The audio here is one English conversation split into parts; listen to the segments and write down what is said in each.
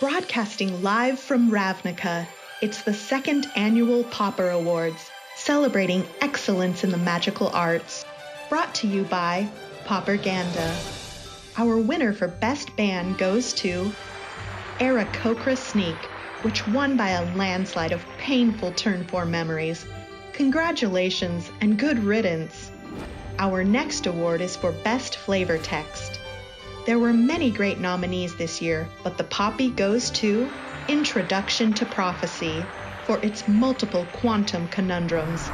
Broadcasting live from Ravnica, it's the second annual Pauper Awards, celebrating excellence in the magical arts. Brought to you by PauperGanda. Our winner for Best Band goes to Aarakocra Sneak, which won by a landslide of painful Turn 4 memories. Congratulations and good riddance. Our next award is for Best Flavor Text. There were many great nominees this year, but the Poppy goes to Introduction to Prophecy for its multiple quantum conundrums.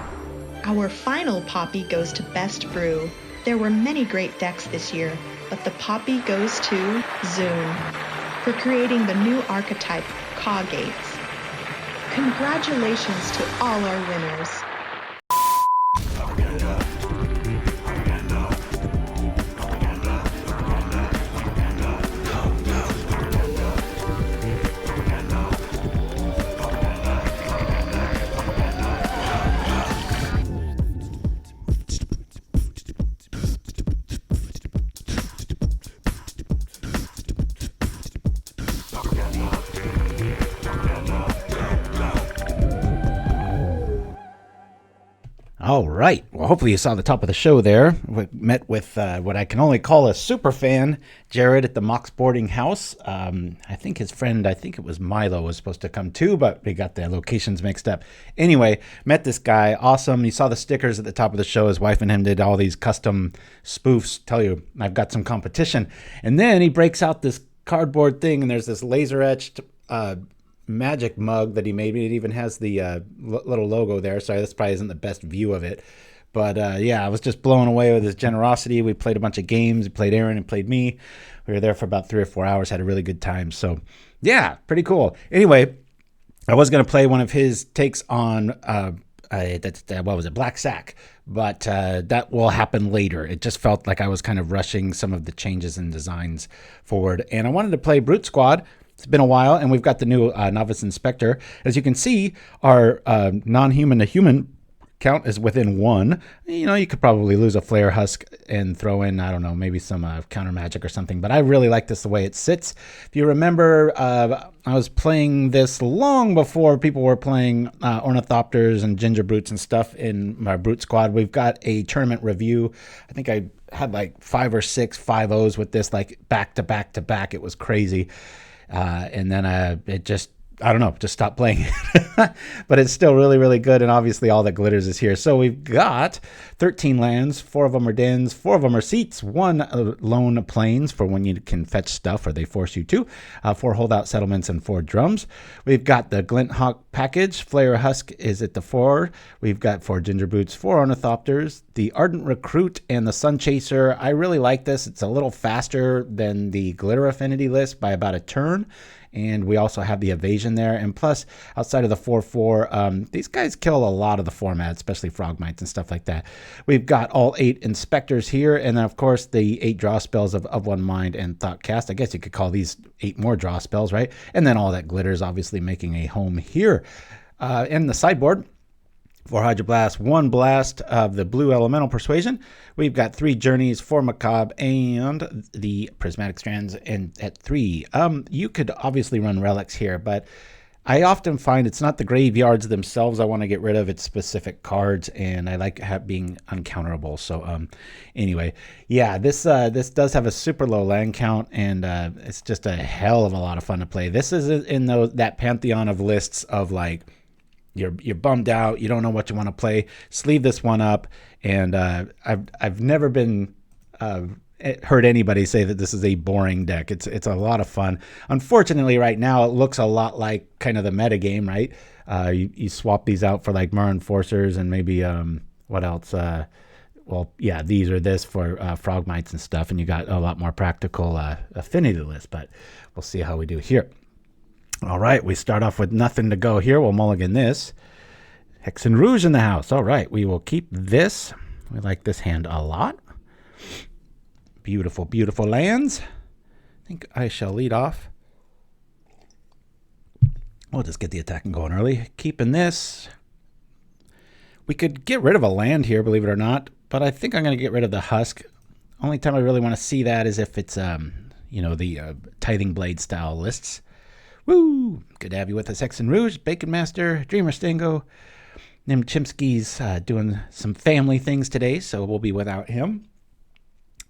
Our final Poppy goes to Best Brew. There were many great decks this year, but the Poppy goes to Zune for creating the new archetype, Caw Gates. Congratulations to all our winners. All right. Well, hopefully you saw the top of the show there. We met with what I can only call a super fan, Jared, at the Mox boarding house. I think his friend, I think it was Milo, was supposed to come too, but we got the locations mixed up. Anyway, met this guy. Awesome. You saw the stickers at the top of the show. His wife and him did all these custom spoofs. Tell you, I've got some competition. And then he breaks out this cardboard thing, and there's this laser etched magic mug that he made. It even has the little logo there. Sorry, this probably isn't the best view of it. But yeah, I was just blown away with his generosity. We played a bunch of games. He played Aaron and played me. We were there for about 3 or 4 hours, had a really good time. So yeah, pretty cool. Anyway, I was going to play one of his takes on, what was it, Black Sack. But that will happen later. It just felt like I was kind of rushing some of the changes and designs forward. And I wanted to play Brutesquad. It's been a while, and we've got the new Novice Inspector. As you can see, our non-human to human count is within 1. You know, you could probably lose a Flayer Husk and throw in, I don't know, maybe some counter magic or something. But I really like this the way it sits. If you remember, I was playing this long before people were playing Ornithopters and Gingerbrutes and stuff in my Brutesquad. We've got a tournament review. I think I had like 5 or 6 5-0s with this, like back to back to back. It was crazy. And then it just, I don't know, just stopped playing it. But it's still really, really good. And obviously all that glitters is here. So we've got 13 lands. 4 of them are dens. 4 of them are seats. 1 lone plains for when you can fetch stuff or they force you to. 4 holdout settlements and 4 drums. We've got the Glint Hawk package. Flayer Husk is at the 4. We've got 4 Gingerbrutes, 4 Ornithopters, the Ardent Recruit, and the Sunchaser. I really like this. It's a little faster than the Glitter Affinity list by about a turn. And we also have the evasion there. And plus, outside of the 4/4, these guys kill a lot of the formats, especially frogmites and stuff like that. We've got all 8 inspectors here. And then, of course, the 8 draw spells of One Mind and Thoughtcast. I guess you could call these 8 more draw spells, right? And then all that glitters, obviously making a home here. In the sideboard, for Hydroblast, 1 blast of the blue elemental persuasion. We've got 3 journeys, 4 macabre, and the prismatic strands at 3. You could obviously run relics here, but I often find it's not the graveyards themselves I want to get rid of. It's specific cards, and I like being uncounterable. So anyway, yeah, this does have a super low land count, and it's just a hell of a lot of fun to play. This is in that pantheon of lists of like, you're bummed out, you don't know what you want to play, sleeve this one up. And I've never been heard anybody say that this is a boring deck. It's a lot of fun. Unfortunately, right now it looks a lot like kind of the meta game, right? You swap these out for like Mar Enforcers and maybe what else? Well, yeah, these or this for frogmites and stuff, and you got a lot more practical affinity list. But we'll see how we do here. All right, we start off with nothing to go here. We'll mulligan this. Hexxen Ruge in the house. All right, we will keep this. We like this hand a lot. Beautiful, beautiful lands. I think I shall lead off. We'll just get the attacking going early. Keeping this. We could get rid of a land here, believe it or not, but I think I'm going to get rid of the Husk. Only time I really want to see that is if it's, the Tithing Blade style lists. Woo! Good to have you with us, Hexxen Rouge, Bacon Master, Dreamer Stingo. Chimpskey's doing some family things today, so we'll be without him.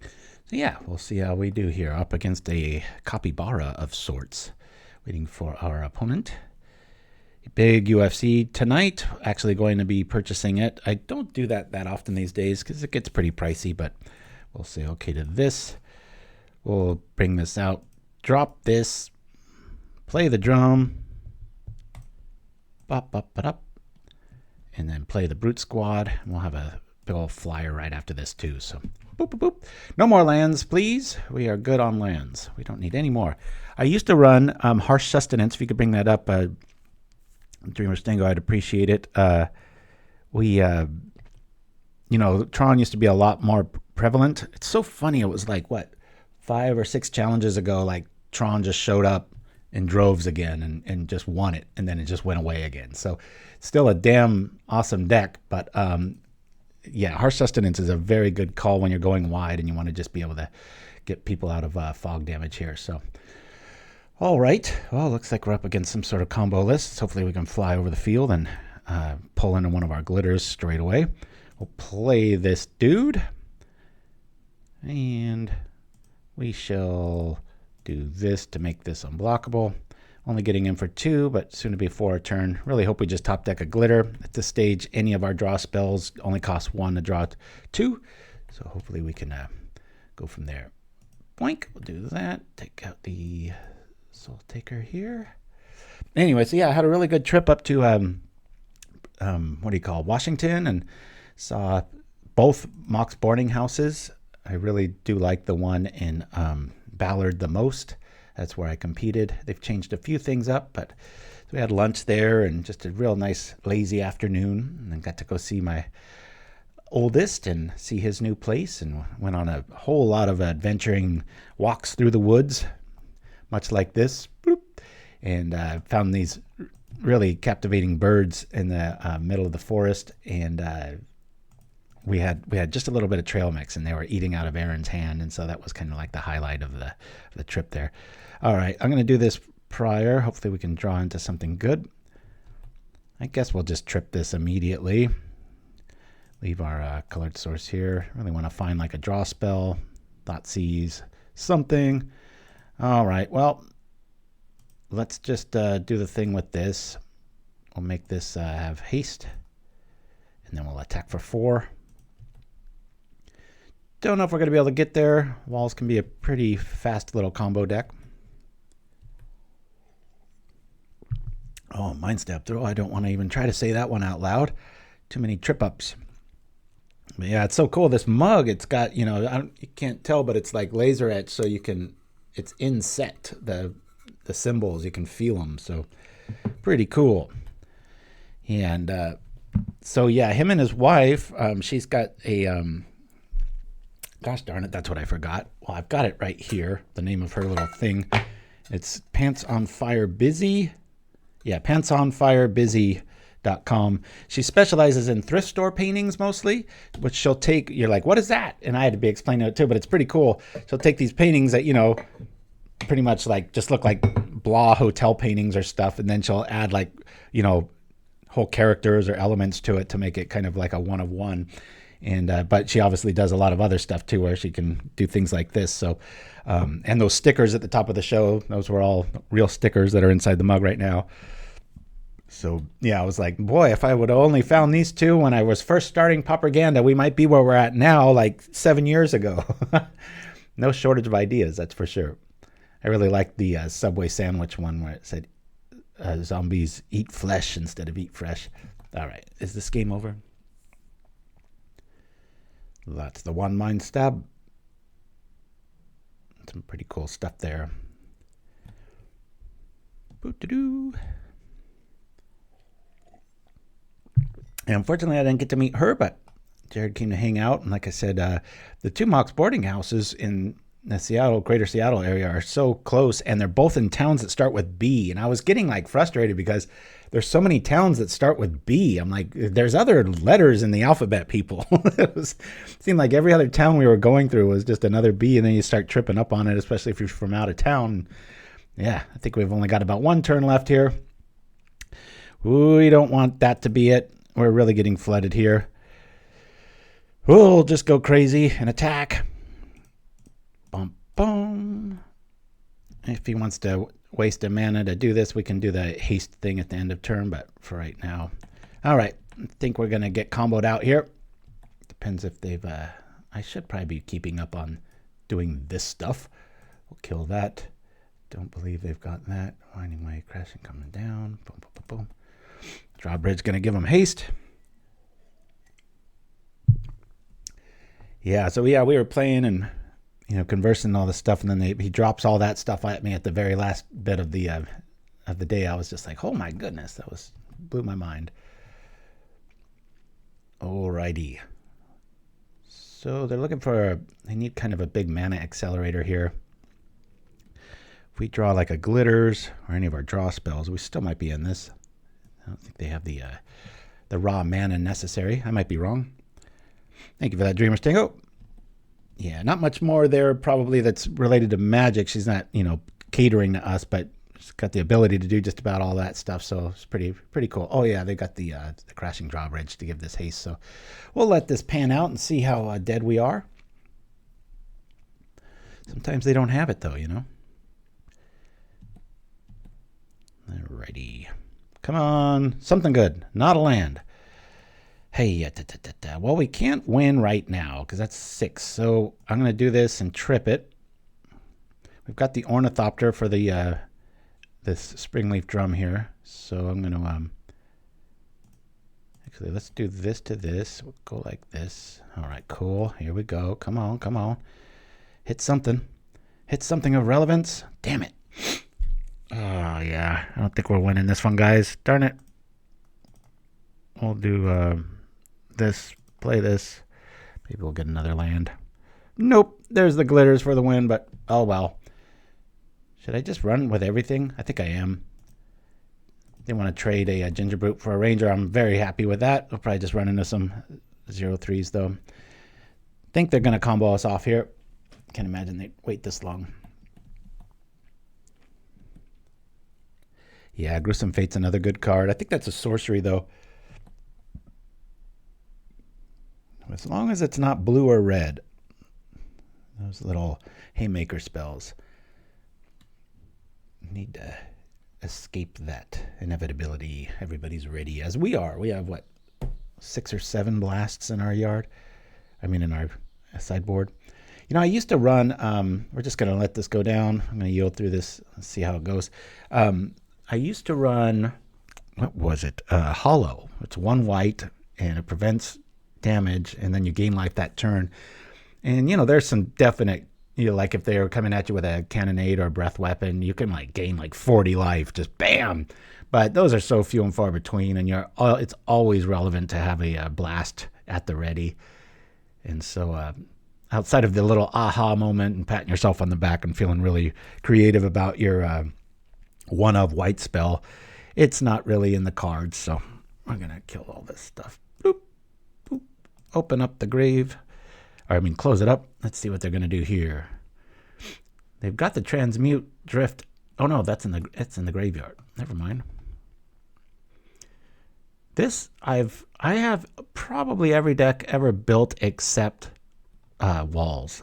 So yeah, we'll see how we do here. Up against a capybara of sorts. Waiting for our opponent. Big UFC tonight. Actually going to be purchasing it. I don't do that often these days because it gets pretty pricey, but we'll say okay to this. We'll bring this out. Drop this. Play the drum. Bop, bop, bop, and then play the Brutesquad. We'll have a big old flyer right after this too. So boop, boop, boop. No more lands, please. We are good on lands. We don't need any more. I used to run Harsh Sustenance. If you could bring that up, Dreamer Stingo, I'd appreciate it. Tron used to be a lot more prevalent. It's so funny. It was like, what, 5 or 6 challenges ago, like Tron just showed up in droves again and just won it, and then it just went away again. So still a damn awesome deck, but Harsh Sustenance is a very good call when you're going wide and you want to just be able to get people out of fog damage here. So all right, well, looks like we're up against some sort of combo list. Hopefully we can fly over the field and pull into one of our glitters straight away. We'll play this dude, and we shall do this to make this unblockable. Only getting in for 2, but soon to be 4 a turn. Really hope we just top deck a glitter. At this stage, any of our draw spells only cost 1 to draw 2. So hopefully we can go from there. Boink, we'll do that. Take out the Soul Taker here. Anyway, so yeah, I had a really good trip up to Washington, and saw both Mox boarding houses. I really do like the one in Ballard the most. That's where I competed. They've changed a few things up, but so we had lunch there and just a real nice lazy afternoon, and then got to go see my oldest and see his new place, and went on a whole lot of adventuring walks through the woods, much like this, bloop, and found these really captivating birds in the middle of the forest, and we had just a little bit of trail mix, and they were eating out of Aaron's hand, and so that was kind of like the highlight of the trip there. All right, I'm going to do this prior. Hopefully we can draw into something good. I guess we'll just trip this immediately. Leave our colored source here. Really want to find like a draw spell. Thoughtsees, something. All right, well, let's just do the thing with this. We'll make this have haste, and then we'll attack for 4. Don't know if we're going to be able to get there. Walls can be a pretty fast little combo deck. Oh, Mind Stab Throw. I don't want to even try to say that one out loud. Too many trip ups. But yeah, it's so cool. This mug, it's got, you can't tell, but it's like laser etched, so you can, it's inset, the symbols, you can feel them. So pretty cool. And so yeah, him and his wife, she's got a, gosh darn it, that's what I forgot. Well, I've got it right here, the name of her little thing. It's Pants on Fire Busy. Yeah, pantsonfirebusy.com. She specializes in thrift store paintings mostly, which she'll take, you're like, what is that? And I had to be explaining it too, but it's pretty cool. She'll take these paintings that, pretty much like just look like blah hotel paintings or stuff, and then she'll add like, whole characters or elements to it to make it kind of like a one of one. And but she obviously does a lot of other stuff too, where she can do things like this. So and those stickers at the top of the show, those were all real stickers that are inside the mug right now. So yeah, I was like, boy, if I would have only found these two when I was first starting PauperGanda, we might be where we're at now, like 7 years ago. No shortage of ideas, that's for sure. I really liked the Subway sandwich one where it said zombies eat flesh instead of eat fresh. All right, is this game over? That's the one Mind Stab. Some pretty cool stuff there. Boo-doo-doo. And unfortunately, I didn't get to meet her, but Jared came to hang out. And like I said, the two Mox boarding houses in the greater Seattle area are so close, and they're both in towns that start with B. And I was getting like frustrated because there's so many towns that start with B. I'm like, there's other letters in the alphabet, people. It seemed like every other town we were going through was just another B, and then you start tripping up on it, especially if you're from out of town. Yeah, I think we've only got about one turn left here. We don't want that to be it. We're really getting flooded here. We'll just go crazy and attack. Bum, bum. If he wants to waste a mana to do this, we can do the haste thing at the end of turn, but for right now. All right, I think we're going to get comboed out here. Depends if they've... I should probably be keeping up on doing this stuff. We'll kill that. Don't believe they've got that. Winding way, crashing, coming down. Boom, boom, boom, boom. Drawbridge going to give them haste. Yeah, so yeah, we were playing and conversing all this stuff, and then he drops all that stuff at me at the very last bit of the day. I was just like, oh my goodness, that blew my mind. Alrighty. So they're looking for they need kind of a big mana accelerator here. If we draw like a glitters or any of our draw spells, we still might be in this. I don't think they have the raw mana necessary. I might be wrong. Thank you for that, Dreamer Sting. Oh, yeah, not much more there probably that's related to magic. She's not, catering to us, but she's got the ability to do just about all that stuff, so it's pretty cool. Oh, yeah, they got the crashing drawbridge to give this haste, so we'll let this pan out and see how dead we are. Sometimes they don't have it, though, Alrighty. Come on, something good. Not a land. Hey, well, we can't win right now because that's 6. So I'm going to do this and trip it. We've got the Ornithopter for the this Springleaf Drum here. So I'm going to actually let's do this to this. We'll go like this. All right, cool. Here we go. Come on, come on. Hit something. Hit something of relevance. Damn it. Oh yeah, I don't think we're winning this one, guys. Darn it. We'll do this, play this. Maybe we'll get another land. Nope, there's the glitters for the win, but oh well. Should I just run with everything? I think I am. They want to trade a Gingerbrute for a Ranger. I'm very happy with that. I'll probably just run into some 0-3s though. Think they're going to combo us off here. Can't imagine they'd wait this long. Yeah, Gruesome Fate's another good card. I think that's a sorcery though. As long as it's not blue or red. Those little haymaker spells. Need to escape that inevitability. Everybody's ready, as we are. We have, what, 6 or 7 blasts in our yard? I mean, in our sideboard. I used to run, we're just going to let this go down. I'm going to yield through this and see how it goes. I used to run, what was it? Hollow. It's 1 white, and it prevents damage, and then you gain life that turn. And there's some definite, like if they were coming at you with a cannonade or a breath weapon, you can gain 40 life, just bam. But those are so few and far between, and it's always relevant to have a blast at the ready. And so outside of the little aha moment and patting yourself on the back and feeling really creative about your one of white spell, it's not really in the cards. So I'm gonna kill all this stuff. Boop. Open up the grave. Close it up. Let's see what they're going to do here. They've got the transmute drift. Oh no, it's in the graveyard. Never mind. This I have probably every deck ever built except walls.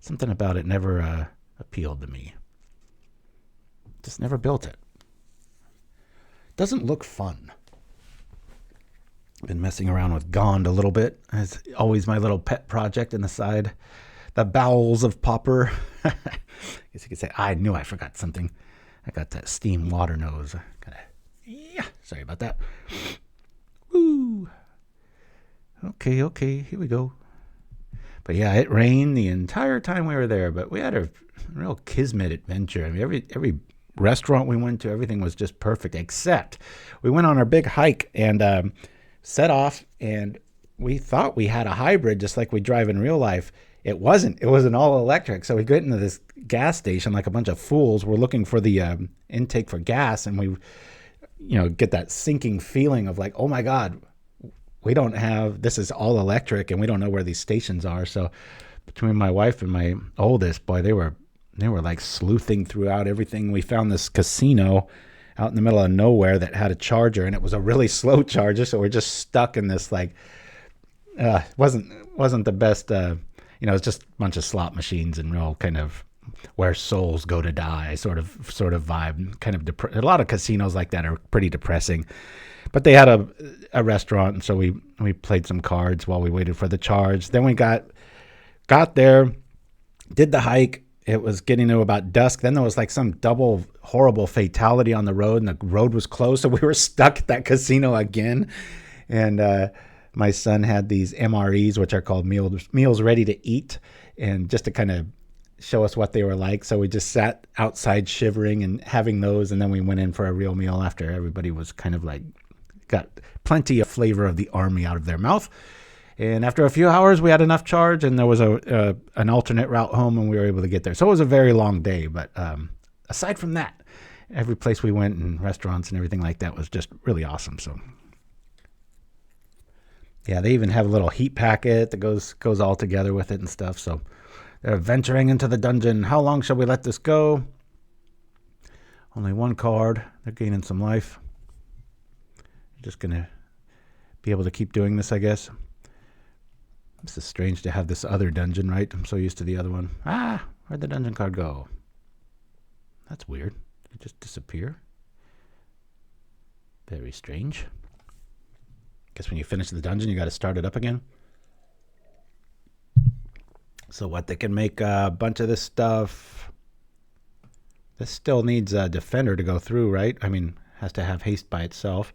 Something about it never appealed to me. Just never built it. Doesn't look fun. Been messing around with Gond a little bit. It's always my little pet project in the side. The bowels of Pauper. I guess you could say, I knew I forgot something. I got that steam water nose. Yeah, sorry about that. Woo. Okay, here we go. But yeah, it rained the entire time we were there, but we had a real kismet adventure. Every restaurant we went to, everything was just perfect, except we went on our big hike and set off, and we thought we had a hybrid just like we drive in real life. It wasn't. It was an all electric. So we get into this gas station like a bunch of fools. We're looking for the intake for gas, and we get that sinking feeling of oh my God, this is all electric and we don't know where these stations are. So between my wife and my oldest, boy, they were they were like sleuthing throughout everything. We found this casino out in the middle of nowhere that had a charger, and it was a really slow charger, so we're just stuck in this like wasn't the best it's just a bunch of slot machines and real kind of where souls go to die sort of vibe. Kind of a lot of casinos like that are pretty depressing. But they had a restaurant, and so we played some cards while we waited for the charge. Then we got there, did the hike. It was getting to about dusk. Then there was like some double horrible fatality on the road, and the road was closed, so we were stuck at that casino again. And my son had these MREs, which are called meals ready to eat, and just to kind of show us what they were like. So we just sat outside shivering and having those, and then we went in for a real meal after everybody was kind of like got plenty of flavor of the army out of their mouth. And after a few hours, we had enough charge, and there was an alternate route home, and we were able to get there. So it was a very long day, but aside from that, every place we went and restaurants and everything like that was just really awesome. So yeah, they even have a little heat packet that goes all together with it and stuff. So they're venturing into the dungeon. How long shall we let this go? Only one card. They're gaining some life. Just gonna be able to keep doing this, I guess. This is strange to have this other dungeon, right? I'm so used to the other one. Where'd the dungeon card go? That's weird. Did it just disappear? Very strange. Guess when you finish the dungeon, you got to start it up again. So what, they can make a bunch of this stuff. This still needs a defender to go through, right? I mean, has to have haste by itself.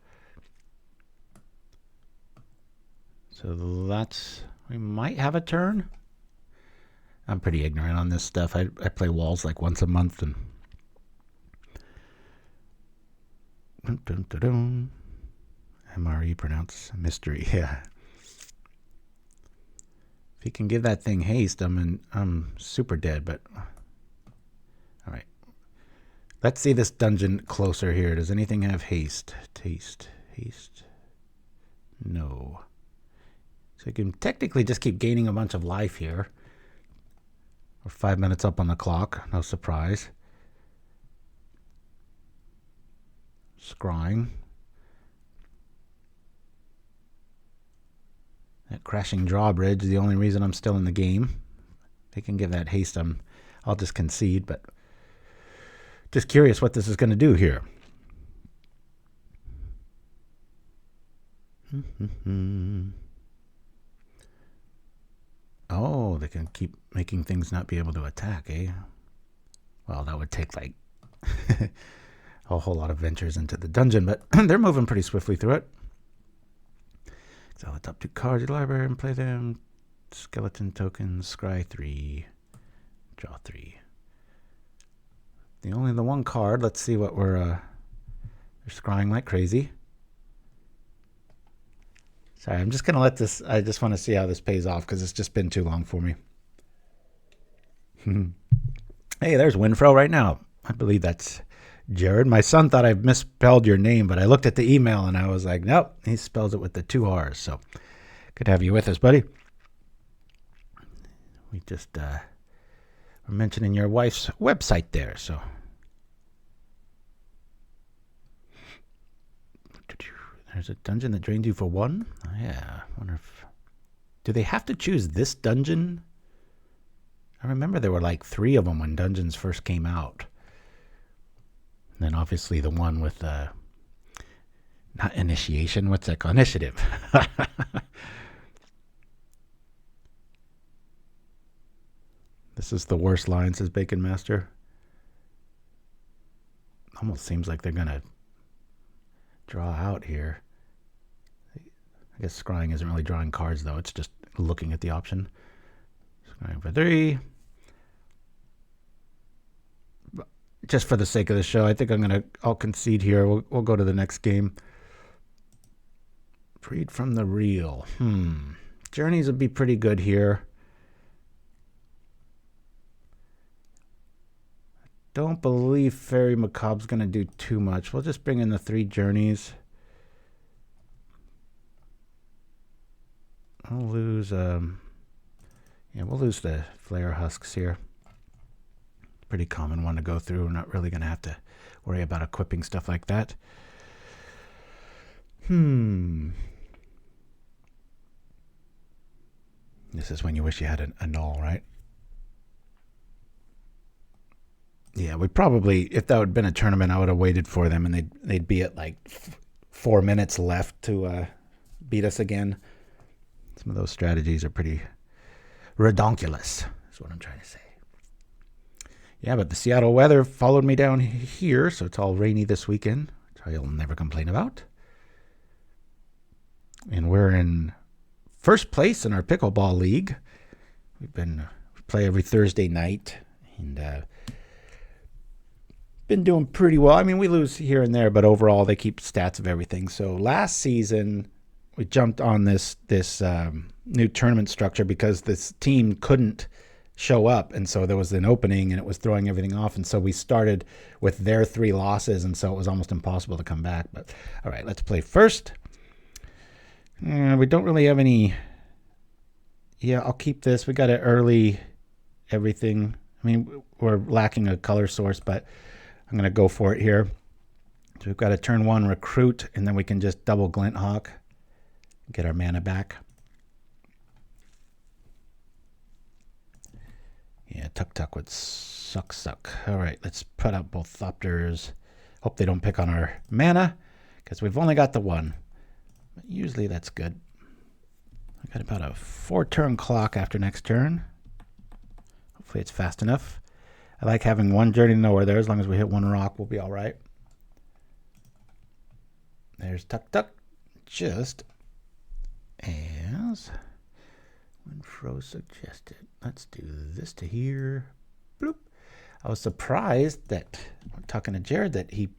So we might have a turn. I'm pretty ignorant on this stuff. I play walls like once a month. And MRE pronounce mystery. Yeah. If he can give that thing haste, I'm super dead. But all right, let's see this dungeon closer here. Does anything have haste? Haste. No. So you can technically just keep gaining a bunch of life here. We're 5 minutes up on the clock. No surprise. Scrying. That crashing drawbridge is the only reason I'm still in the game. They can give that haste. I'll just concede, but just curious what this is going to do here. Oh, they can keep making things not be able to attack, eh? Well, that would take like a whole lot of ventures into the dungeon, but they're moving pretty swiftly through it. Exile the top 2 cards of your library and play them. Skeleton tokens, scry 3, draw 3. The one card. Let's see what they're scrying like crazy. Sorry, I'm just going to let this, I just want to see how this pays off because it's just been too long for me. Hey, there's Winfro right now. I believe that's Jared. My son thought I misspelled your name, but I looked at the email and I was like, nope, he spells it with the 2 R's. So good to have you with us, buddy. We just were mentioning your wife's website there, so. There's a dungeon that drains you for 1? Oh, yeah, I wonder if... Do they have to choose this dungeon? I remember there were like 3 of them when dungeons first came out. And then obviously the one with... not initiation, what's that called? Initiative. This is the worst line, says Bacon Master. Almost seems like they're going to draw out here. I guess scrying isn't really drawing cards, though. It's just looking at the option. Scrying for 3. Just for the sake of the show, I think I'll concede here. We'll go to the next game. Freed from the Real. Journeys would be pretty good here. Don't believe Faerie Macabre's going to do too much. We'll just bring in the 3 journeys. I'll lose, we'll lose the Flayer Husks here. pretty common one to go through. We're not really going to have to worry about equipping stuff like that. This is when you wish you had a null, right? Yeah, we probably, if that would have been a tournament, I would have waited for them, and they'd be at like 4 minutes left to beat us again. Some of those strategies are pretty redonkulous, is what I'm trying to say. Yeah, but the Seattle weather followed me down here, so it's all rainy this weekend, which I'll never complain about. And we're in first place in our pickleball league. We play every Thursday night, and been doing pretty well. I mean, we lose here and there, but overall they keep stats of everything. So last season we jumped on this new tournament structure because this team couldn't show up, and so there was an opening and it was throwing everything off, and so we started with their 3 losses, and so it was almost impossible to come back. But all right, let's play first. We don't really have any. Yeah, I'll keep this. We got it early everything. I mean, we're lacking a color source, but I'm going to go for it here. So we've got a turn 1 recruit, and then we can just double Glint Hawk, get our mana back. Yeah, Tuck would suck. All right, let's put up both Thopters. Hope they don't pick on our mana, because we've only got the 1. But usually that's good. I got about a 4-turn clock after next turn. Hopefully it's fast enough. I like having 1 Journey to Nowhere there. As long as we hit 1 rock, we'll be all right. There's Tuck. Just as when Fro suggested. Let's do this to here. Bloop. I was surprised that, talking to Jared, that he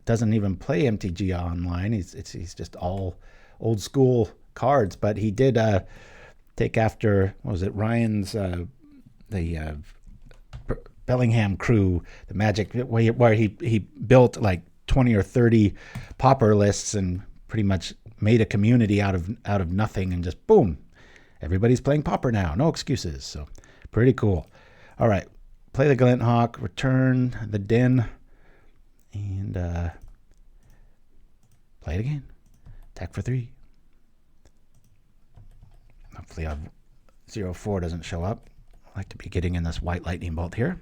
doesn't even play MTG online. He's just all old school cards, but he did take after, what was it, Ryan's the Bellingham crew, the Magic, where he built like 20 or 30 Pauper lists and pretty much made a community out of nothing, and just boom, everybody's playing Pauper now, no excuses. So pretty cool. All right, play the Glint Hawk, return the Den, and play it again. Attack for 3. Hopefully 0-4 doesn't show up. I like to be getting in this white lightning bolt here.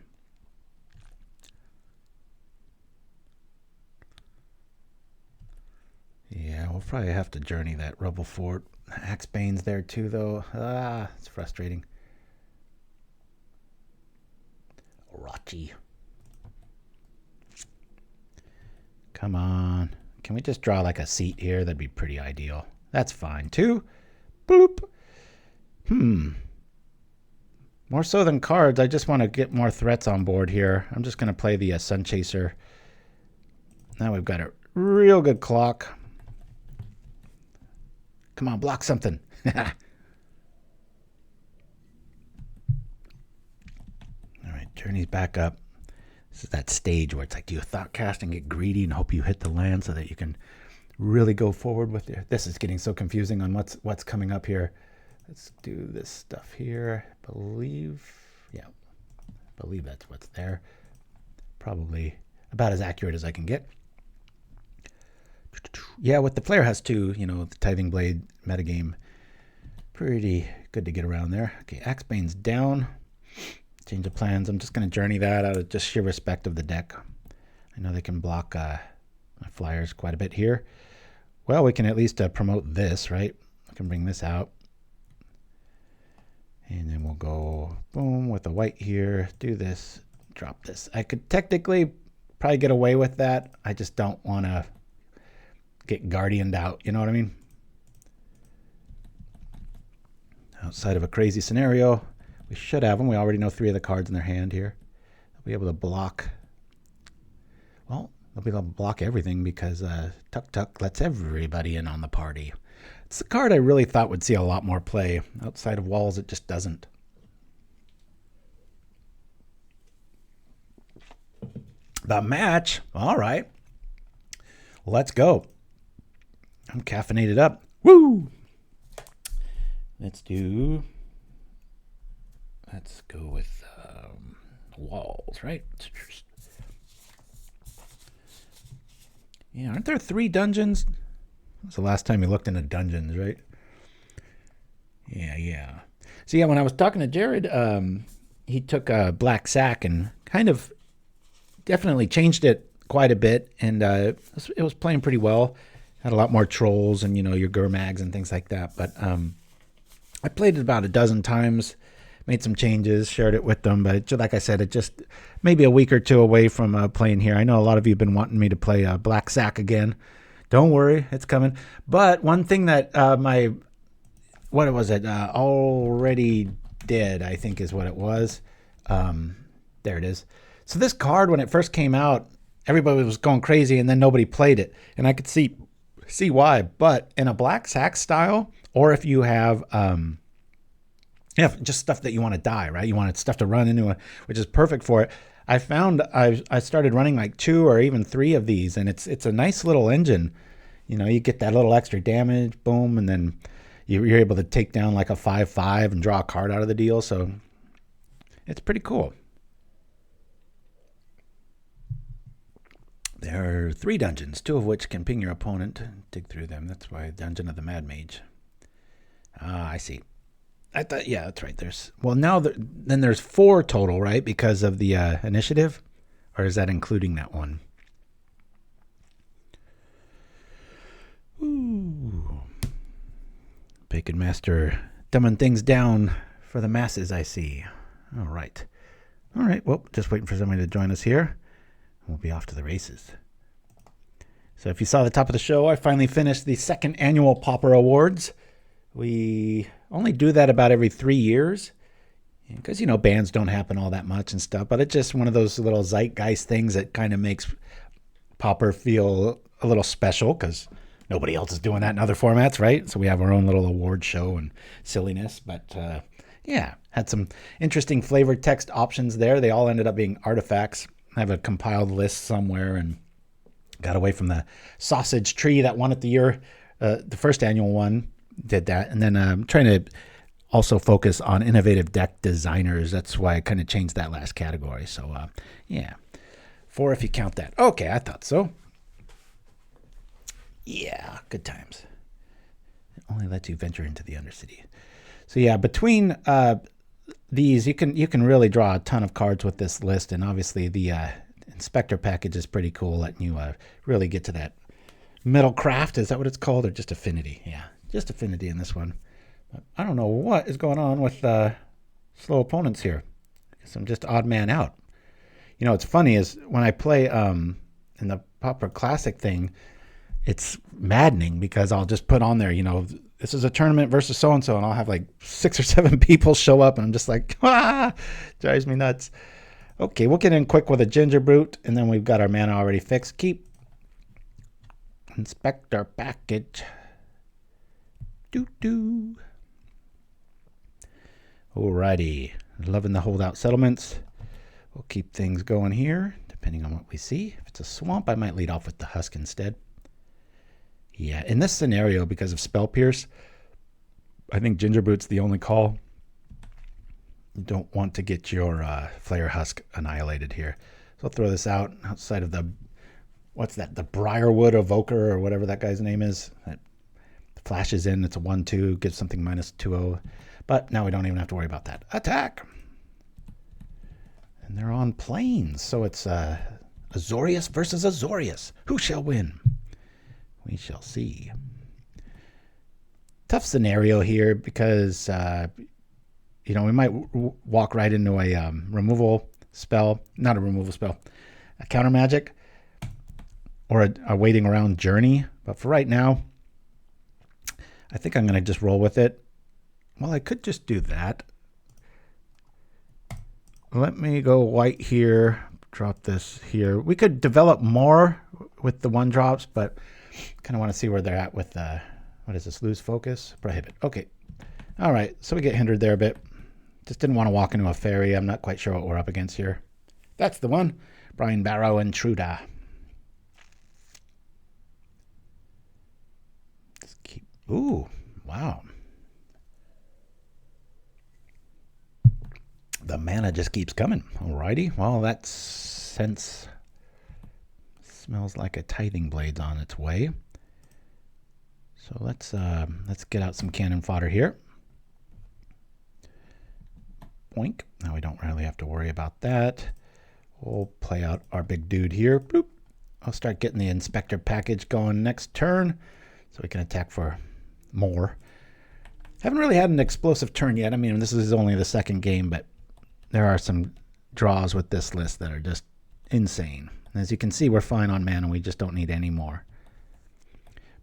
Yeah, we'll probably have to journey that Rubble Fort. Axebane's there too, though. It's frustrating. Orochi. Come on. Can we just draw like a seat here? That'd be pretty ideal. That's fine too. Boop. More so than cards, I just want to get more threats on board here. I'm just going to play the Sunchaser. Now we've got a real good clock. Come on, block something. All right, Journey's back up. This is that stage where it's like, do you Thoughtcast and get greedy and hope you hit the land so that you can really go forward with it? This is getting so confusing on what's coming up here. Let's do this stuff here. I believe that's what's there. Probably about as accurate as I can get. Yeah, with the Flayer Husk too, the Tithing Blade metagame, pretty good to get around there. Okay, Axebane's down. Change of plans. I'm just going to journey that out of just sheer respect of the deck. I know they can block my flyers quite a bit here. Well, we can at least promote this, right? I can bring this out. And then we'll go boom with the white here. Do this. Drop this. I could technically probably get away with that. I just don't want to get guardianed out. You know what I mean? Outside of a crazy scenario, we should have them. We already know 3 of the cards in their hand here. They'll be able to block. Well, they'll be able to block everything because Tuck lets everybody in on the party. It's a card I really thought would see a lot more play. Outside of walls, it just doesn't. The match. All right. Let's go. I'm caffeinated up. Woo! Let's go with walls, right? Yeah, aren't there 3 dungeons? That's the last time you looked into dungeons, right? Yeah. So yeah, when I was talking to Jared, he took a black sack and kind of definitely changed it quite a bit, and it was playing pretty well. Had a lot more trolls and your Gurmags and things like that. But I played it about a dozen times, made some changes, shared it with them. But like I said, it just maybe a week or two away from playing here. I know a lot of you have been wanting me to play Black Sack again. Don't worry, it's coming. But one thing that what was it? Already Dead, I think is what it was. There it is. So this card, when it first came out, everybody was going crazy, and then nobody played it. And I could see why. But in a Black Sack style, or if you have just stuff that you want to die, right? You want stuff to run into it, which is perfect for it. I found I started running like 2 or even 3 of these, and it's a nice little engine. You get that little extra damage, boom, and then you're able to take down like a 5/5 and draw a card out of the deal. So it's pretty cool. There are 3 dungeons, 2 of which can ping your opponent and dig through them. That's why Dungeon of the Mad Mage. Ah, I see. I thought, yeah, that's right. Then there's 4 total, right? Because of the initiative, or is that including that one? Ooh, Bacon Master dumbing things down for the masses. I see. All right. Well, just waiting for somebody to join us here. We'll be off to the races. So if you saw the top of the show, I finally finished the 2nd annual Pauper Awards. We only do that about every 3 years because, bands don't happen all that much and stuff. But it's just one of those little zeitgeist things that kind of makes Pauper feel a little special because nobody else is doing that in other formats, right? So we have our own little award show and silliness. But had some interesting flavored text options there. They all ended up being artifacts. I have a compiled list somewhere and got away from the sausage tree that won at the year. The first annual one did that. And then I'm trying to also focus on innovative deck designers. That's why I kind of changed that last category. So, 4 if you count that. Okay, I thought so. Yeah, good times. It only lets you venture into the Undercity. So yeah, between these, you can really draw a ton of cards with this list, and obviously the Inspector package is pretty cool, letting you really get to that metal craft. Is that what it's called, or just affinity? Yeah, just affinity in this one. But I don't know what is going on with slow opponents here. I guess I'm just odd man out. What's funny is when I play in the Pauper Classic thing, it's maddening because I'll just put on there, this is a tournament versus so-and-so, and I'll have like 6 or 7 people show up, and I'm just like, drives me nuts. Okay, we'll get in quick with a Gingerbrute, and then we've got our mana already fixed. Keep Inspector package. Doo-doo. Alrighty, loving the holdout settlements. We'll keep things going here, depending on what we see. If it's a swamp, I might lead off with the Husk instead. Yeah, in this scenario, because of Spell Pierce, I think Gingerbrute's the only call. You don't want to get your Flayer Husk annihilated here. So I'll throw this out outside of the, what's that, the Briarwood Evoker or whatever that guy's name is. That flashes in, it's a 1/2, gives something -2/0. But now we don't even have to worry about that. Attack! And they're on planes, so it's Azorius versus Azorius. Who shall win? We shall see. Tough scenario here because, we might walk right into a removal spell. Not a removal spell. A counter magic. Or a waiting around journey. But for right now, I think I'm going to just roll with it. Well, I could just do that. Let me go white here. Drop this here. We could develop more with the 1-drops, but kind of want to see where they're at with what is this? Lose focus? Prohibit. Okay. All right. So we get hindered there a bit. Just didn't want to walk into a fairy. I'm not quite sure what we're up against here. That's the one. Brian Barrow Intruder. Just keep. Ooh. Wow. the mana just keeps coming. Alrighty. Well, that sense smells like a tithing blade's on its way. So let's get out some cannon fodder here. Boink. Now we don't really have to worry about that. We'll play out our big dude here. Bloop. I'll start getting the Inspector package going next turn so we can attack for more. Haven't really had an explosive turn yet. I mean, this is only the second game, but there are some draws with this list that are just insane. As you can see, we're fine on mana. We just don't need any more.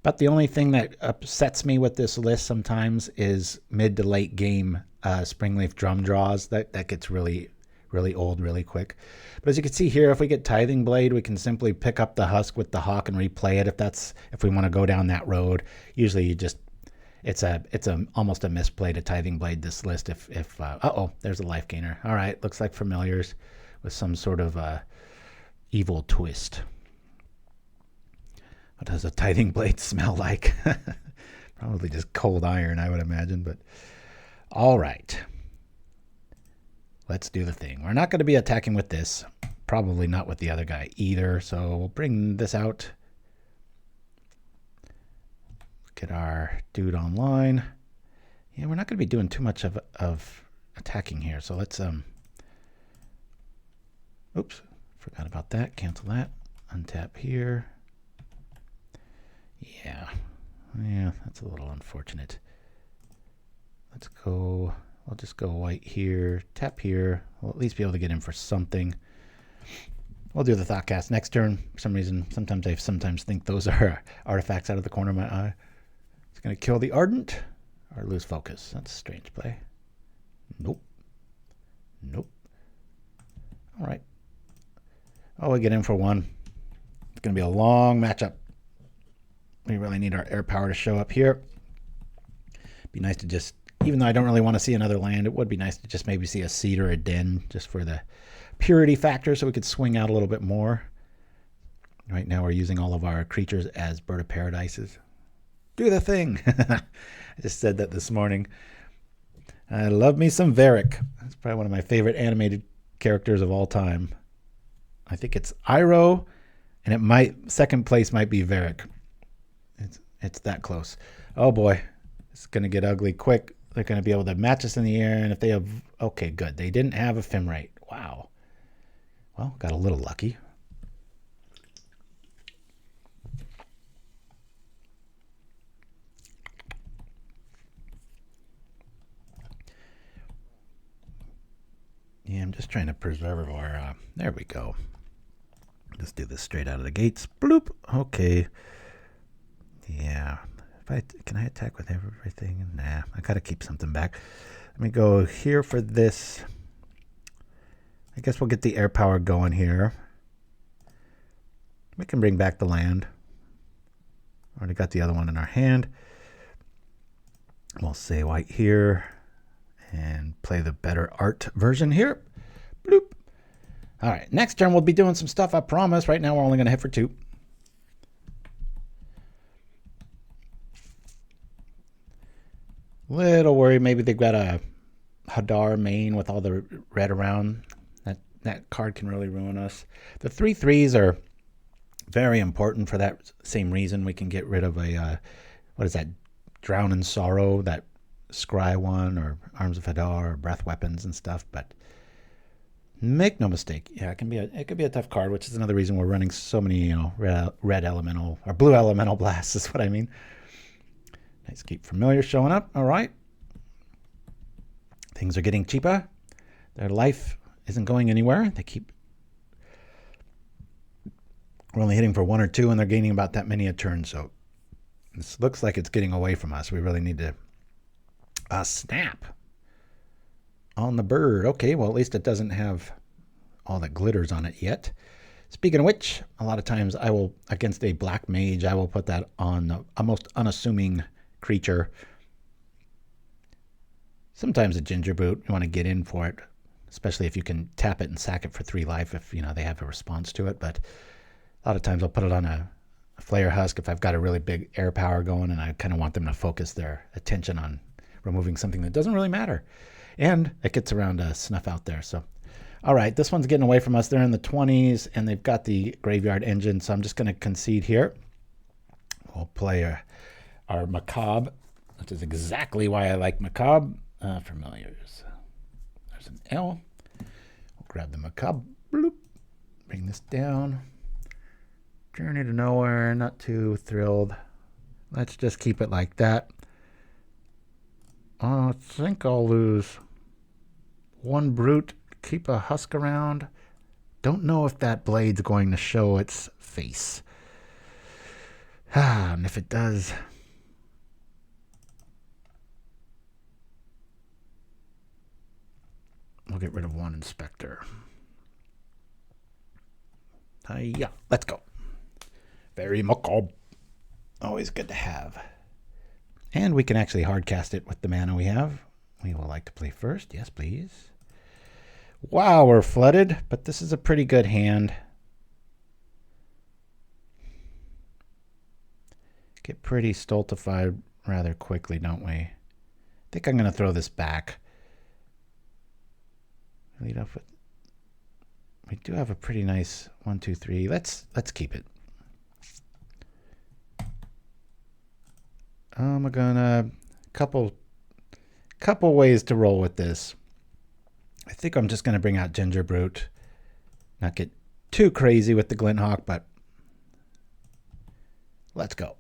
But the only thing that upsets me with this list sometimes is mid to late game Springleaf Drum draws. That gets really old really quick. But as you can see here, if we get Tithing Blade, we can simply pick up the Husk with the Hawk and replay it if we want to go down that road. Usually you just it's almost a misplay to Tithing Blade this list if uh-oh, there's a life gainer. All right, looks like familiars with some sort of evil twist. What does a Tithing Blade smell like? Probably just cold iron, I would imagine, but all right. Let's do the thing. We're not going to be attacking with this. Probably not with the other guy either, so we'll bring this out. Get our dude online. Yeah, we're not going to be doing too much of attacking here, so let's oops, forgot about that. Cancel that. Untap here. Yeah, that's a little unfortunate. Let's go. I'll just go white here, tap here. We'll at least be able to get in for something. We'll do the Thoughtcast next turn. For some reason, I sometimes think those are artifacts out of the corner of my eye. It's going to kill the Ardent or lose focus. That's a strange play. Nope. All right. Oh, we get in for one. It's going to be a long matchup. We really need our air power to show up here. Be nice to just, even though I don't really want to see another land, it would be nice to just maybe see a seed or a den just for the purity factor so we could swing out a little bit more. Right now we're using all of our creatures as Bird of Paradises. Do the thing. I just said that this morning. I love me some Varric. That's probably one of my favorite animated characters of all time. I think it's Iroh, and second place might be Varric. It's that close. Oh boy, it's going to get ugly quick. They're going to be able to match us in the air, and if they have, okay, good. They didn't have Ephemerate. Wow. Well, got a little lucky. Yeah, I'm just trying to preserve our, there we go. Just do this straight out of the gates. Bloop. Okay. Yeah. Can I attack with everything? Nah, I got to keep something back. Let me go here for this. I guess we'll get the air power going here. We can bring back the land. Already got the other one in our hand. We'll say white here and play the better art version here. Bloop. All right, next turn we'll be doing some stuff, I promise. Right now we're only going to hit for 2. Little worried maybe they've got a Hadar main with all the red around. That card can really ruin us. The 3/3s are very important for that same reason. We can get rid of a, what is that, Drown in Sorrow, that Scry one, or Arms of Hadar, or Breath Weapons and stuff. But make no mistake, yeah, it could be a tough card, which is another reason we're running so many, red elemental, or blue elemental blasts is what I mean. Nice, keep familiar showing up. All right. Things are getting cheaper. Their life isn't going anywhere. We're only hitting for 1 or 2, and they're gaining about that many a turn. So this looks like it's getting away from us. We really need to snap on the bird. Okay, well, at least it doesn't have all that glitters on it yet. Speaking of which, a lot of times I will, against a black mage, I will put that on a most unassuming creature. Sometimes a Gingerbrute, you want to get in for it, especially if you can tap it and sack it for 3 life if they have a response to it. But a lot of times I'll put it on a Flayer Husk if I've got a really big air power going and I kind of want them to focus their attention on removing something that doesn't really matter. And it gets around Snuff out there. So, all right, this one's getting away from us. They're in the 20s, and they've got the Graveyard Engine, so I'm just going to concede here. We'll play our Macabre, which is exactly why I like Macabre. Familiars. There's an L. We'll grab the Macabre. Bloop. Bring this down. Journey to Nowhere. Not too thrilled. Let's just keep it like that. I think I'll lose one Brute. Keep a Husk around. Don't know if that blade's going to show its face. And if it does... we'll get rid of one Inspector. Yeah, let's go. Faerie Macabre. Always good to have. And we can actually hardcast it with the mana we have. We will like to play first. Yes, please. Wow, we're flooded, but this is a pretty good hand. Get pretty stultified rather quickly, don't we? I think I'm going to throw this back. Lead off with... we do have a pretty nice 1, 2, 3. Let's keep it. I'm gonna couple ways to roll with this. I think I'm just gonna bring out Gingerbrute. Not get too crazy with the Glint Hawk, but let's go.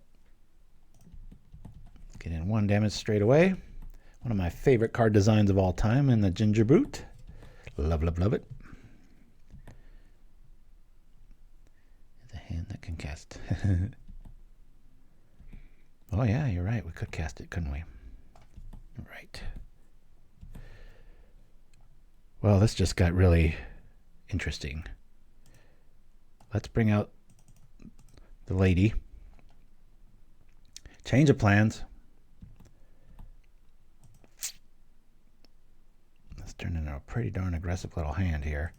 Get in 1 damage straight away. One of my favorite card designs of all time in the Gingerbrute. Love, love, love it. It's a hand that can cast. Oh yeah, you're right. We could cast it, couldn't we? Right. Well, this just got really interesting. Let's bring out the lady. Change of plans. Let's turn into a pretty darn aggressive little hand here.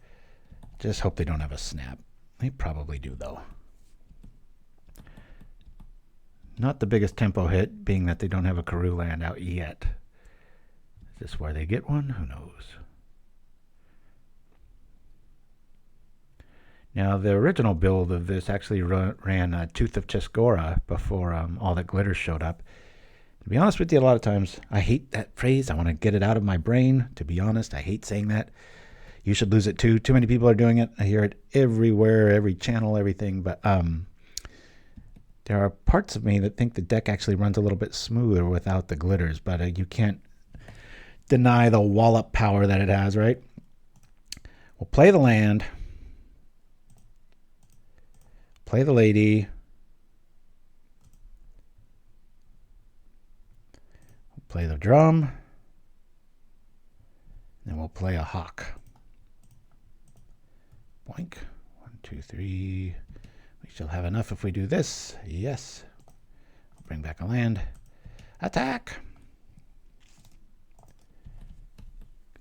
Just hope they don't have a snap. They probably do, though. Not the biggest tempo hit, being that they don't have a Karoo land out yet. Is this where they get one? Who knows? Now, the original build of this actually ran Tooth of Cheskora before all that glitter showed up. To be honest with you, a lot of times I hate that phrase. I want to get it out of my brain. To be honest, I hate saying that. You should lose it too. Too many people are doing it. I hear it everywhere, every channel, everything. But there are parts of me that think the deck actually runs a little bit smoother without the glitters. But you can't deny the wallop power that it has, right? We'll play the land. Play the lady. We'll play the drum. Then we'll play a hawk. Boink. 1, 2, 3. We shall have enough if we do this. Yes. Bring back a land. Attack.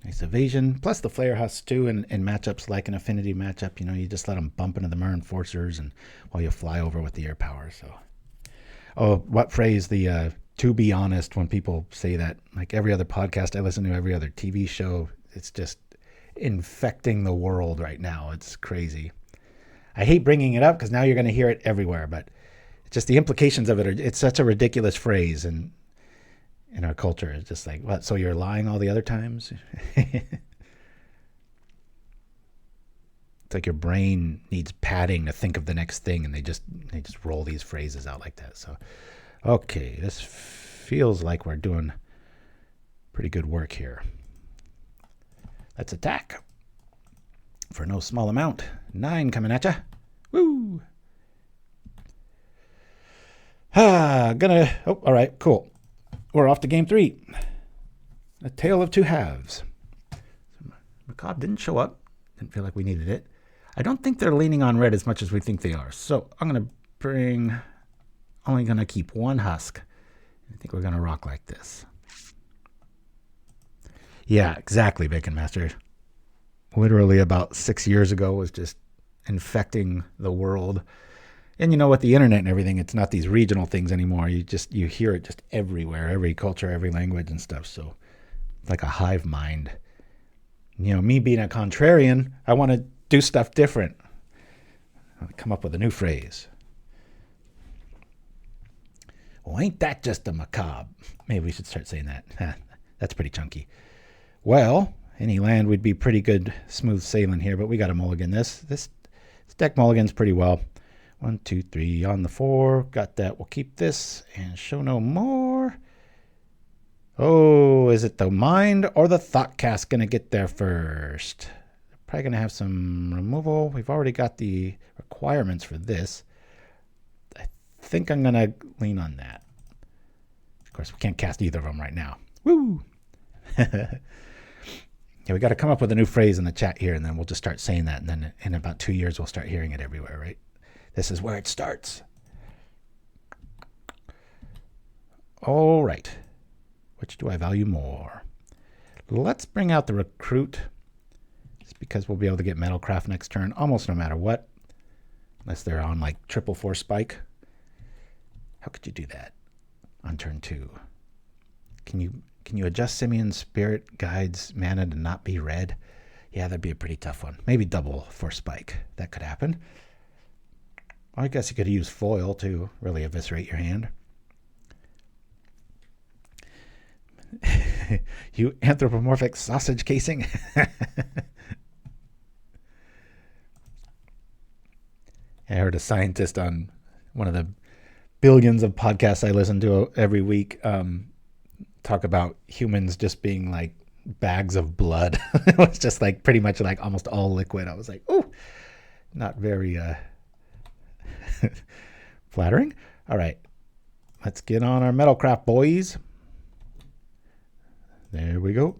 Nice evasion. Plus the Flayer Husk too in matchups like an affinity matchup. You know, you just let them bump into the Mer Enforcers and while you fly over with the air power. So, oh, what phrase? The to be honest, when people say that, like every other podcast I listen to, every other TV show, it's just infecting the world right now. It's crazy. I hate bringing it up because now you're going to hear it everywhere, but just the implications of it are, it's such a ridiculous phrase and in our culture. It's just like, what, so you're lying all the other times? It's like your brain needs padding to think of the next thing, and they just roll these phrases out like that. So, okay, this feels like we're doing pretty good work here. Let's attack for no small amount. 9 coming at ya. Woo! Oh, all right, cool. We're off to game 3. A Tale of Two Halves. Macabre didn't show up. Didn't feel like we needed it. I don't think they're leaning on red as much as we think they are. So I'm going to only going to keep 1 Husk. I think we're going to rock like this. Yeah, exactly, Bacon Master. Literally about 6 years ago was just infecting the world. And you know, with the internet and everything, it's not these regional things anymore. You hear it just everywhere, every culture, every language and stuff. So like a hive mind. You know, me being a contrarian, I want to do stuff different. I'll come up with a new phrase. Well, ain't that just a macabre? Maybe we should start saying that. That's pretty chunky. Well, any land would be pretty good smooth sailing here, but we got to mulligan this. This deck mulligans pretty well. 1, 2, 3 on the 4. Got that. We'll keep this and show no more. Oh, is it the Mind or the Thoughtcast going to get there first? Probably going to have some removal. We've already got the requirements for this. I think I'm going to lean on that. Of course, we can't cast either of them right now. Woo! Yeah, we got to come up with a new phrase in the chat here, and then we'll just start saying that, and then in about 2 years, we'll start hearing it everywhere, right? This is where it starts. All right. Which do I value more? Let's bring out the Recruit, just because we'll be able to get Metalcraft next turn, almost no matter what, unless they're on like 4/4 spike. How could you do that on turn 2? Can you adjust Simian Spirit Guide's mana to not be red? Yeah, that'd be a pretty tough one. Maybe double for spike. That could happen. I guess you could use foil to really eviscerate your hand. You anthropomorphic sausage casing. I heard a scientist on one of the billions of podcasts I listen to every week talk about humans just being like bags of blood. It was just like pretty much like almost all liquid. I was like, ooh, not very flattering. All right, let's get on our Metalcraft, boys. There we go.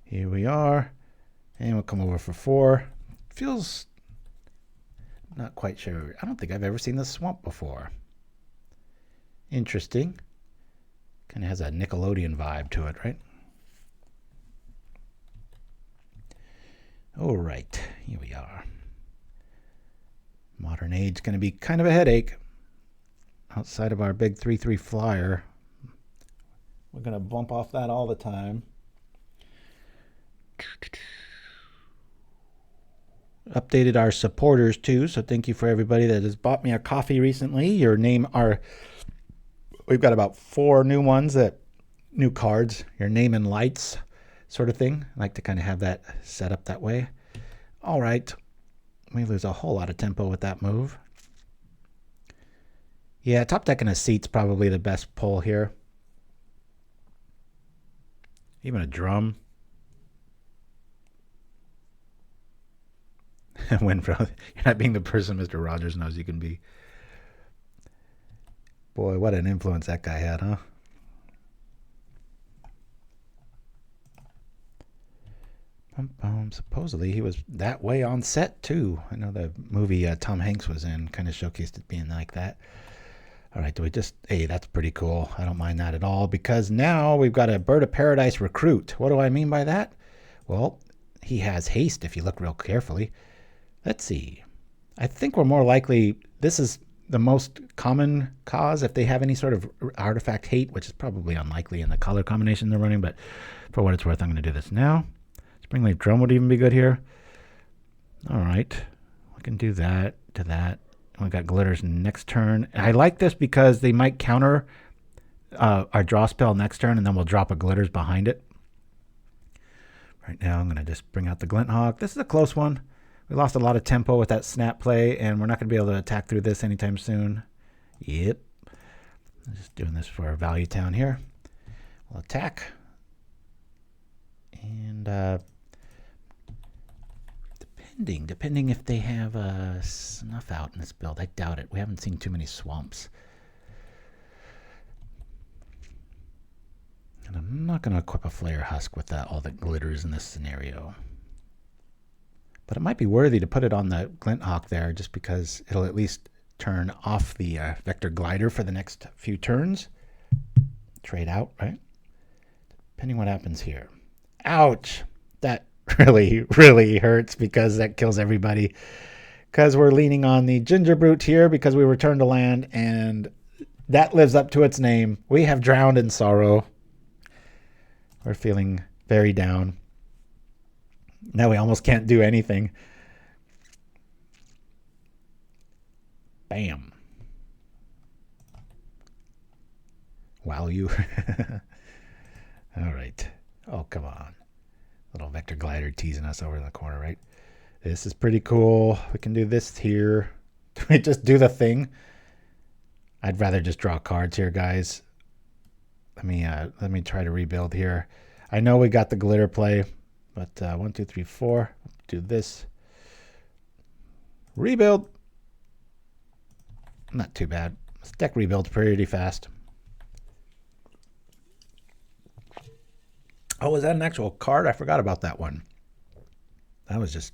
Here we are. And we'll come over for 4. Feels not quite sure. I don't think I've ever seen the swamp before. Interesting. Kind of has a Nickelodeon vibe to it, right? All right, here we are. Modern Age going to be kind of a headache. Outside of our big 3/3 flyer, we're going to bump off that all the time. Updated our supporters too, so thank you for everybody that has bought me a coffee recently. We've got about 4 new ones, new cards, your name and lights sort of thing. I like to kind of have that set up that way. All right. We lose a whole lot of tempo with that move. Yeah, top deck and a seat's probably the best pull here. Even a drum. Winfro, you're not being the person Mr. Rogers knows you can be. Boy, what an influence that guy had, huh? Supposedly he was that way on set too. I know the movie Tom Hanks was in kind of showcased it being like that. All right, hey, that's pretty cool. I don't mind that at all, because now we've got a Bird of Paradise Recruit. What do I mean by that? Well, he has haste if you look real carefully. Let's see. I think we're more likely, this is the most common cause if they have any sort of artifact hate, which is probably unlikely in the color combination they're running, but for what it's worth, I'm going to do this now. Springleaf Drum would even be good here. All right, we can do that to that. We got glitters next turn. I like this because they might counter our draw spell next turn, and then we'll drop a glitters behind it. Right now, I'm going to just bring out the Glint Hawk. This is a close one. We lost a lot of tempo with that snap play, and we're not going to be able to attack through this anytime soon. Yep. I'm just doing this for our value town here. We'll attack. And depending if they have snuff out in this build. I doubt it. We haven't seen too many swamps. And I'm not going to equip a Flayer Husk with all the glitters in this scenario. But it might be worthy to put it on the Glint Hawk there, just because it'll at least turn off the Vector Glider for the next few turns. Trade out, right? Depending what happens here. Ouch! That really, really hurts, because that kills everybody. Because we're leaning on the Gingerbrute here because we returned to land, and that lives up to its name. We have drowned in sorrow. We're feeling Fairy down. Now we almost can't do anything. Bam. Wow, you. All right. Oh, come on. Little vector glider teasing us over in the corner, right? This is pretty cool. We can do this here. Do we just do the thing? I'd rather just draw cards here, guys. Let me try to rebuild here. I know we got the glitter play, but 1, 2, 3, 4. Do this. Rebuild. Not too bad. This deck rebuilds pretty fast. Oh, was that an actual card? I forgot about that one. I was just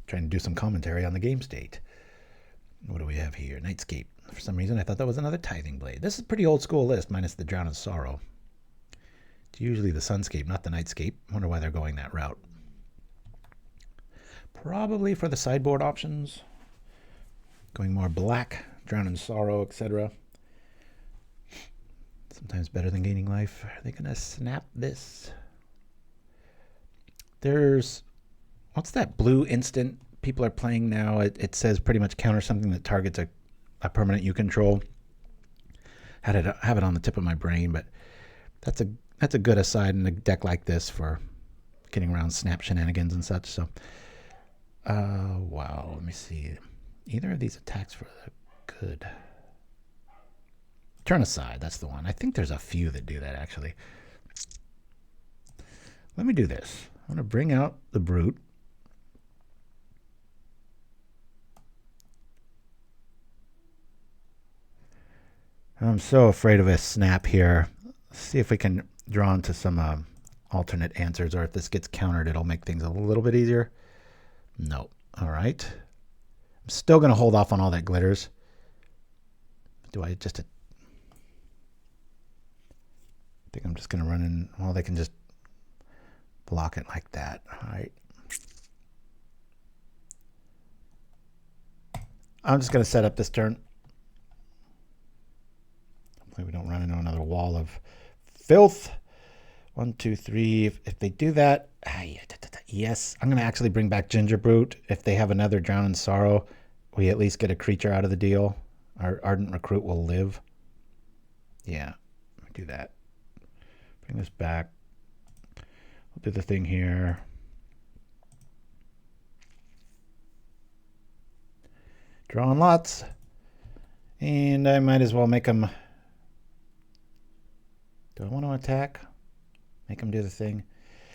trying to do some commentary on the game state. What do we have here? Nightscape. For some reason, I thought that was another Tithing Blade. This is a pretty old school list, minus the Drown of Sorrow. It's usually the Sunscape, not the Nightscape. Wonder why they're going that route. Probably for the sideboard options. Going more black, Drown in Sorrow, etc. Sometimes better than gaining life. Are they going to snap this? There's... What's that blue instant people are playing now? It says pretty much counter something that targets a permanent you control. Have it on the tip of my brain, but that's a good aside in a deck like this for getting around snap shenanigans and such. So, wow, let me see. Either of these attacks for the good. Turn aside, that's the one. I think there's a few that do that, actually. Let me do this. I'm going to bring out the Brute. I'm so afraid of a snap here. Let's see if we can draw into some alternate answers, or if this gets countered, it'll make things a little bit easier. No. All right. I'm still going to hold off on all that glitters. Do I just... I think I'm just going to run in... Well, they can just block it like that. All right. I'm just going to set up this turn. Hopefully we don't run into another wall of filth. 1, 2, 3. If they do that... Yes, I'm going to actually bring back Gingerbrute. If they have another Drown in Sorrow, we at least get a creature out of the deal. Our Ardent Recruit will live. Yeah, do that. Bring this back. We'll do the thing here. Drawing lots. And I might as well make them... Do I want to attack? Make him do the thing.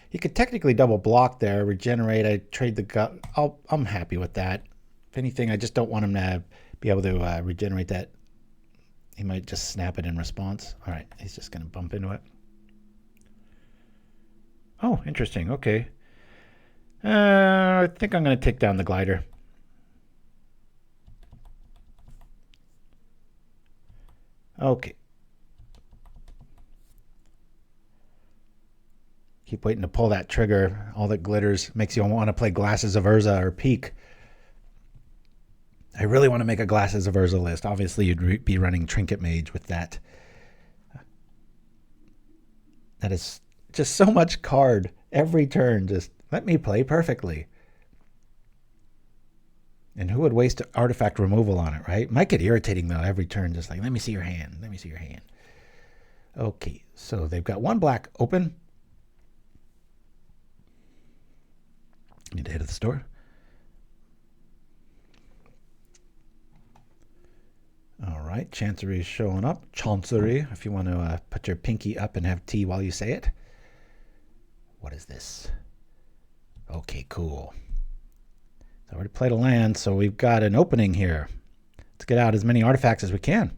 He could technically double block there, regenerate. I trade the gut. I'm happy with that. If anything, I just don't want him to be able to regenerate that. He might just snap it in response. All right, he's just going to bump into it. Oh, interesting. Okay. I think I'm going to take down the glider. Okay. Keep waiting to pull that trigger. All that glitters makes you want to play Glasses of Urza or Peak. I really want to make a Glasses of Urza list. Obviously, you'd be running Trinket Mage with that. That is just so much card. Every turn, just let me play perfectly. And who would waste artifact removal on it, right? Might get irritating, though, every turn. Just like, let me see your hand. Let me see your hand. Okay, so they've got one black open. Need to head to the store. All right, Chancery is showing up. Chancery, if you want to put your pinky up and have tea while you say it. What is this? Okay, cool. So I already played a land, so we've got an opening here. Let's get out as many artifacts as we can.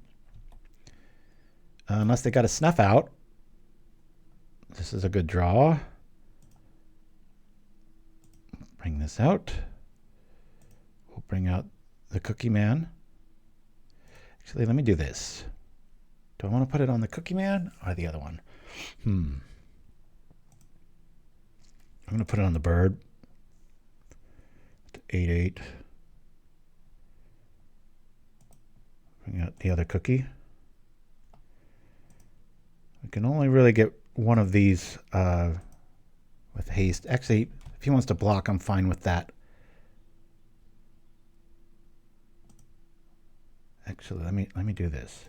Unless they got a snuff out. This is a good draw. Bring this out. We'll bring out the Cookie Man. Actually, let me do this. Do I want to put it on the Cookie Man or the other one? I'm going to put it on the bird. 8/8. Bring out the other cookie. We can only really get one of these with haste. Actually, if he wants to block, I'm fine with that. Actually, let me do this.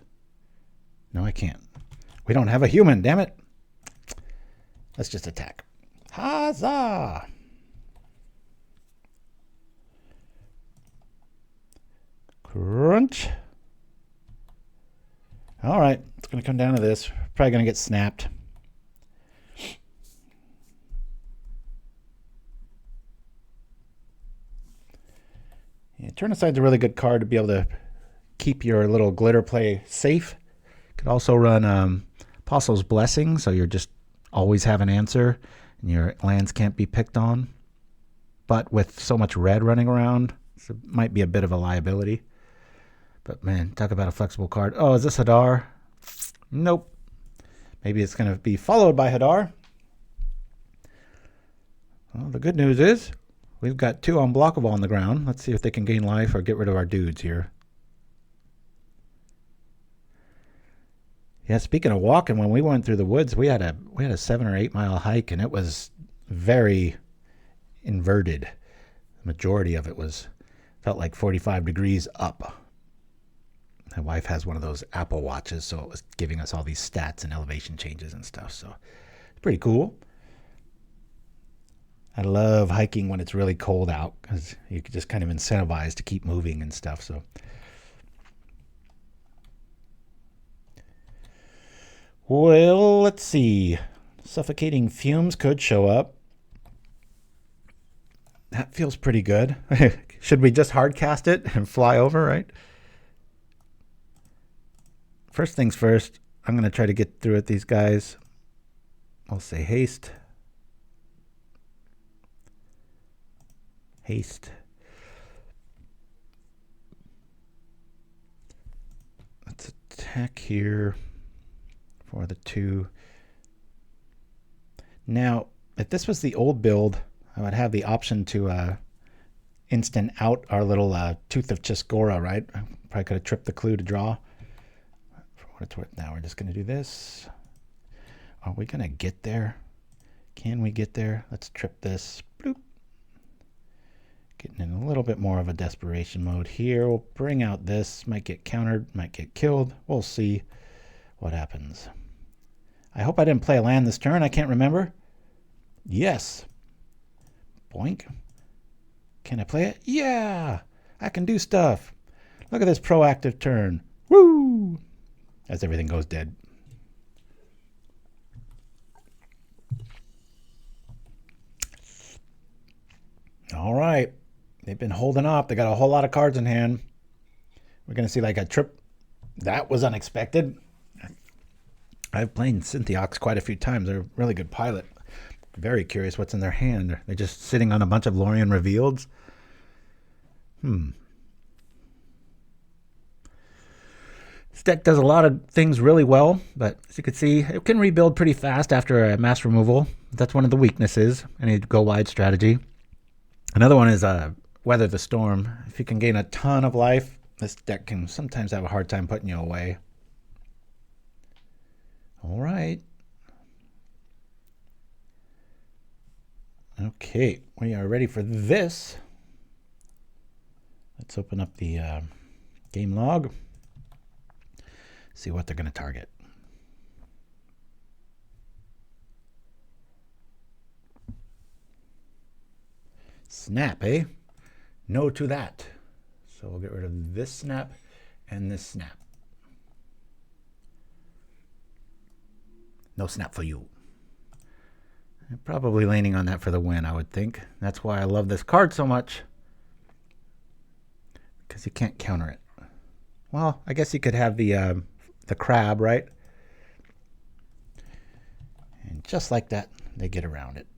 No, I can't. We don't have a human, damn it. Let's just attack. Huzzah! Crunch. All right, it's going to come down to this. Probably going to get snapped. Yeah, Turn Aside's a really good card to be able to keep your little glitter play safe. Could also run Apostle's Blessing, so you're just always have an answer, and your lands can't be picked on. But with so much red running around, it might be a bit of a liability. But man, talk about a flexible card. Oh, is this Hadar? Nope. Maybe it's going to be followed by Hadar. Well, the good news is we've got 2 unblockable on the ground. Let's see if they can gain life or get rid of our dudes here. Yeah, speaking of walking, when we went through the woods, we had a 7 or 8 mile hike, and it was very inverted. The majority of it felt like 45 degrees up. My wife has one of those Apple Watches, so it was giving us all these stats and elevation changes and stuff. So it's pretty cool. I love hiking when it's really cold out because you can just kind of incentivize to keep moving and stuff. So, well, let's see. Suffocating Fumes could show up. That feels pretty good. Should we just hardcast it and fly over, right? First things first, I'm going to try to get through it, these guys. I'll say haste. Haste. Let's attack here for the 2. Now, if this was the old build, I would have the option to instant out our little Tooth of Chiskora, right? I probably could have tripped the clue to draw. For what it's worth, now we're just going to do this. Are we going to get there? Can we get there? Let's trip this. Bloop. Getting in a little bit more of a desperation mode here. We'll bring out this. Might get countered, might get killed. We'll see what happens. I hope I didn't play a land this turn. I can't remember. Yes. Boink. Can I play it? Yeah! I can do stuff. Look at this proactive turn. Woo! As everything goes dead. All right. They've been holding up. They got a whole lot of cards in hand. We're going to see like a trip. That was unexpected. I've played Synthox quite a few times. They're a really good pilot. Very curious what's in their hand. They're just sitting on a bunch of Lorien Revealeds. This deck does a lot of things really well, but as you can see, it can rebuild pretty fast after a mass removal. That's one of the weaknesses. Any go-wide strategy. Another one is Weather the Storm. If you can gain a ton of life, this deck can sometimes have a hard time putting you away. All right. Okay, we are ready for this. Let's open up the game log. See what they're going to target. Snap, eh? No to that. So we'll get rid of this snap and this snap. No snap for you. I'm probably leaning on that for the win, I would think. That's why I love this card so much. Because you can't counter it. Well, I guess you could have the crab, right? And just like that, they get around it.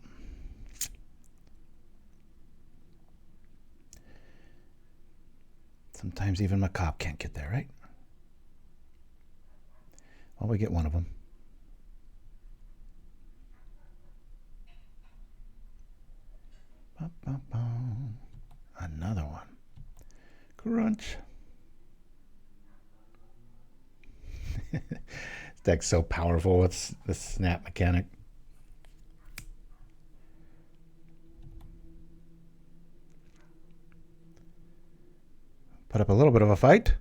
Sometimes even Macabre can't get there, right? Well, we get one of them. Another one. Crunch. This deck's so powerful. It's the snap mechanic. put up a little bit of a fight.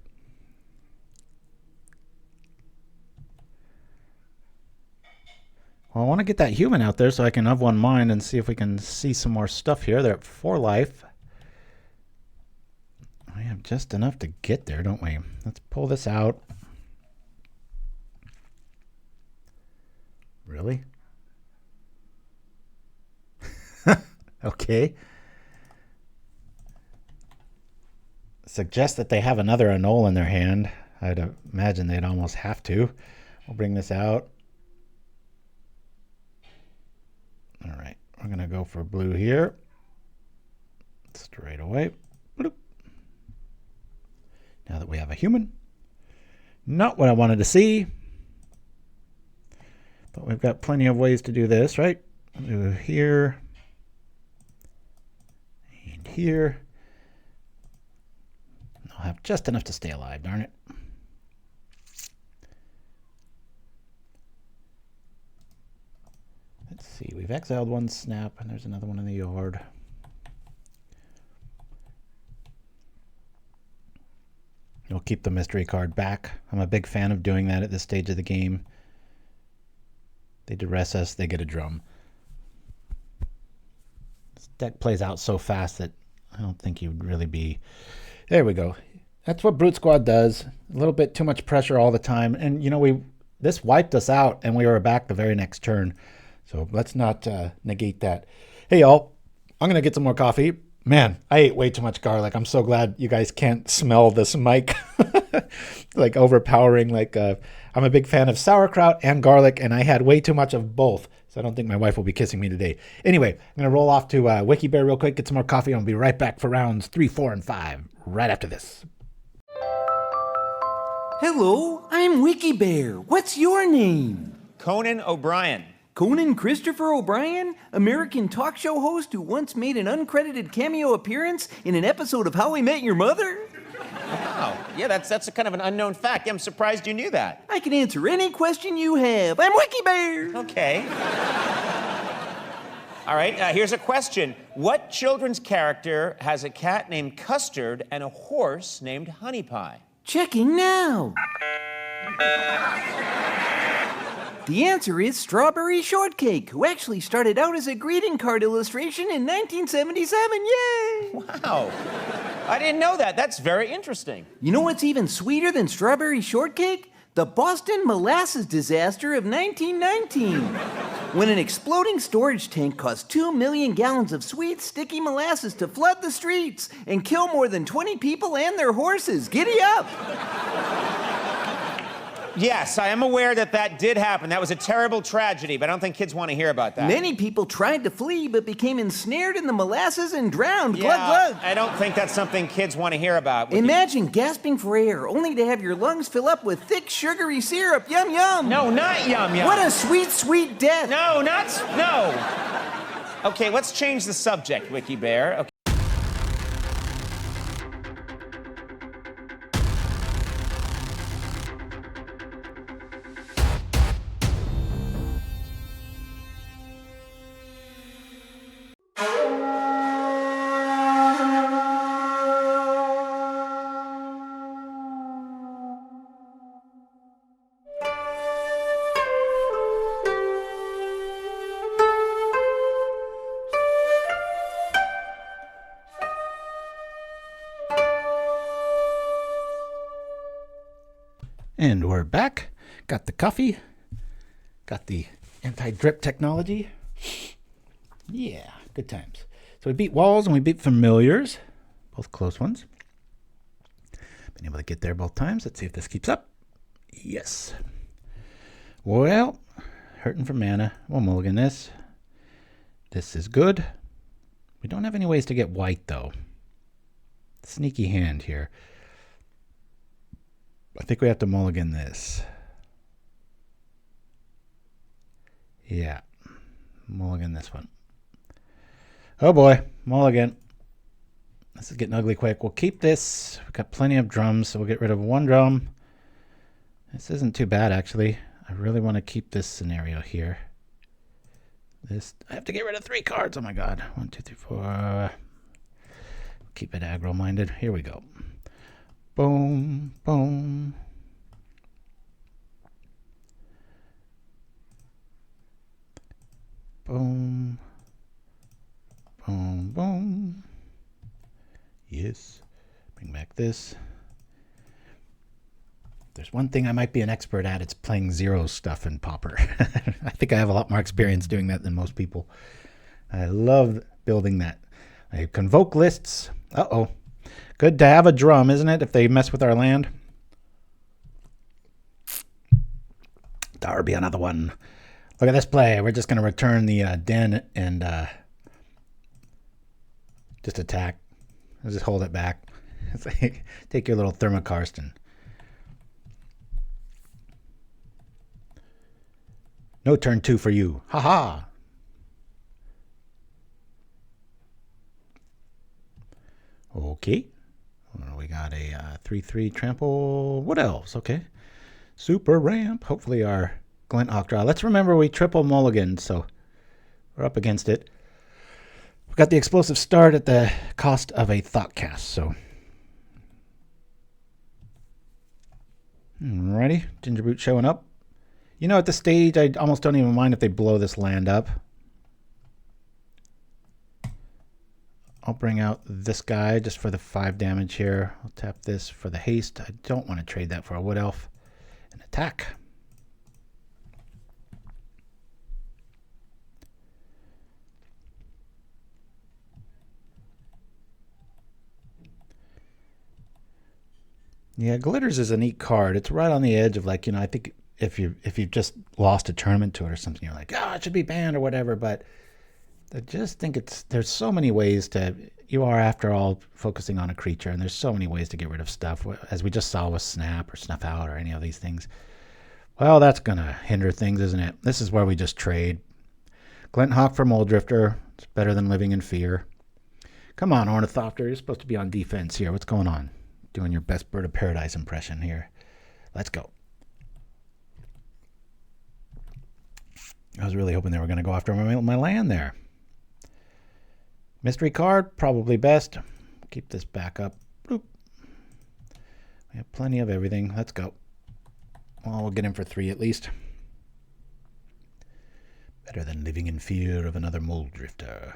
Well, I want to get that human out there so I can have one mind and see if we can see some more stuff here. They're at 4 life. We have just enough to get there, don't we? Let's pull this out. Really? Okay. Suggest that they have another annul in their hand. I'd imagine they'd almost have to. We'll bring this out. All right, we're going to go for blue here. Straight away. Bloop. Now that we have a human. Not what I wanted to see. But we've got plenty of ways to do this, right? Do here. And here. I'll have just enough to stay alive, darn it. Let's see, we've exiled one snap, and there's another one in the yard. We'll keep the mystery card back. I'm a big fan of doing that at this stage of the game. They duress us, they get a drum. This deck plays out so fast that I don't think you would really be... There we go. That's what Brutesquad does. A little bit too much pressure all the time. And, you know, this wiped us out, and we were back the very next turn. So let's not negate that. Hey, y'all, I'm going to get some more coffee. Man, I ate way too much garlic. I'm so glad you guys can't smell this mic. Like overpowering. Like I'm a big fan of sauerkraut and garlic, and I had way too much of both. So I don't think my wife will be kissing me today. Anyway, I'm going to roll off to Wiki Bear real quick, get some more coffee, and I'll be right back for rounds 3, 4, and 5 right after this. Hello, I'm Wiki Bear. What's your name? Conan O'Brien. Conan Christopher O'Brien, American talk show host who once made an uncredited cameo appearance in an episode of How I Met Your Mother? Wow, yeah, that's a kind of an unknown fact. I'm surprised you knew that. I can answer any question you have. I'm Wiki Bear. Okay. All right, here's a question. What children's character has a cat named Custard and a horse named Honey Pie? Checking now. The answer is Strawberry Shortcake, who actually started out as a greeting card illustration in 1977. Yay! Wow. I didn't know that. That's very interesting. You know what's even sweeter than Strawberry Shortcake? The Boston Molasses disaster of 1919. When an exploding storage tank caused 2 million gallons of sweet, sticky molasses to flood the streets and kill more than 20 people and their horses. Giddy up! Yes, I am aware that did happen. That was a terrible tragedy, but I don't think kids want to hear about that. Many people tried to flee but became ensnared in the molasses and drowned. Yeah, glug, glug. I don't think that's something kids want to hear about. Imagine gasping for air only to have your lungs fill up with thick, sugary syrup. Yum, yum. No, not yum, yum. What a sweet, sweet death. No. Okay, let's change the subject, Wiki Bear. Okay. And we're back. Got the coffee. Got the anti-drip technology. Yeah, good times. So we beat walls and we beat familiars. Both close ones. Been able to get there both times. Let's see if this keeps up. Yes. Well, hurting for mana. We'll mulligan this. This is good. We don't have any ways to get white, though. Sneaky hand here. I think we have to mulligan this. Yeah. Mulligan this one. Oh boy. Mulligan. This is getting ugly quick. We'll keep this. We've got plenty of drums, so we'll get rid of one drum. This isn't too bad, actually. I really want to keep this scenario here. I have to get rid of 3 cards. Oh my god. 1, 2, 3, 4. Keep it aggro-minded. Here we go. Boom, boom. Boom. Boom, boom. Yes. Bring back this. There's one thing I might be an expert at, it's playing zero stuff in Pauper. I think I have a lot more experience doing that than most people. I love building that. I convoke lists. Uh-oh. Good to have a drum, isn't it, if they mess with our land? There'll be another one. Look at this play. We're just going to return the den and just attack. I'll just hold it back. It's like, take your little thermokarst. No turn 2 for you. Ha ha. Okay. We got a 3/3 trample. What else? Okay. Super ramp. Hopefully our Glint Hawk draw. Let's remember we triple mulligan, so we're up against it. We've got the explosive start at the cost of a Thoughtcast, so. Alrighty. Gingerbrute showing up. You know, at this stage, I almost don't even mind if they blow this land up. I'll bring out this guy just for the 5 damage here. I'll tap this for the haste. I don't want to trade that for a wood elf. And attack. Yeah, Glitters is a neat card. It's right on the edge of, like, you know, I think if you've just lost a tournament to it or something, you're like, oh, it should be banned or whatever. But I just think there's so many ways to, you are after all focusing on a creature, and there's so many ways to get rid of stuff, as we just saw with Snap or Snuff Out or any of these things. Well, that's going to hinder things, isn't it? This is where we just trade. Glint Hawk for Moldrifter. It's better than living in fear. Come on, Ornithopter. You're supposed to be on defense here. What's going on? Doing your best Bird of Paradise impression here. Let's go. I was really hoping they were going to go after my land there. Mystery card, probably best. Keep this back up. Bloop. We have plenty of everything. Let's go. Well, we'll get him for 3 at least. Better than living in fear of another Moldrifter.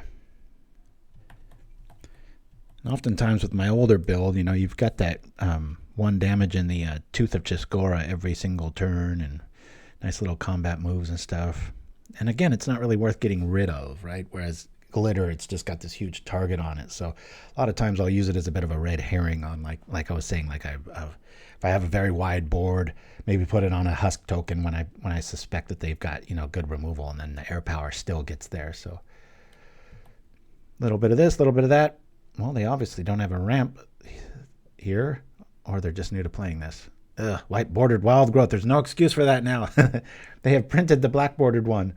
And oftentimes with my older build, you know, you've got that 1 damage in the Tooth of Chiskora every single turn, and nice little combat moves and stuff. And again, it's not really worth getting rid of, right? Whereas Glitter, it's just got this huge target on it. So a lot of times I'll use it as a bit of a red herring on, like I was saying, like if I have a very wide board, maybe put it on a Husk token when I suspect that they've got, you know, good removal, and then the air power still gets there. So a little bit of this, a little bit of that. Well, they obviously don't have a ramp here, or they're just new to playing this. Ugh, white bordered wild growth. There's no excuse for that now. They have printed the black bordered one.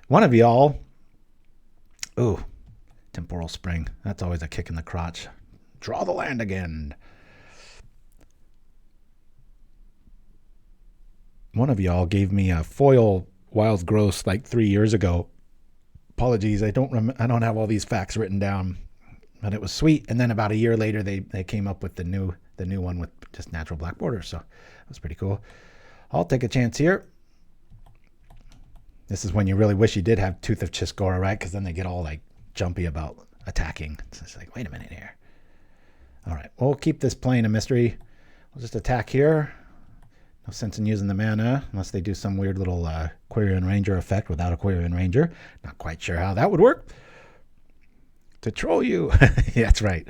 One of y'all. Ooh, Temporal Spring. That's always a kick in the crotch. Draw the land again. One of y'all gave me a foil wild growth like 3 years ago. Apologies, I don't have all these facts written down, but it was sweet. And then about a year later, they came up with the new one with just natural black borders. So that was pretty cool. I'll take a chance here. This is when you really wish you did have Tooth of Chiskora, right? Because then they get all like jumpy about attacking. So it's like, wait a minute here. All right, we'll keep this playing a mystery. We'll just attack here. No sense in using the mana unless they do some weird little Quirion Ranger effect without a Quirion Ranger. Not quite sure how that would work. To troll you. Yeah, that's right.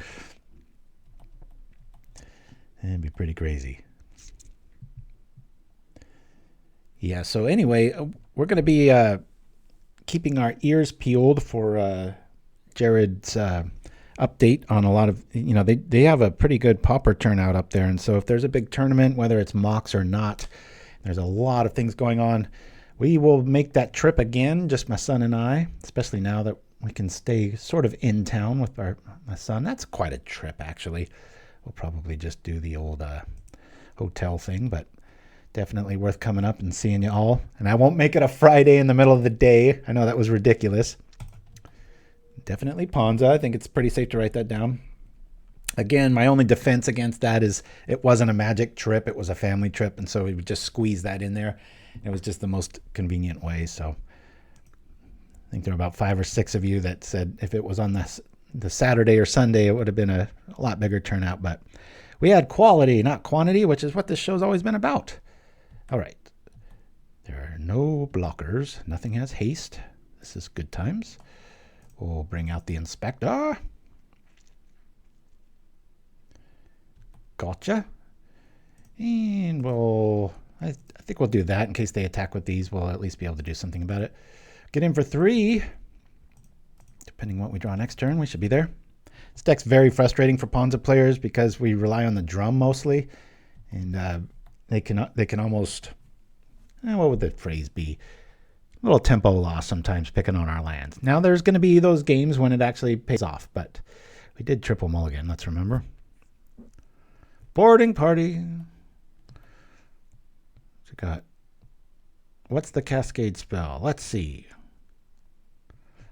It'd be pretty crazy. Yeah, so anyway, we're going to be keeping our ears peeled for Jared's update on a lot of, you know, they have a pretty good Pauper turnout up there. And so if there's a big tournament, whether it's mocks or not, there's a lot of things going on. We will make that trip again, just my son and I, especially now that we can stay sort of in town with my son. That's quite a trip, actually. We'll probably just do the old hotel thing, but definitely worth coming up and seeing you all. And I won't make it a Friday in the middle of the day. I know that was ridiculous. Definitely Ponza. I think it's pretty safe to write that down. Again, my only defense against that is it wasn't a magic trip. It was a family trip. And so we would just squeeze that in there. It was just the most convenient way. So I think there were about 5 or 6 of you that said if it was on the Saturday or Sunday, it would have been a lot bigger turnout. But we had quality, not quantity, which is what this show's always been about. All right. There are no blockers. Nothing has haste. This is good times. We'll bring out the Inspector. Gotcha. And I think we'll do that in case they attack with these. We'll at least be able to do something about it. Get in for 3. Depending on what we draw next turn, we should be there. This deck's very frustrating for Ponza players because we rely on the drum mostly. And they can almost, what would the phrase be? A little tempo loss sometimes picking on our lands. Now there's going to be those games when it actually pays off. But we did triple mulligan, let's remember. Boarding party. What's it got? What's the Cascade spell? Let's see.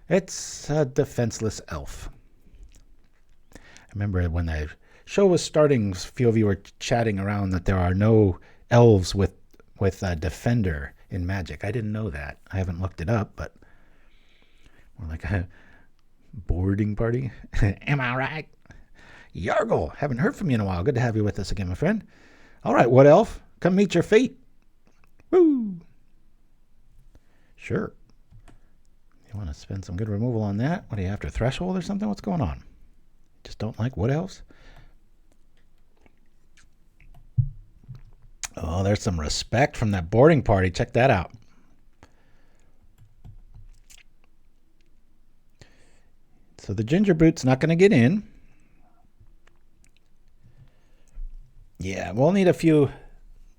It's a defenseless elf. I remember when the show was starting, a few of you were chatting around that there are no elves with a defender in Magic. I didn't know that. I haven't looked it up, but more like a boarding party. Am I right? Jaredgel, haven't heard from you in a while. Good to have you with us again, my friend. All right, what elf? Come meet your fate. Woo! Sure. You want to spend some good removal on that? What are you after, Threshold or something? What's going on? Just don't like wood elves? Oh, there's some respect from that boarding party. Check that out. So the Gingerbrute's not going to get in. Yeah, we'll need a few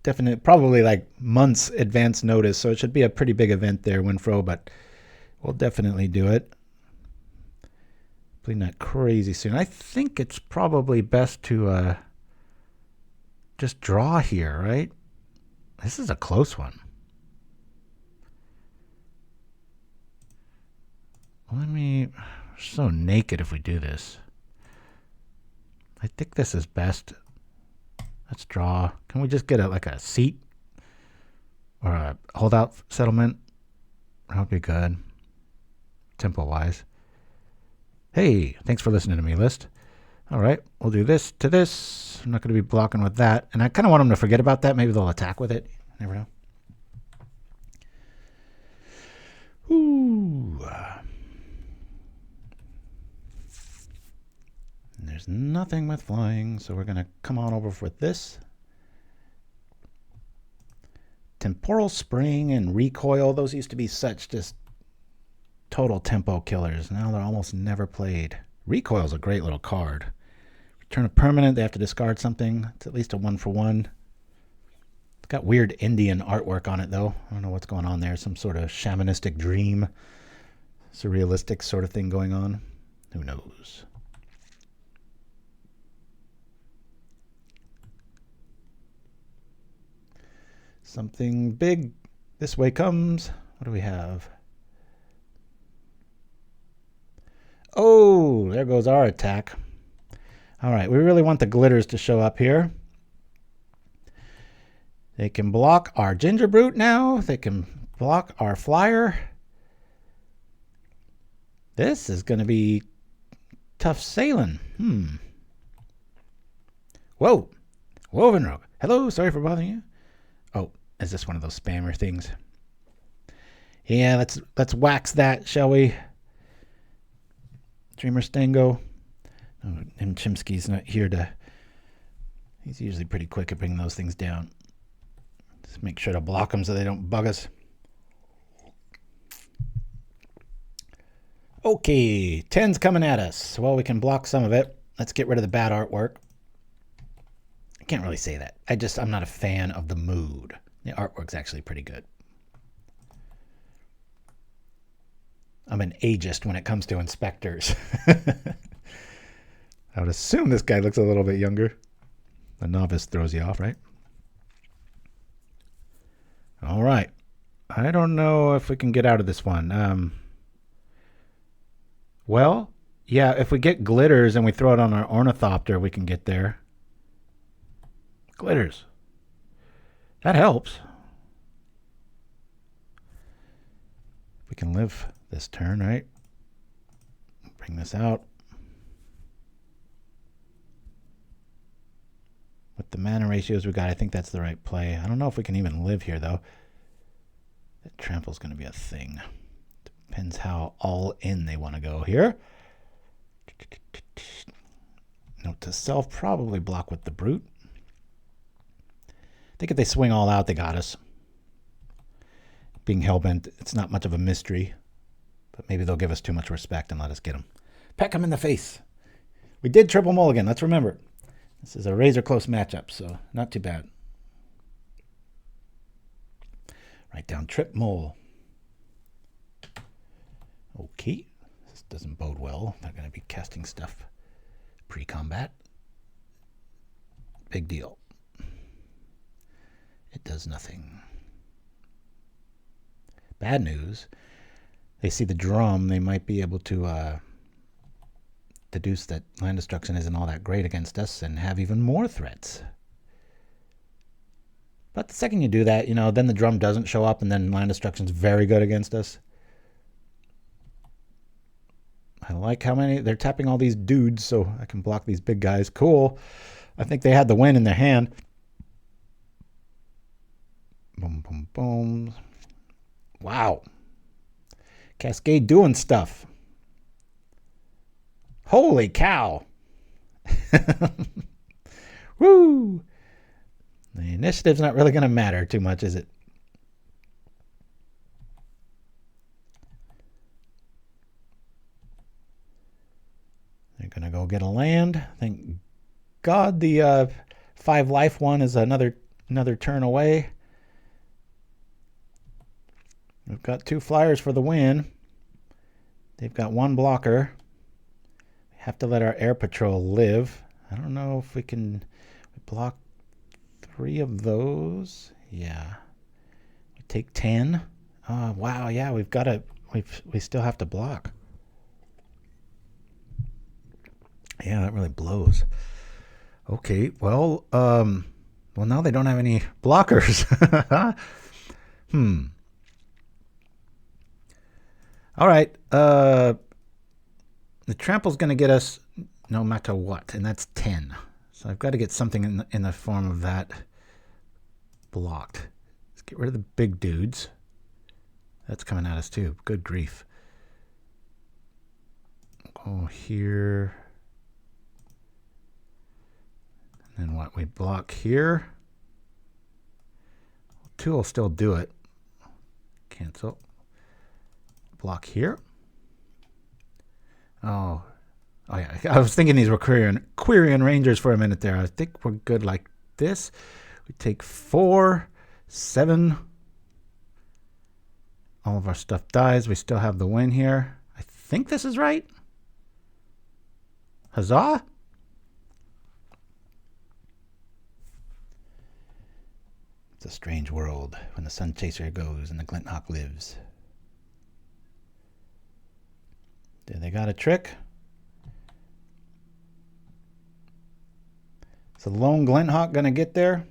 definite, probably like months advance notice. So it should be a pretty big event there, Winfro, but we'll definitely do it. Probably not crazy soon. I think it's probably best to just draw here, right? This is a close one. We're so naked if we do this. I think this is best. Let's draw. Can we just get like a seat or a holdout settlement? That would be good. Tempo-wise. Hey, thanks for listening to me, List. All right, we'll do this to this. I'm not going to be blocking with that. And I kind of want them to forget about that. Maybe they'll attack with it. Never know. Ooh. There's nothing with flying, so we're going to come on over with this. Temporal Spring and Recoil, those used to be such just total tempo killers. Now they're almost never played. Recoil's a great little card. Return a permanent, they have to discard something. It's at least a 1-for-1. It's got weird Indian artwork on it, though. I don't know what's going on there. Some sort of shamanistic dream, surrealistic sort of thing going on. Who knows? Something big this way comes. What do we have? Oh, there goes our attack. All right, we really want the glitters to show up here. They can block our Gingerbrute now. They can block our Flyer. This is going to be tough sailing. Whoa. Wovenrogue. Hello, sorry for bothering you. Oh, is this one of those spammer things? Yeah, let's wax that, shall we? Dreamer Stango. Oh, and Chimpskey's not here to... He's usually pretty quick at bringing those things down. Just make sure to block them so they don't bug us. Okay, 10's coming at us. Well, we can block some of it. Let's get rid of the bad artwork. I can't really say that. I'm not a fan of the mood. The artwork's actually pretty good. I'm an ageist when it comes to inspectors. I would assume this guy looks a little bit younger. The novice throws you off, right? All right. I don't know if we can get out of this one. Well, Yeah, if we get glitters and we throw it on our Ornithopter, we can get there. Glitters. That helps. We can live this turn, right? Bring this out. With the mana ratios we got, I think that's the right play. I don't know if we can even live here, though. That trample's going to be a thing. Depends how all in they want to go here. Note to self, probably block with the Brute. I think if they swing all out, they got us. Being hellbent, it's not much of a mystery. But maybe they'll give us too much respect and let us get them. Peck them in the face. We did triple mulligan, let's remember. This is a razor close matchup, so not too bad. Write down trip mole. Okay. This doesn't bode well. They're going to be casting stuff pre-combat. Big deal. It does nothing. Bad news. They see the drum. They might be able to deduce that land destruction isn't all that great against us and have even more threats. But the second you do that, you know, then the drum doesn't show up and then land destruction's very good against us. I like how many, they're tapping all these dudes so I can block these big guys. Cool. I think they had the win in their hand. Boom, boom, boom. Wow. Cascade doing stuff. Holy cow. Woo. The initiative's not really going to matter too much, is it? They're going to go get a land. Thank God the 5 life one is another turn away. We've got 2 flyers for the win. They've got 1 blocker. We have to let our air patrol live. I don't know if we can block 3 of those. Yeah. We take 10. Oh, wow. Yeah, we've got to. We still have to block. Yeah, that really blows. Okay. Well, now they don't have any blockers. All right. The trample's going to get us no matter what, and that's 10. So I've got to get something in the form of that blocked. Let's get rid of the big dudes. That's coming at us too. Good grief. Go here. And then what? We block here. 2 will still do it. Cancel. Block here. Oh yeah. I was thinking these were Quirion Rangers for a minute there. I think we're good like this. We take 4, 7. All of our stuff dies. We still have the win here. I think this is right. Huzzah! It's a strange world when the Sunchaser goes and the Glint Hawk lives. Did they got a trick? Is the lone Glint Hawk going to get there?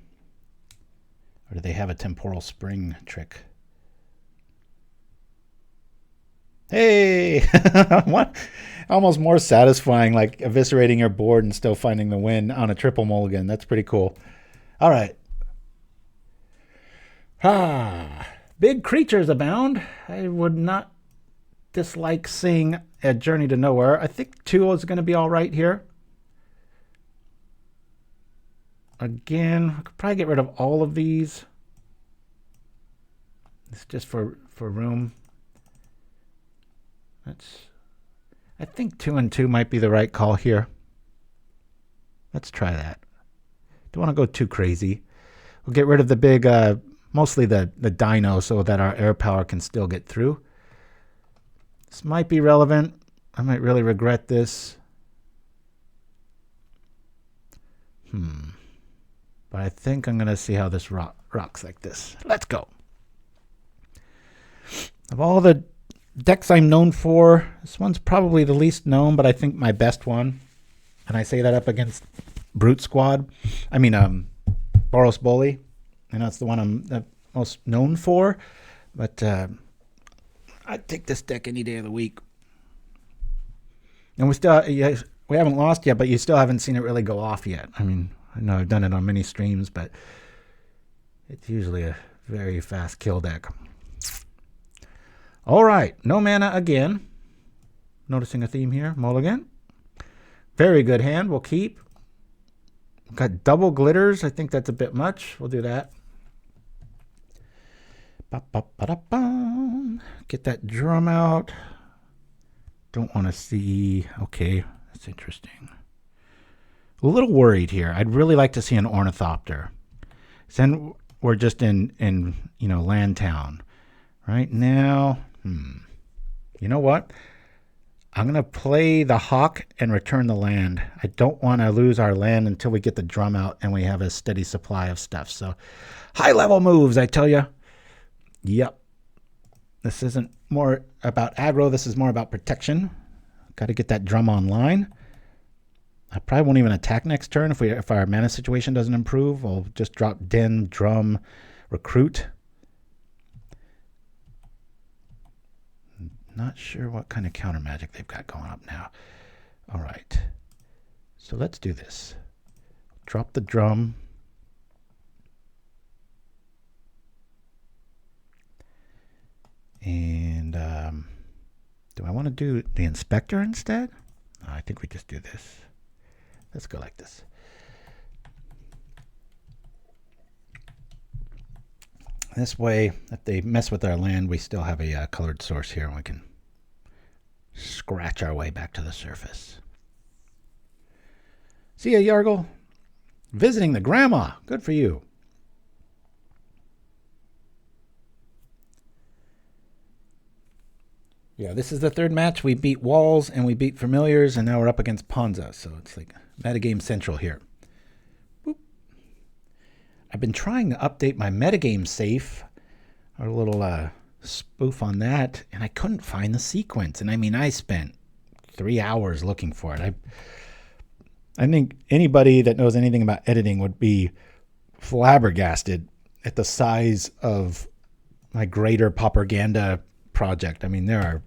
Or do they have a temporal spring trick? Hey! What? Almost more satisfying, like eviscerating your board and still finding the win on a triple mulligan. That's pretty cool. All right. Big creatures abound. I would not dislike seeing a Journey to Nowhere. I think 2 is going to be all right here. Again, I could probably get rid of all of these. It's just for room. I think 2 and 2 might be the right call here. Let's try that. Don't want to go too crazy. We'll get rid of the big, mostly the dino, so that our air power can still get through. This might be relevant. I might really regret this. But I think I'm going to see how this rocks like this. Let's go. Of all the decks I'm known for, this one's probably the least known, but I think my best one. And I say that up against Brutesquad. I mean, Boros Bully. And that's the one I'm the most known for. But I'd take this deck any day of the week. And we haven't lost yet, but you still haven't seen it really go off yet. I mean, I know I've done it on many streams, but it's usually a very fast kill deck. All right, no mana again. Noticing a theme here. Mulligan. Very good hand. We'll keep. We've got double glitters. I think that's a bit much. We'll do that. Get that drum out. Don't want to see. Okay, that's interesting. A little worried here. I'd really like to see an Ornithopter. Then we're just in land town. Right now, you know what? I'm going to play the Hawk and return the land. I don't want to lose our land until we get the drum out and we have a steady supply of stuff. So high level moves, I tell you. Yep. This isn't more about aggro. This is more about protection. Got to get that drum online. I probably won't even attack next turn if our mana situation doesn't improve. We'll just drop Den, Drum, Recruit. Not sure what kind of counter magic they've got going up now. All right. So let's do this. Drop the drum. And do I want to do the Inspector instead? No, I think we just do this. Let's go like this. This way, if they mess with our land, we still have a colored source here and we can scratch our way back to the surface. See ya, Jaredgel. Visiting the grandma. Good for you. Yeah, this is the third match. We beat Walls and we beat Familiars, and now we're up against Ponza. So it's like metagame central here. Boop. I've been trying to update my metagame safe, our little spoof on that, and I couldn't find the sequence. And I mean, I spent 3 hours looking for it. I think anybody that knows anything about editing would be flabbergasted at the size of my greater PauperRBust project. I mean, there are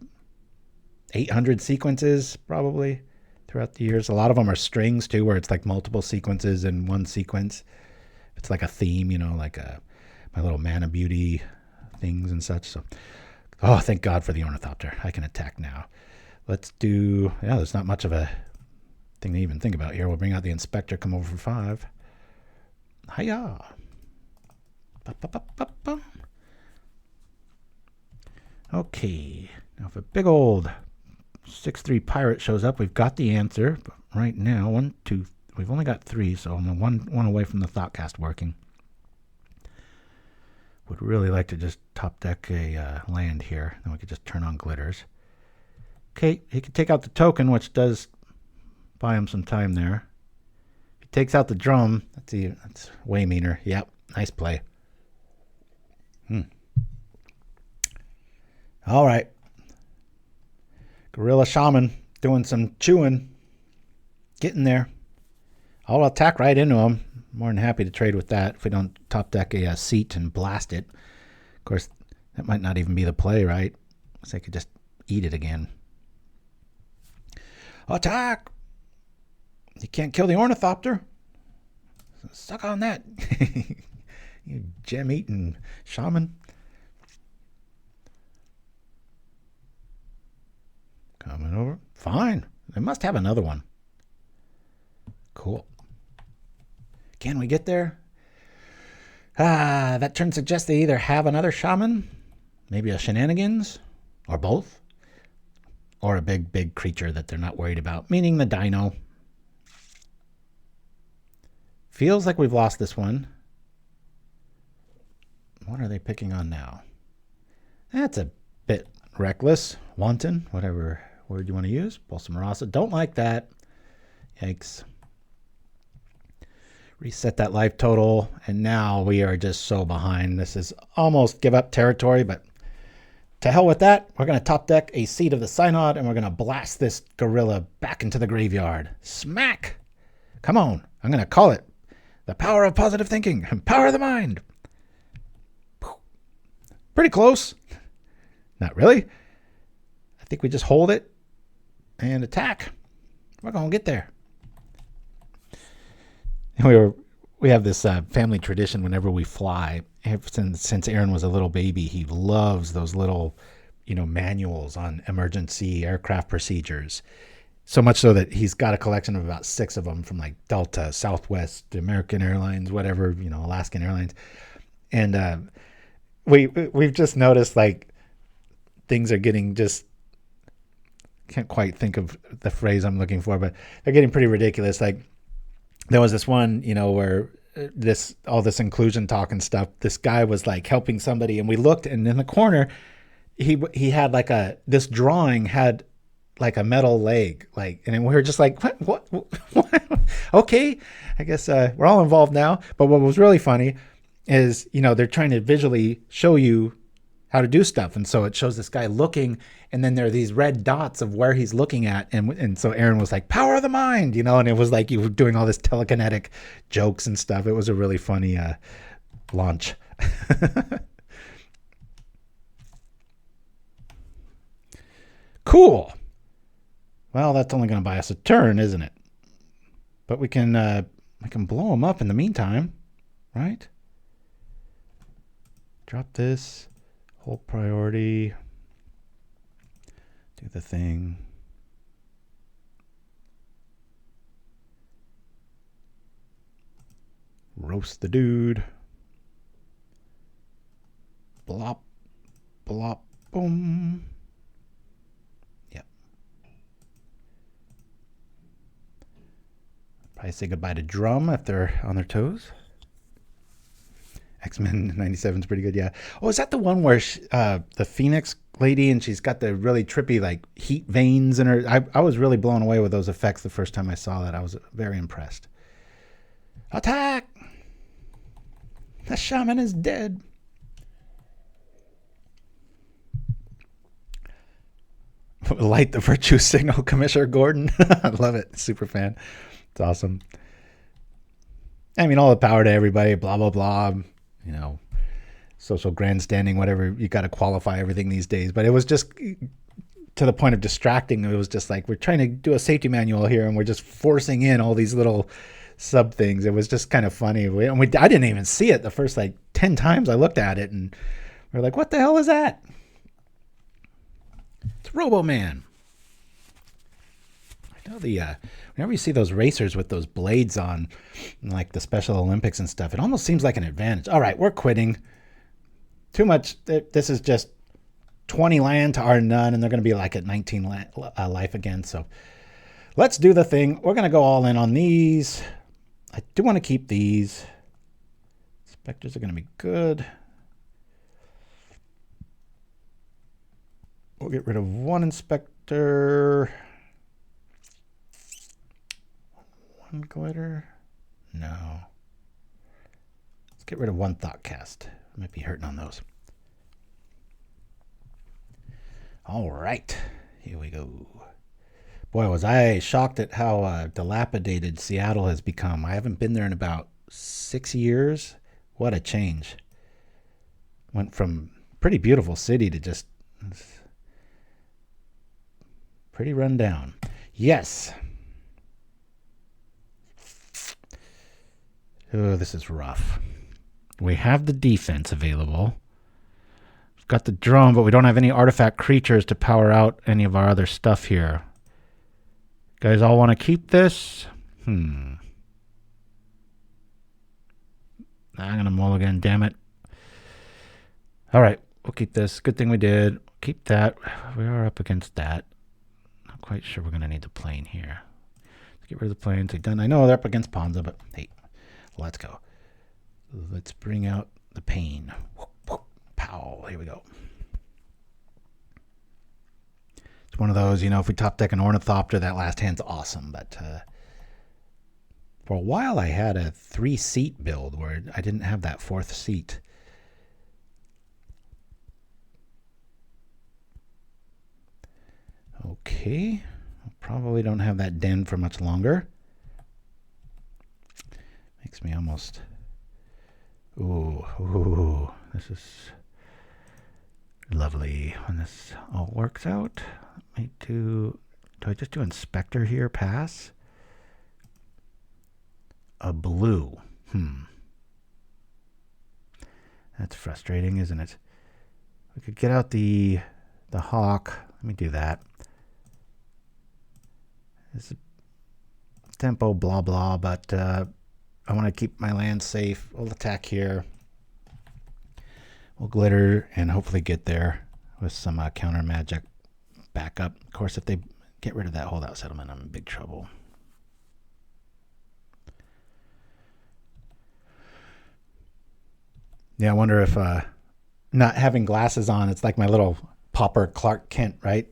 800 sequences probably throughout the years. A lot of them are strings too, where it's like multiple sequences in one sequence. It's like a theme, like my little Mana Beauty things and such. So, oh, thank God for the Ornithopter. I can attack now. Let's do, there's not much of a thing to even think about here. We'll bring out the Inspector, come over for 5. Hiya. Ba-ba-ba-ba-ba. Okay, now if a big old 6/3 pirate shows up, we've got the answer. But right now, 1, 2, we've only got 3, so I'm one away from the Thoughtcast working. Would really like to just top deck a land here. Then we could just turn on glitters. Okay, he can take out the token, which does buy him some time there. If he takes out the drum, that's way meaner. Yep, nice play. All right. Gorilla Shaman doing some chewing. Getting there. I'll attack right into him. More than happy to trade with that if we don't top deck a seat and blast it. Of course, that might not even be the play, right? So I could just eat it again. Attack! You can't kill the Ornithopter. Suck on that. You gem-eating shaman. Coming over. Fine. They must have another one. Cool. Can we get there? That turn suggests they either have another shaman, maybe a shenanigans, or both, or a big creature that they're not worried about, meaning the dino. Feels like we've lost this one. What are they picking on now? That's a bit reckless, wanton, whatever word you want to use. Bolsamarasa, don't like that. Yikes. Reset that life total, and now we are just so behind. This is almost give up territory, but to hell with that. We're going to top deck a Seed of the Synod, and we're going to blast this gorilla back into the graveyard. Smack! Come on. I'm going to call it the power of positive thinking and power of the mind. Pretty close. Not really. I think we just hold it and attack. We're going to get there. And we have this family tradition whenever we fly. Since Aaron was a little baby, he loves those little, manuals on emergency aircraft procedures. So much so that he's got a collection of about 6 of them from like Delta, Southwest, American Airlines, whatever, Alaskan Airlines. And we've just noticed like things are getting just, can't quite think of the phrase I'm looking for, but they're getting pretty ridiculous. Like there was this one, where all this inclusion talk and stuff, this guy was like helping somebody, and we looked, and in the corner he had like this drawing had like a metal leg, and we were just like, what? Okay, I guess we're all involved now. But what was really funny is, they're trying to visually show you how to do stuff, and so it shows this guy looking, and then there are these red dots of where he's looking at, and so Aaron was like, power of the mind, and it was like you were doing all this telekinetic jokes and stuff. It was a really funny launch. Cool. Well, that's only going to buy us a turn, isn't it? But we can blow them up in the meantime, right? Drop this. Hold priority. Do the thing. Roast the dude. Blop. Blop. Boom. Yep. Probably say goodbye to Drum if they're on their toes. X-Men 97 is pretty good, yeah. Oh, is that the one where the Phoenix lady, and she's got the really trippy like heat veins in her? I was really blown away with those effects the first time I saw that. I was very impressed. Attack! The shaman is dead. Light the virtue signal, Commissioner Gordon. I love it. Super fan. It's awesome. I mean, all the power to everybody, blah, blah, blah. Social grandstanding, whatever. You got to qualify everything these days. But it was just to the point of distracting. It was just like, we're trying to do a safety manual here, and we're just forcing in all these little sub things. It was just kind of funny. I didn't even see it the first 10 times I looked at it, and we're like, what the hell is that? It's Robo-Man. I know whenever you see those racers with those blades on, like the Special Olympics and stuff, it almost seems like an advantage. All right, we're quitting. Too much. This is just 20 land to our none, and they're going to be like at 19 life again. So let's do the thing. We're going to go all in on these. I do want to keep these. Inspectors are going to be good. We'll get rid of one Inspector. One Glitter. No. Let's get rid of one Thoughtcast. I might be hurting on those. All right. Here we go. Boy, was I shocked at how dilapidated Seattle has become. I haven't been there in about 6 years. What a change. Went from pretty beautiful city to just pretty run down. Yes. Oh, this is rough. We have the defense available. We've got the drum, but we don't have any artifact creatures to power out any of our other stuff here. Guys all want to keep this? I'm going to mulligan, damn it. All right, we'll keep this. Good thing we did. Keep that. We are up against that. Not quite sure we're going to need the plane here. Let's get rid of the planes. Done. I know they're up against Ponza, but hey, let's go. Let's bring out the pain. Pow. Here we go. It's one of those, if we top deck an Ornithopter, that last hand's awesome. But for a while, I had a 3-seat build where I didn't have that 4th seat. Okay. Probably don't have that den for much longer. Makes me almost... Ooh, this is lovely when this all works out. Do I just do Inspector here? Pass? A blue. That's frustrating, isn't it? We could get out the Hawk. Let me do that. It's tempo blah blah, but I want to keep my land safe. We'll attack here. We'll glitter and hopefully get there with some counter magic backup. Of course, if they get rid of that Holdout Settlement, I'm in big trouble. Yeah, I wonder if not having glasses on, it's like my little Pauper Clark Kent, right?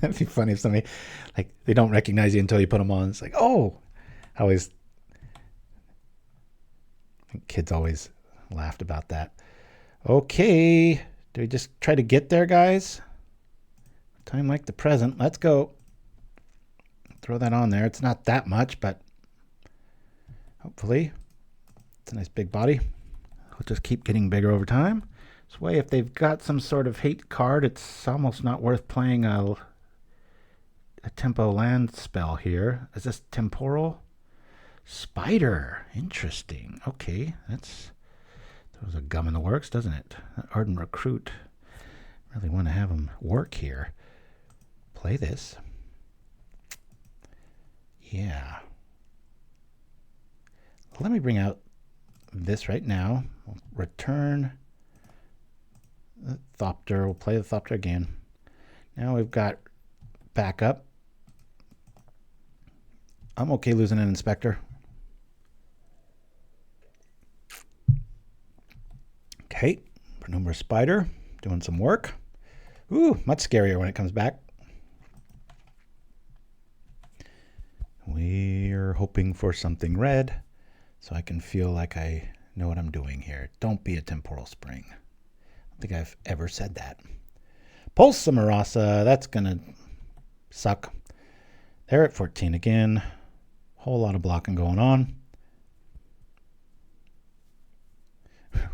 It'd be funny if somebody, like, they don't recognize you until you put them on. It's like, oh, I think kids always laughed about that. Okay, do we just try to get there, guys? Time like the present. Let's go. Throw that on there. It's not that much, but hopefully it's a nice big body. We'll just keep getting bigger over time. This way, if they've got some sort of hate card, it's almost not worth playing a tempo land spell here. Is this temporal? Spider. Interesting. Okay, that's throws a gum in the works, doesn't it? Ardent Recruit. Really want to have them work here. Play this. Yeah. Let me bring out this right now. We'll return the Thopter. We'll play the Thopter again. Now we've got backup. I'm okay losing an Inspector. Okay, Penumbra Spider doing some work. Ooh, much scarier when it comes back. We're hoping for something red so I can feel like I know what I'm doing here. Don't be a temporal spring. I don't think I've ever said that. Pulse Marasa, that's gonna suck. They're at 14 again. Whole lot of blocking going on.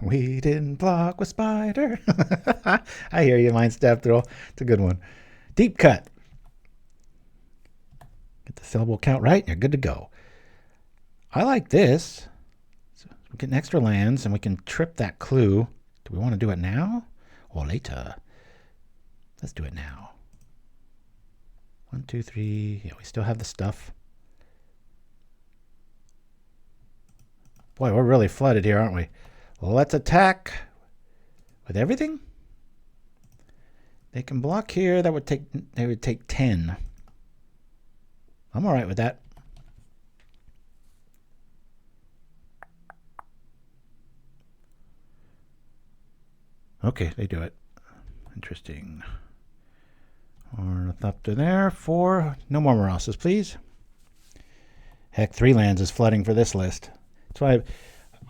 We didn't block with Spider. I hear you, Mind Stab Thrill. It's a good one. Deep Cut. Get the syllable count right, and you're good to go. I like this. So we're getting extra lands, and we can trip that clue. Do we want to do it now or later? Let's do it now. 1, 2, 3. Yeah, we still have the stuff. Boy, we're really flooded here, aren't we? Let's attack with everything. They can block here. They would take 10. I'm all right with that. Okay, they do it. Interesting. Ornithopter there. 4. No more Marasas, please. Heck, 3 lands is flooding for this list. That's why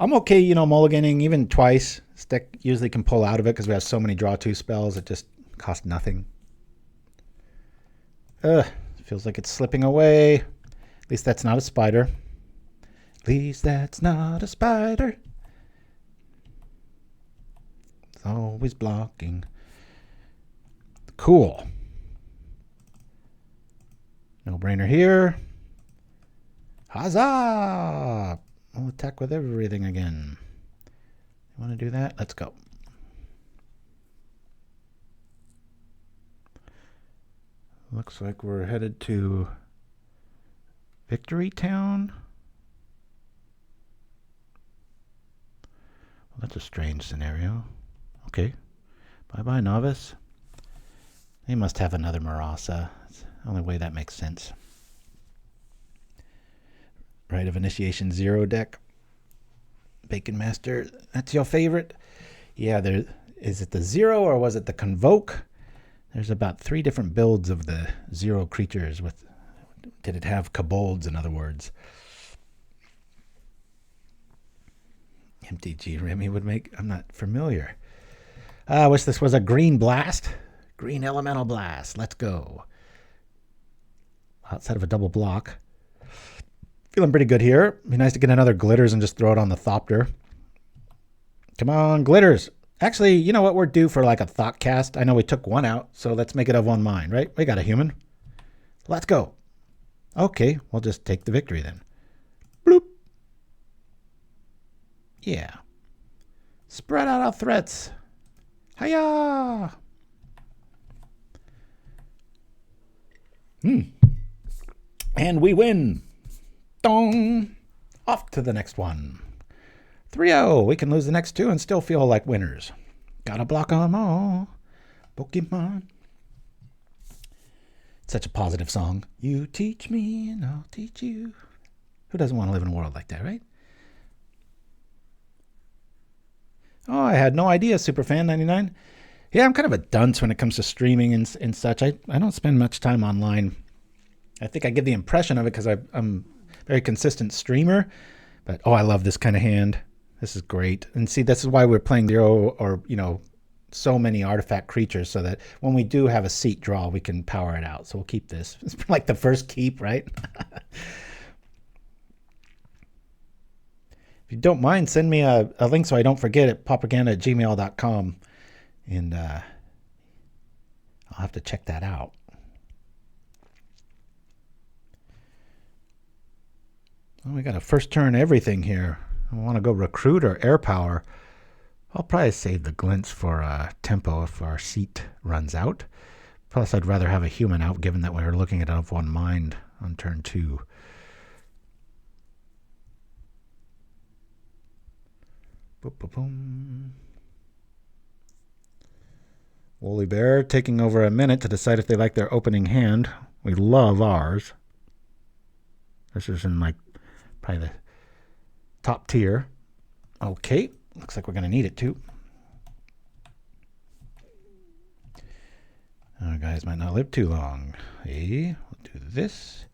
I'm okay, mulliganing even twice. This deck usually can pull out of it because we have so many draw 2 spells. It just costs nothing. Feels like it's slipping away. At least that's not a spider. At least that's not a spider. It's always blocking. Cool. No brainer here. Huzzah! We'll attack with everything again. You want to do that? Let's go. Looks like we're headed to Victory Town. Well, that's a strange scenario. Okay. Bye-bye, Novice. They must have another Marasa. That's the only way that makes sense. Rite of Initiation 0 deck. Bacon Master, that's your favorite? Yeah, is it the 0 or was it the Convoke? There's about 3 different builds of the 0 creatures. Did it have kobolds, in other words? MTG Remy would make, I'm not familiar. I wish this was a green blast. Green Elemental Blast, let's go. outside of a double block. Feeling pretty good here. Be nice to get another Glitters and just throw it on the Thopter. Come on, Glitters. Actually, you know what? We're due for like a Thoughtcast. I know we took one out, so let's make it of one mind, right? We got a human. Let's go. Okay, we'll just take the victory then. Bloop. Yeah. Spread out our threats. Hiya! And we win. Dong. Off to the next one. 3-0. We can lose the next two and still feel like winners. Gotta block them all. Pokemon. Such a positive song. You teach me and I'll teach you. Who doesn't want to live in a world like that, right? Oh, I had no idea, Superfan99. Yeah, I'm kind of a dunce when it comes to streaming and such. I don't spend much time online. I think I give the impression of it because I'm a very consistent streamer. But, oh, I love this kind of hand. This is great. And see, this is why we're playing 0 or, you know, so many artifact creatures so that when we do have a seat draw, we can power it out. So we'll keep this. It's like the first keep, right? If you don't mind, send me a link so I don't forget at pauperganda@gmail.com. And I'll have to check that out. Well, we got a first turn everything here. I want to go Recruit or Air Power. I'll probably save the Glints for tempo if our seat runs out. Plus, I'd rather have a human out, given that we're looking at of one mind on turn 2. Boop, boop, boom. Wooly Bear taking over a minute to decide if they like their opening hand. We love ours. This is in like probably the top tier. Okay. Looks like we're going to need it too. Our guys might not live too long. Hey, we'll do this.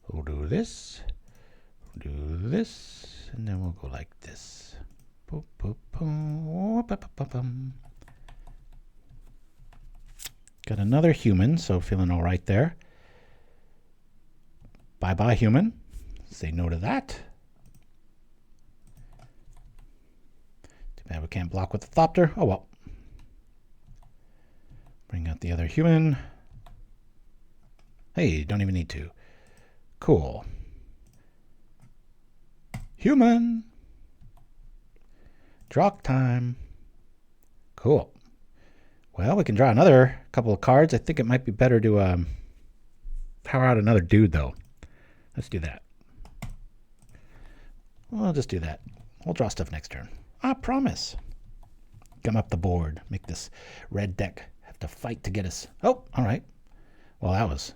We'll do this. We'll do this. And then we'll go like this. Boop, boop, boop, boop, boop, boop. Got another human, so feeling all right there. Bye-bye, human. Say no to that. We can't block with the Thopter. Oh well. Bring out the other human. Hey, don't even need to. Cool. Human. Draw time. Cool. Well, we can draw another couple of cards. I think it might be better to power out another dude, though. Let's do that. We'll just do that. We'll draw stuff next turn. I promise. Come up the board. Make this red deck have to fight to get us. Oh, all right. Well, that was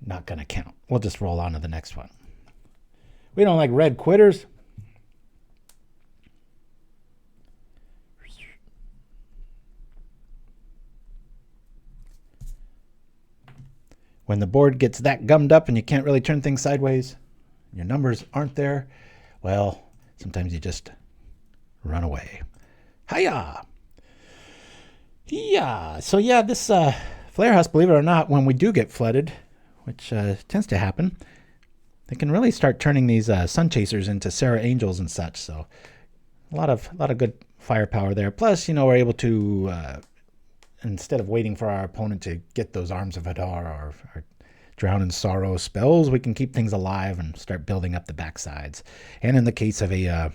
not going to count. We'll just roll on to the next one. We don't like red quitters. When the board gets that gummed up and you can't really turn things sideways, your numbers aren't there, well, sometimes you just run away. Hiya! Yeah. So yeah, this Flayer Husk, believe it or not, when we do get flooded, which tends to happen, they can really start turning these Sunchasers into Sarah Angels and such. So a lot of good firepower there. Plus, you know, we're able to instead of waiting for our opponent to get those Arms of Hadar or Drown in Sorrow spells, we can keep things alive and start building up the backsides. And in the case of a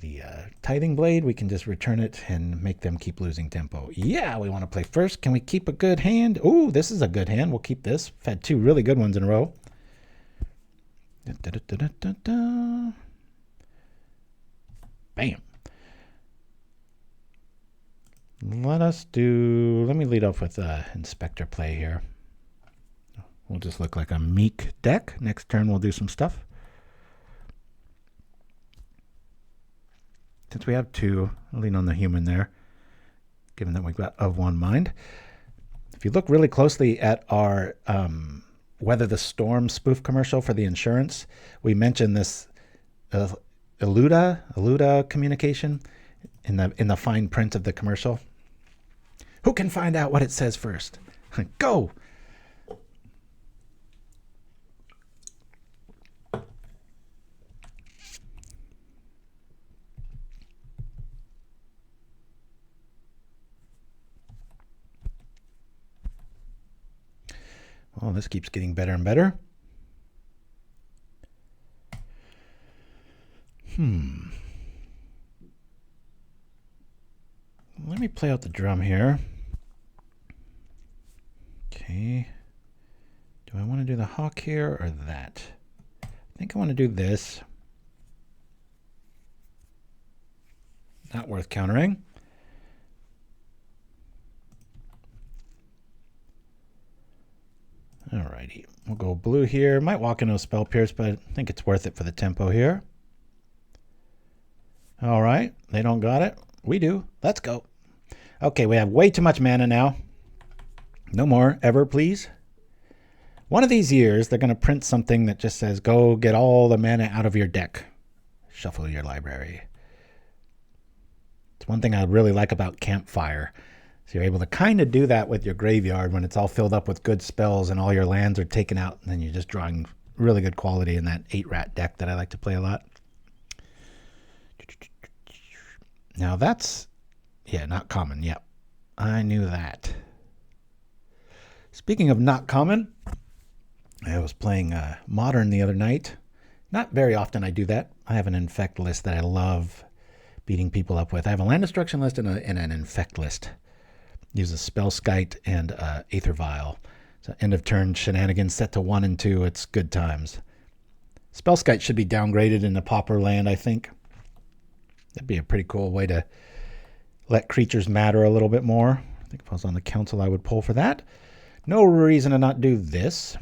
the Tithing Blade, we can just return it and make them keep losing tempo. Yeah, we want to play first. Can we keep a good hand? Oh, this is a good hand. We'll keep this. We've had 2 really good ones in a row. Bam. Let me lead off with Inspector play here. We'll just look like a meek deck. Next turn we'll do some stuff. Since we have 2, I'll lean on the human there, given that we've got of one mind. If you look really closely at our Weather the Storm spoof commercial for the insurance, we mentioned this Eluda communication in the fine print of the commercial. Who can find out what it says first? Go! Oh, this keeps getting better and better. Let me play out the drum here. Okay. Do I want to do the hawk here or that? I think I want to do this. Not worth countering. Alrighty. We'll go blue here. Might walk into a Spell Pierce, but I think it's worth it for the tempo here. Alright. They don't got it. We do. Let's go. Okay, we have way too much mana now. No more, ever, please. One of these years, they're going to print something that just says, go get all the mana out of your deck. Shuffle your library. It's one thing I really like about Campfire. So you're able to kind of do that with your graveyard when it's all filled up with good spells and all your lands are taken out. And then you're just drawing really good quality in that 8-rat deck that I like to play a lot. Now that's, yeah, not common. Yep, I knew that. Speaking of not common, I was playing Modern the other night. Not very often I do that. I have an infect list that I love beating people up with. I have a land destruction list and an infect list. Uses Spellskite and Aether Vial. So end of turn shenanigans set to 1 and 2. It's good times. Spellskite should be downgraded in the Pauper land, I think. That'd be a pretty cool way to let creatures matter a little bit more. I think if I was on the council, I would pull for that. No reason to not do this.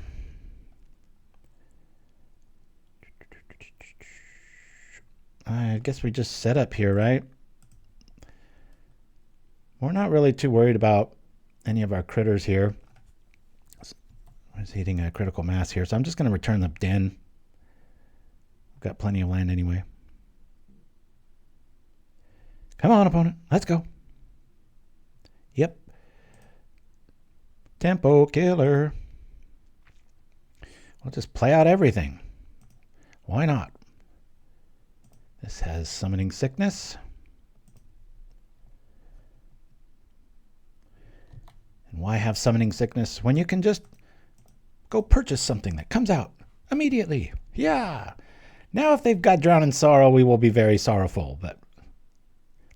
I guess we just set up here, right? We're not really too worried about any of our critters here. I was hitting a critical mass here, so I'm just going to return the den. We've got plenty of land anyway. Come on, opponent. Let's go. Yep. Tempo killer. We'll just play out everything. Why not? This has Summoning Sickness. And why have Summoning Sickness when you can just go purchase something that comes out immediately? Yeah. Now if they've got Drown in Sorrow, we will be very sorrowful, but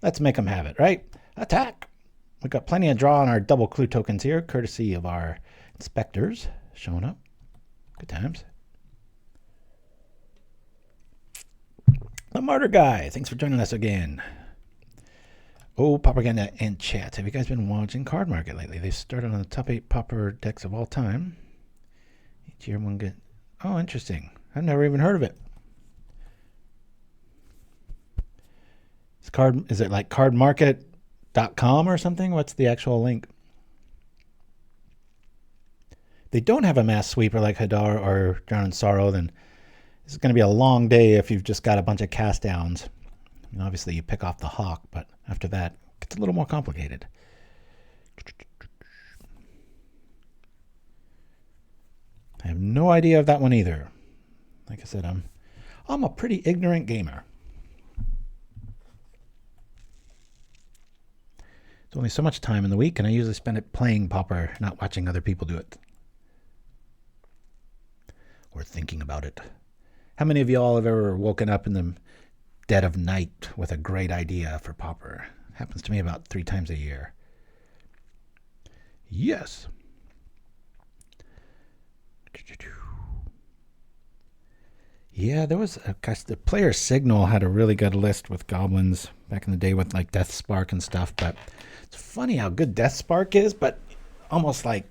let's make them have it, right? Attack! We've got plenty of draw on our double clue tokens here, courtesy of our inspectors showing up. Good times. The Martyr Guy, thanks for joining us again. Oh, Propaganda and chat. Have you guys been watching Card Market lately? They started on the top 8 Pauper decks of all time. Each year one get... Oh, interesting. I've never even heard of it. Is it like cardmarket.com or something? What's the actual link? They don't have a mass sweeper like Hadar or Drown in Sorrow, then this is going to be a long day if you've just got a bunch of cast downs. I mean, obviously you pick off the Hawk, but after that it gets a little more complicated. I have no idea of that one either. Like I said, I'm a pretty ignorant gamer. There's only so much time in the week, and I usually spend it playing Pauper, not watching other people do it. Or thinking about it. How many of y'all have ever woken up in the dead of night with a great idea for Pauper? It happens to me about 3 times a year. Yes. Yeah, there was gosh, the Player Signal had a really good list with goblins back in the day with like Death Spark and stuff, but it's funny how good Death Spark is, but almost like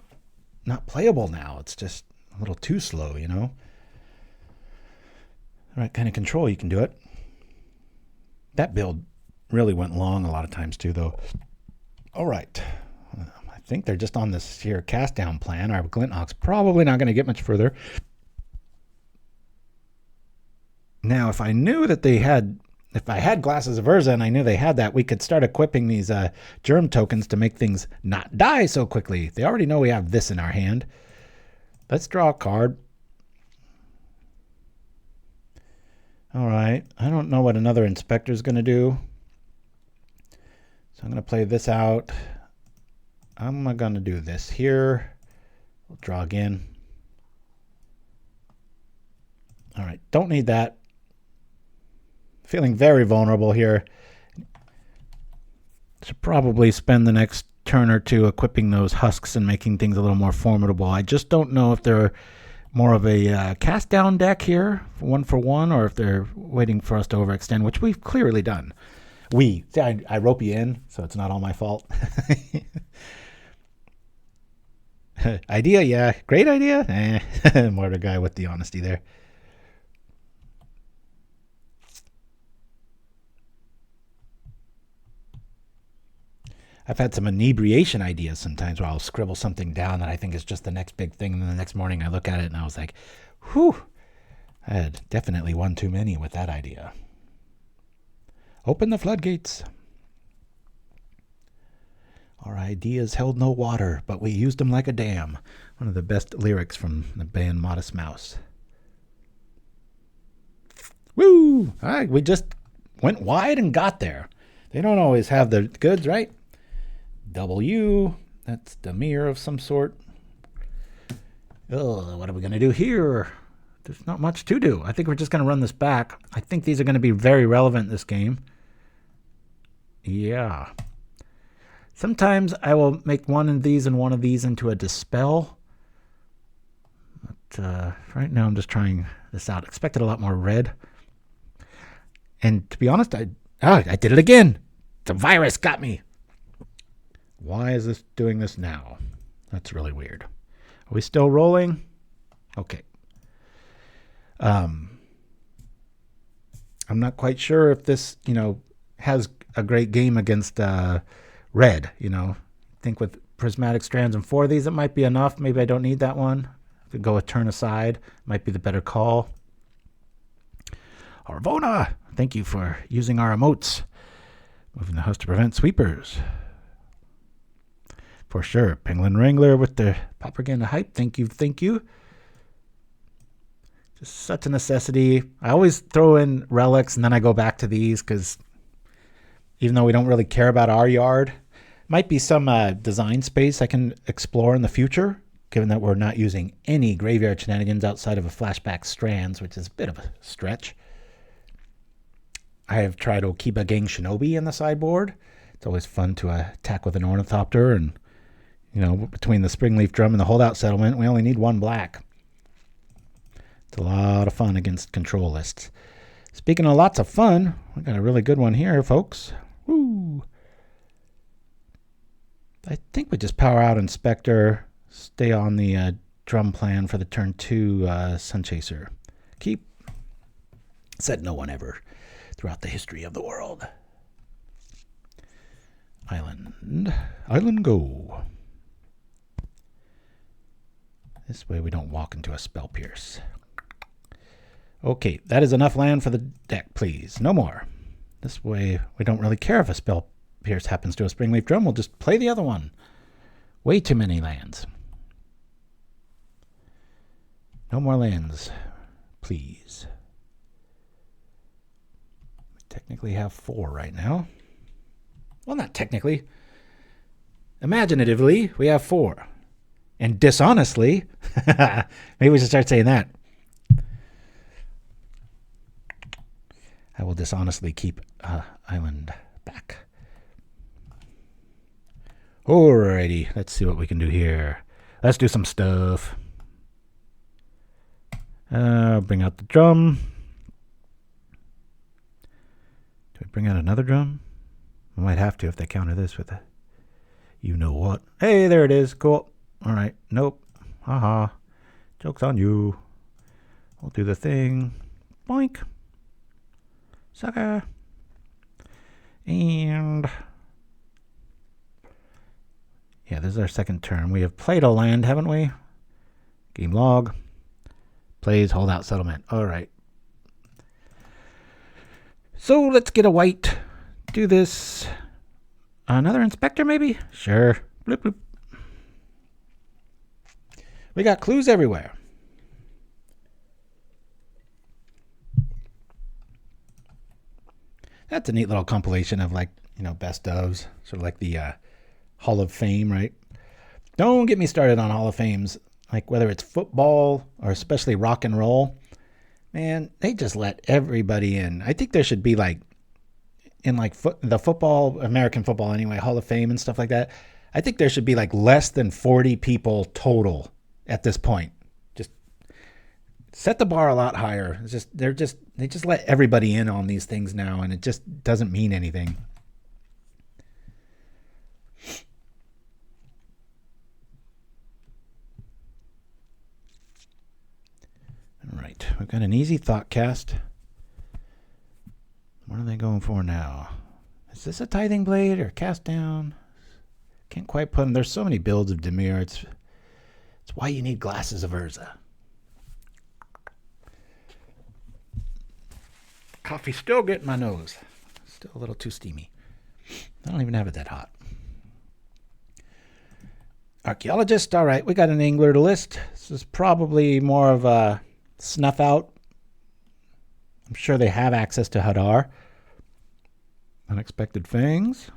not playable now. It's just a little too slow, you know? The right kind of control, you can do it. That build really went long a lot of times too, though. All right. I think they're just on this here cast down plan. Our Glint Hawk's probably not going to get much further. Now, if I knew that they had, if I had Glasses of Urza and I knew they had that, we could start equipping these germ tokens to make things not die so quickly. They already know we have this in our hand. Let's draw a card. All right. I don't know what another inspector is going to do. So I'm going to play this out. I'm going to do this here. We'll draw again. All right, don't need that. Feeling very vulnerable here. Should probably spend the next turn or two equipping those husks and making things a little more formidable. I just don't know if they're more of a cast down deck here, for one, or if they're waiting for us to overextend, which we've clearly done. I rope you in, so it's not all my fault. Idea, yeah. Great idea. More the guy with the honesty there. I've had some inebriation ideas sometimes where I'll scribble something down that I think is just the next big thing, and then the next morning I look at it and I was like, whew, I had definitely one too many with that idea. Open the floodgates. Our ideas held no water, but we used them like a dam. One of the best lyrics from the band Modest Mouse. Woo! All right, we just went wide and got there. They don't always have the goods, right? W, that's the mirror of some sort. Oh, what are we going to do here? There's not much to do. I think we're just going to run this back. I think these are going to be very relevant this game. Yeah. Sometimes I will make one of these and one of these into a dispel. But right now I'm just trying this out. Expected a lot more red. And to be honest, I did it again. The virus got me. Why is this doing this now? That's really weird. Are we still rolling? Okay. I'm not quite sure if this, has a great game against red, I think with Prismatic Strands and 4 of these, it might be enough. Maybe I don't need that one. Could go a turn aside. Might be the better call. Arvona, thank you for using our emotes. Moving the host to prevent sweepers. For sure. Penguin Wrangler with the propaganda hype. Thank you. Just such a necessity. I always throw in relics and then I go back to these because even though we don't really care about our yard, might be some design space I can explore in the future, given that we're not using any graveyard shenanigans outside of a flashback Strands, which is a bit of a stretch. I have tried Okiba Gang Shinobi in the sideboard. It's always fun to attack with an Ornithopter, and between the Springleaf Drum and the Holdout Settlement, we only need 1 black. It's a lot of fun against control lists. Speaking of lots of fun, we got a really good one here, folks. Woo! I think we just power out Inspector, stay on the drum plan for the turn 2 Sunchaser. Keep. Said no one ever throughout the history of the world. Island go. This way we don't walk into a spell pierce. Okay, that is enough land for the deck, please. No more. This way we don't really care if a spell pierce happens to a Springleaf Drum. We'll just play the other one. Way too many lands. No more lands, please. We technically have 4 right now. Well, not technically. Imaginatively, we have 4. And dishonestly, maybe we should start saying that. I will dishonestly keep Island back. Alrighty, let's see what we can do here. Let's do some stuff. Bring out the drum. Do we bring out another drum? We might have to if they counter this with a you-know-what. Hey, there it is. Cool. Alright, nope. Haha. Joke's on you. We'll do the thing. Boink. Sucker. And yeah, this is our second turn. We have played a land, haven't we? Game log. Plays Holdout Settlement. Alright. So let's get a white. Do this. Another Inspector, maybe? Sure. Bloop, bloop. We got clues everywhere. That's a neat little compilation of best ofs. Sort of like the Hall of Fame, right? Don't get me started on Hall of Fames. Like whether it's football or especially rock and roll. Man, they just let everybody in. I think there should be like, in like the football, American football anyway, Hall of Fame and stuff like that. I think there should be like less than 40 people total at this point. Just set the bar a lot higher. It's just they just let everybody in on these things now, and it just doesn't mean anything. All right, we've got an easy Thoughtcast. What are they going for now? Is this a Tithing Blade or Cast Down? Can't quite put them. There's so many builds of Dimir. It's why you need Glasses of Urza. Coffee's still getting my nose. Still a little too steamy. I don't even have it that hot. Archaeologist. All right, we got an angler to list. This is probably more of a snuff out. I'm sure they have access to Hadar. Unexpected Fangs.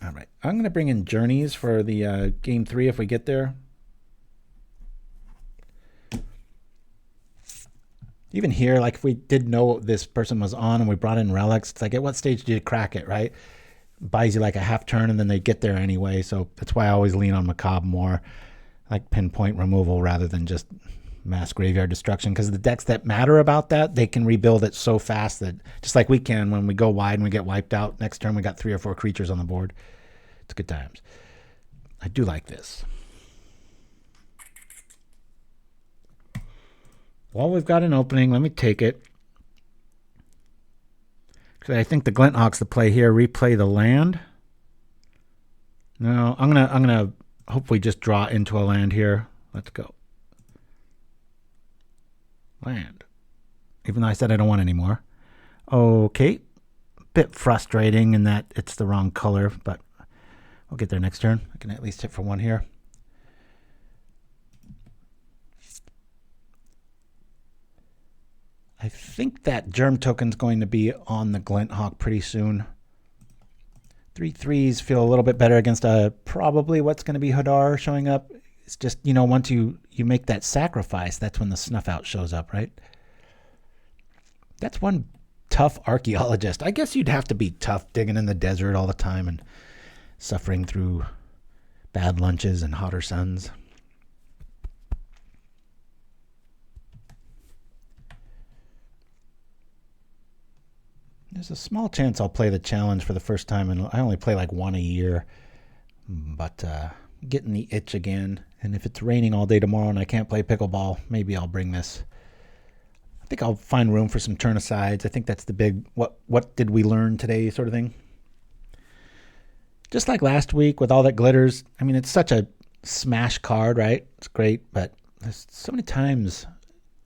All right. I'm going to bring in Journeys for the game 3 if we get there. Even here, like if we did know this person was on and we brought in Relics, it's like at what stage do you crack it, right? Buys you like a half turn and then they get there anyway. So that's why I always lean on Macabre more. Like pinpoint removal rather than just mass graveyard destruction, because the decks that matter about that, they can rebuild it so fast that just like we can when we go wide and we get wiped out, next turn we got 3 or 4 creatures on the board. It's good times. I do like this. Well, we've got an opening. Let me take it. Because I think the Glint Hawk's the play here. Replay the land. No, I'm gonna hopefully just draw into a land here. Let's go. Land. Even though I said I don't want any more. Okay. Bit frustrating in that it's the wrong color, but we'll get there next turn. I can at least hit for 1 here. I think that Germ token's going to be on the Glint Hawk pretty soon. 3/3s feel a little bit better against probably what's going to be Hadar showing up. It's just, you know, once you make that sacrifice, that's when the snuff out shows up, right? That's one tough archaeologist. I guess you'd have to be tough digging in the desert all the time and suffering through bad lunches and hotter suns. There's a small chance I'll play the challenge for the first time, and I only play like 1 a year. But getting the itch again. And if it's raining all day tomorrow and I can't play pickleball, maybe I'll bring this. I think I'll find room for some turn-asides. I think that's the big what did we learn today sort of thing. Just like last week with all that glitters. I mean, it's such a smash card, right? It's great, but there's so many times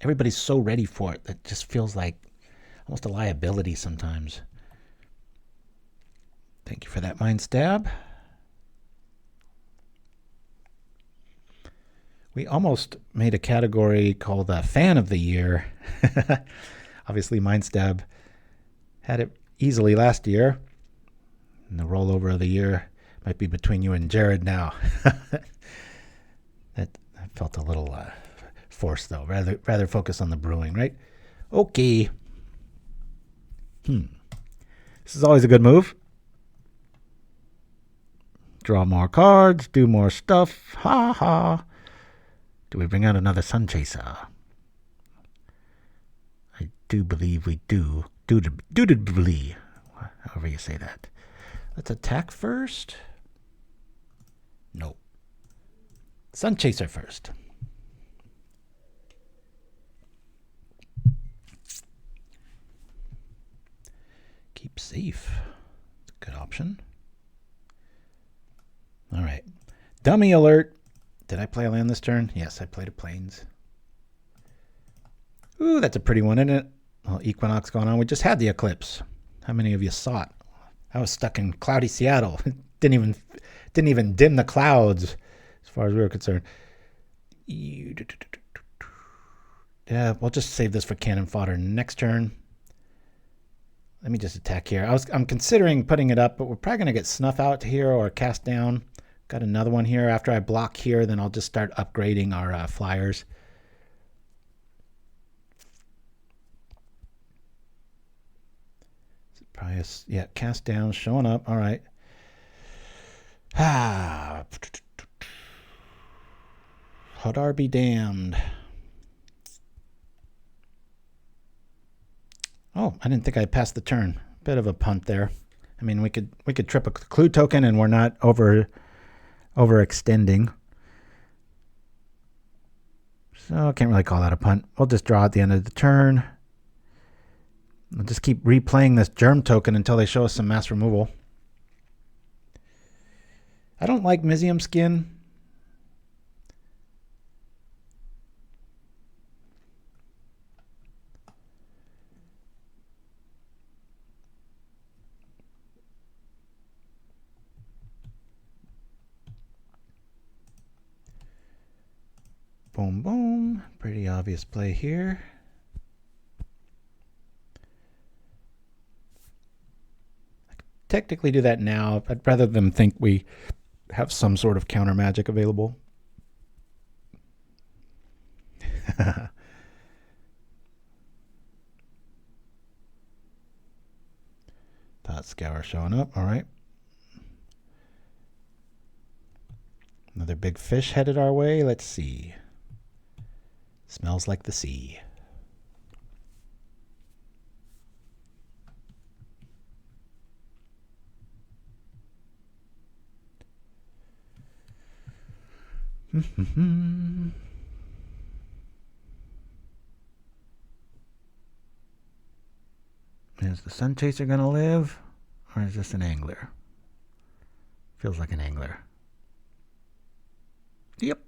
everybody's so ready for it that it just feels like almost a liability sometimes. Thank you for that Mind Stab. We almost made a category called Fan of the Year. Obviously, Mind Stab had it easily last year. And the rollover of the year might be between you and Jared now. That felt a little forced, though. Rather focus on the brewing, right? Okay. This is always a good move. Draw more cards, do more stuff. Ha ha. Do we bring out another Sunchaser? I do believe we do. Doodly. However you say that. Let's attack first. No. Sunchaser first. Keep safe. It's a good option. All right. Dummy alert. Did I play a land this turn? Yes, I played a Plains. Ooh, that's a pretty one, isn't it? Well, Equinox going on. We just had the eclipse. How many of you saw it? I was stuck in cloudy Seattle. Didn't even dim the clouds as far as we were concerned. Yeah, we'll just save this for cannon fodder next turn. Let me just attack here. I'm considering putting it up, but we're probably going to get snuff out here or cast down. Got another one here. After I block here, then I'll just start upgrading our flyers. Try us. Yeah, cast down, showing up. All right. Ah. Hadar be damned. Oh, I didn't think I passed the turn. Bit of a punt there. I mean, we could trip a clue token and we're not overextending. So I can't really call that a punt. We'll just draw at the end of the turn. We'll just keep replaying this germ token until they show us some mass removal. I don't like Mizium Skin. Boom, boom. Pretty obvious play here. I could technically do that now. I'd rather them think we have some sort of counter magic available. Thought Scour showing up. All right. Another big fish headed our way. Let's see. Smells like the sea. Is the Sunchaser going to live? Or is this an angler? Feels like an angler. Yep.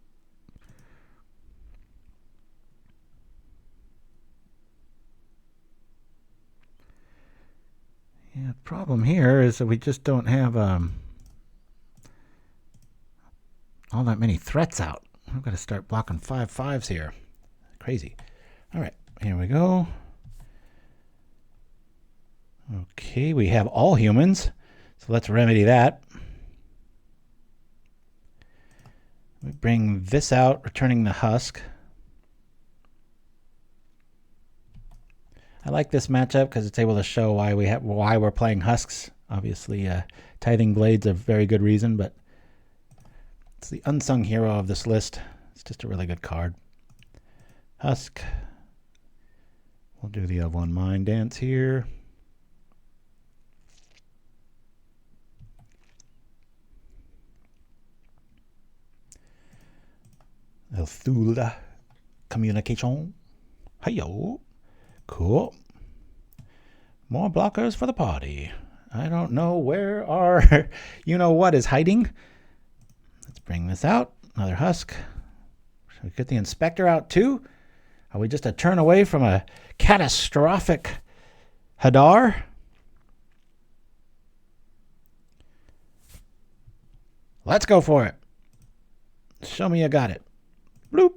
Yeah, the problem here is that we just don't have all that many threats out. I've got to start blocking 5/5s here. Crazy. All right, here we go. Okay, we have all humans, so let's remedy that. We bring this out, returning the husk. I like this matchup because it's able to show why we're playing husks. Obviously, Tithing Blade's a very good reason, but it's the unsung hero of this list. It's just a really good card. Husk. We'll do the Of One Mind dance here. El Thula Communication. Hey-yo. Cool. More blockers for the party. I don't know where our you-know-what is hiding. Let's bring this out. Another husk. Should we get the Inspector out too? Are we just a turn away from a catastrophic Hadar? Let's go for it. Show me you got it. Bloop.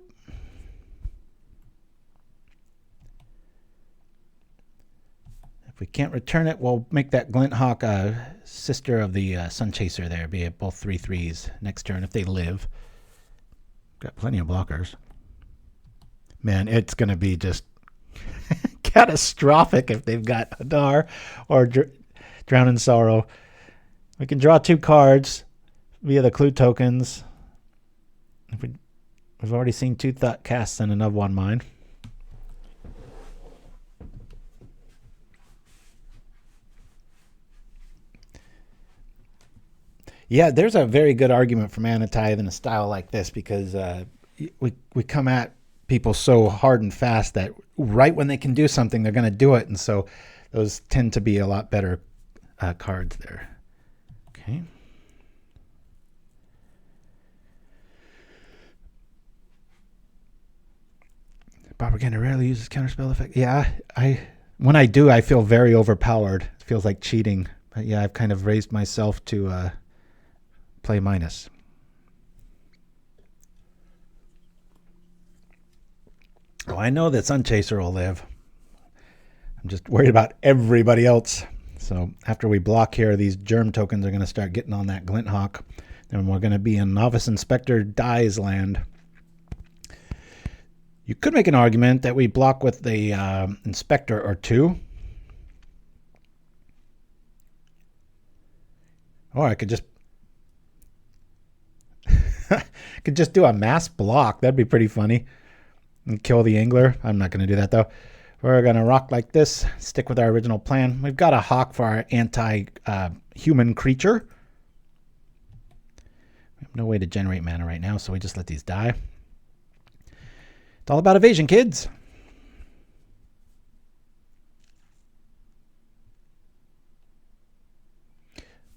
If we can't return it, we'll make that Glint Hawk sister of the Sunchaser there. Be at both 3/3s next turn if they live. Got plenty of blockers. Man, it's going to be just catastrophic if they've got Hadar or Drown in Sorrow. We can draw 2 cards via the clue tokens. We've already seen 2 Thoughtcasts and an Of One Mind. Yeah, there's a very good argument for Mana Tithe in a style like this because we come at people so hard and fast that right when they can do something, they're going to do it. And so those tend to be a lot better cards there. Okay. Propaganda rarely uses counterspell effect. Yeah, when I do, I feel very overpowered. It feels like cheating. But yeah, I've kind of raised myself to play minus. Oh, I know that Sunchaser will live. I'm just worried about everybody else. So after we block here, these germ tokens are going to start getting on that Glint Hawk. Then we're going to be in Novice Inspector dies land. You could make an argument that we block with the Inspector or 2. Or I could just do a mass block. That'd be pretty funny. And kill the angler. I'm not going to do that though. We're going to rock like this. Stick with our original plan. We've got a hawk for our anti-human creature. We have no way to generate mana right now, so we just let these die. It's all about evasion, kids.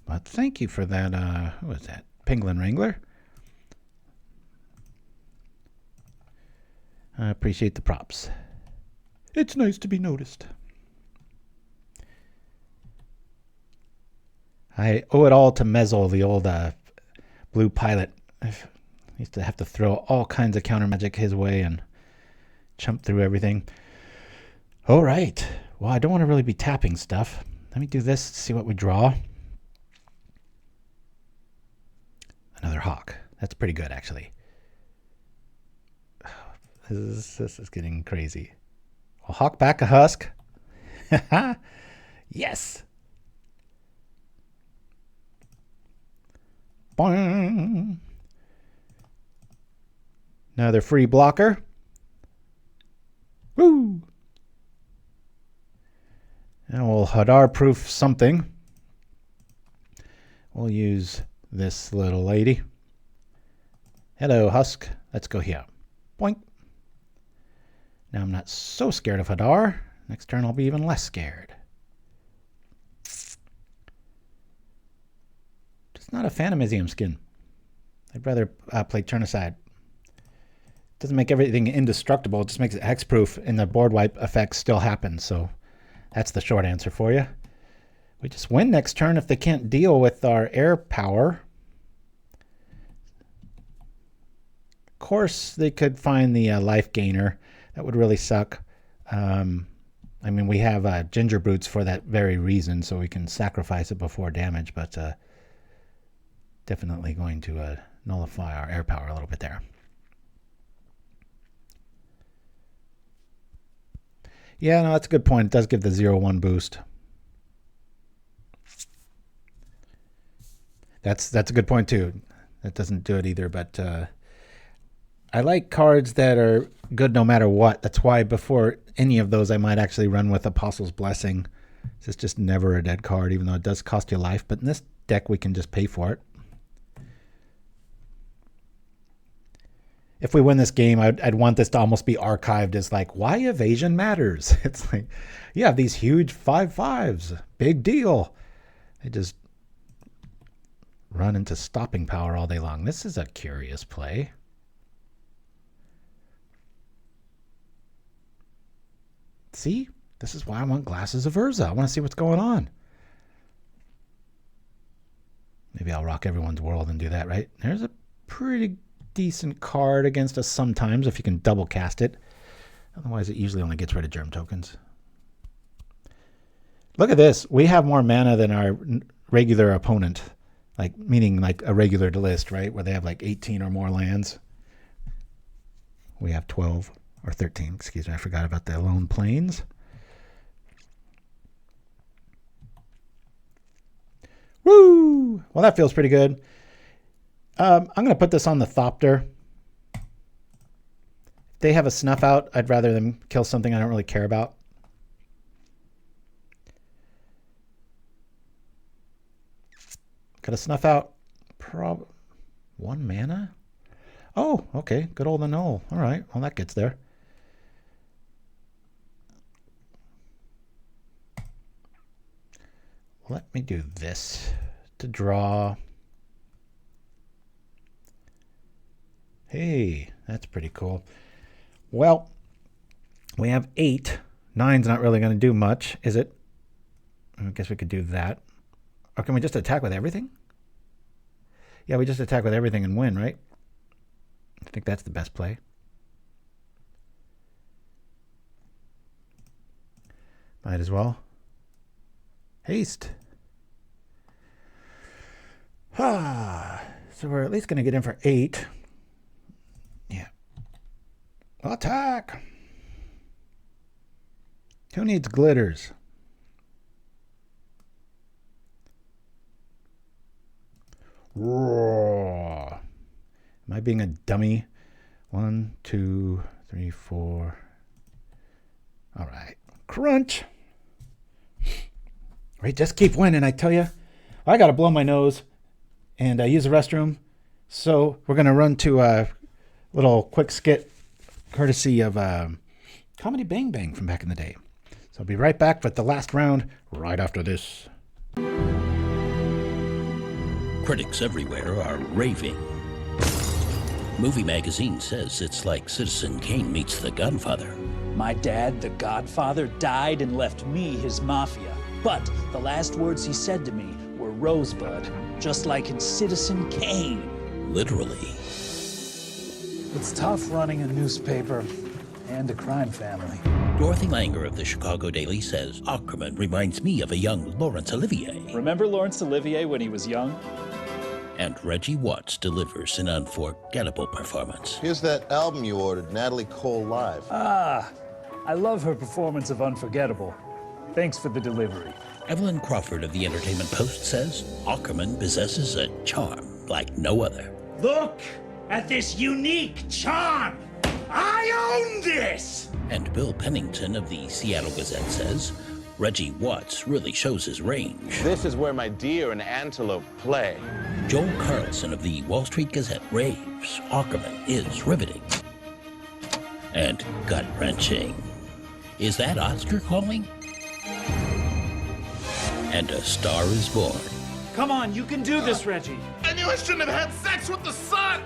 But thank you for that. Who was that? Penguin Wrangler. I appreciate the props. It's nice to be noticed. I owe it all to Mezzle, the old blue pilot. I used to have to throw all kinds of counter magic his way and chump through everything. All right. Well, I don't want to really be tapping stuff. Let me do this, see what we draw. Another hawk. That's pretty good, actually. This is getting crazy. I'll hawk back a husk. Yes. Boing. Another free blocker. Woo. And we'll Hadar-proof something. We'll use this little lady. Hello, Husk. Let's go here. Boink. Now I'm not so scared of Hadar. Next turn I'll be even less scared. Just not a fan of Mizium skin. I'd rather play turn aside. Doesn't make everything indestructible. It just makes it hexproof, and the board wipe effect still happens. So that's the short answer for you. We just win next turn if they can't deal with our air power. Of course, they could find the life gainer. That would really suck. I mean, we have Gingerbrutes for that very reason, so we can sacrifice it before damage, but definitely going to nullify our air power a little bit there. Yeah, no, that's a good point. It does give the 0-1 boost. That's a good point, too. That doesn't do it either, but I like cards that are good no matter what. That's why before any of those, I might actually run with Apostle's Blessing. It's just never a dead card, even though it does cost you life. But in this deck, we can just pay for it. If we win this game, I'd want this to almost be archived as like, why evasion matters. It's like, you have these huge 5/5s. Big deal. They just run into stopping power all day long. This is a curious play. See? This is why I want Glasses of Urza. I want to see what's going on. Maybe I'll rock everyone's world and do that, right? There's a pretty decent card against us sometimes if you can double cast it. Otherwise, it usually only gets rid of germ tokens. Look at this. We have more mana than our regular opponent. Like, meaning like a regular list, right? Where they have like 18 or more lands. We have 12 or 13. Excuse me, I forgot about the Lone Plains. Woo! Well, that feels pretty good. I'm going to put this on the Thopter. If they have a Snuff Out, I'd rather them kill something I don't really care about. Got a Snuff Out. 1 mana? Oh, okay. Good old Annul. All right. Well, that gets there. Let me do this to draw. Hey, that's pretty cool. Well, we have 8. 9's not really going to do much, is it? I guess we could do that. Or can we just attack with everything? Yeah, we just attack with everything and win, right? I think that's the best play. Might as well. Haste. So we're at least going to get in for 8. Yeah. Attack. Who needs glitters? Roar. Am I being a dummy? 1, 2, 3, 4. All right. Crunch. Right, just keep winning, I tell you. I got to blow my nose and use the restroom. So we're going to run to a little quick skit courtesy of Comedy Bang Bang from back in the day. So I'll be right back with the last round right after this. Critics everywhere are raving. Movie Magazine says it's like Citizen Kane meets The Godfather. My dad, the Godfather, died and left me his mafia. But the last words he said to me were Rosebud, just like in Citizen Kane. Literally. It's tough running a newspaper and a crime family. Dorothy Langer of the Chicago Daily says Ackerman reminds me of a young Laurence Olivier. Remember Laurence Olivier when he was young? And Reggie Watts delivers an unforgettable performance. Here's that album you ordered, Natalie Cole Live. I love her performance of Unforgettable. Thanks for the delivery. Evelyn Crawford of the Entertainment Post says Ackerman possesses a charm like no other. Look at this unique charm! I own this! And Bill Pennington of the Seattle Gazette says Reggie Watts really shows his range. This is where my deer and antelope play. Joel Carlson of the Wall Street Gazette raves Ackerman is riveting and gut-wrenching. Is that Oscar calling? And a star is born. Come on, you can do this, Reggie. I knew I shouldn't have had sex with the sun!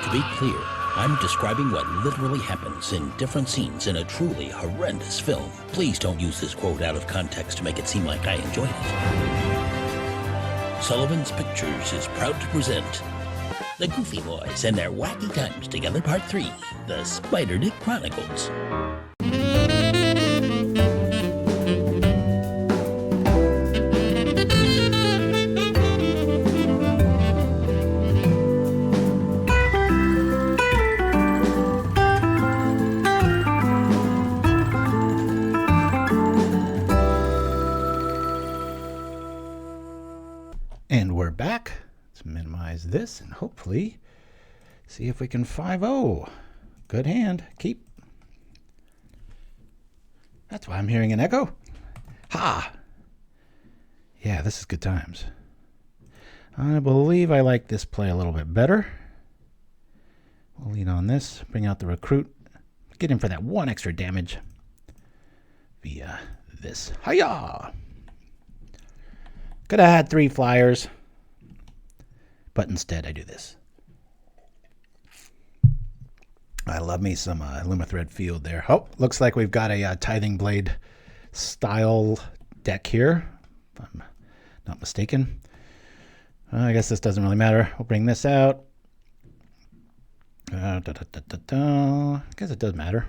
To be clear, I'm describing what literally happens in different scenes in a truly horrendous film. Please don't use this quote out of context to make it seem like I enjoyed it. Sullivan's Pictures is proud to present The Goofy Boys and Their Wacky Times Together Part 3, The Spider Dick Chronicles. And we're back. Let's minimize this and hopefully see if we can 5-0. Good hand. Keep. That's why I'm hearing an echo. Ha! Yeah, this is good times. I believe I like this play a little bit better. We'll lean on this. Bring out the recruit. Get in for that one extra damage via this. Hiya! Could have had 3 flyers, but instead I do this. I love me some Limithread Field there. Oh, looks like we've got a Tithing Blade style deck here, if I'm not mistaken. I guess this doesn't really matter. We'll bring this out. I guess it does matter.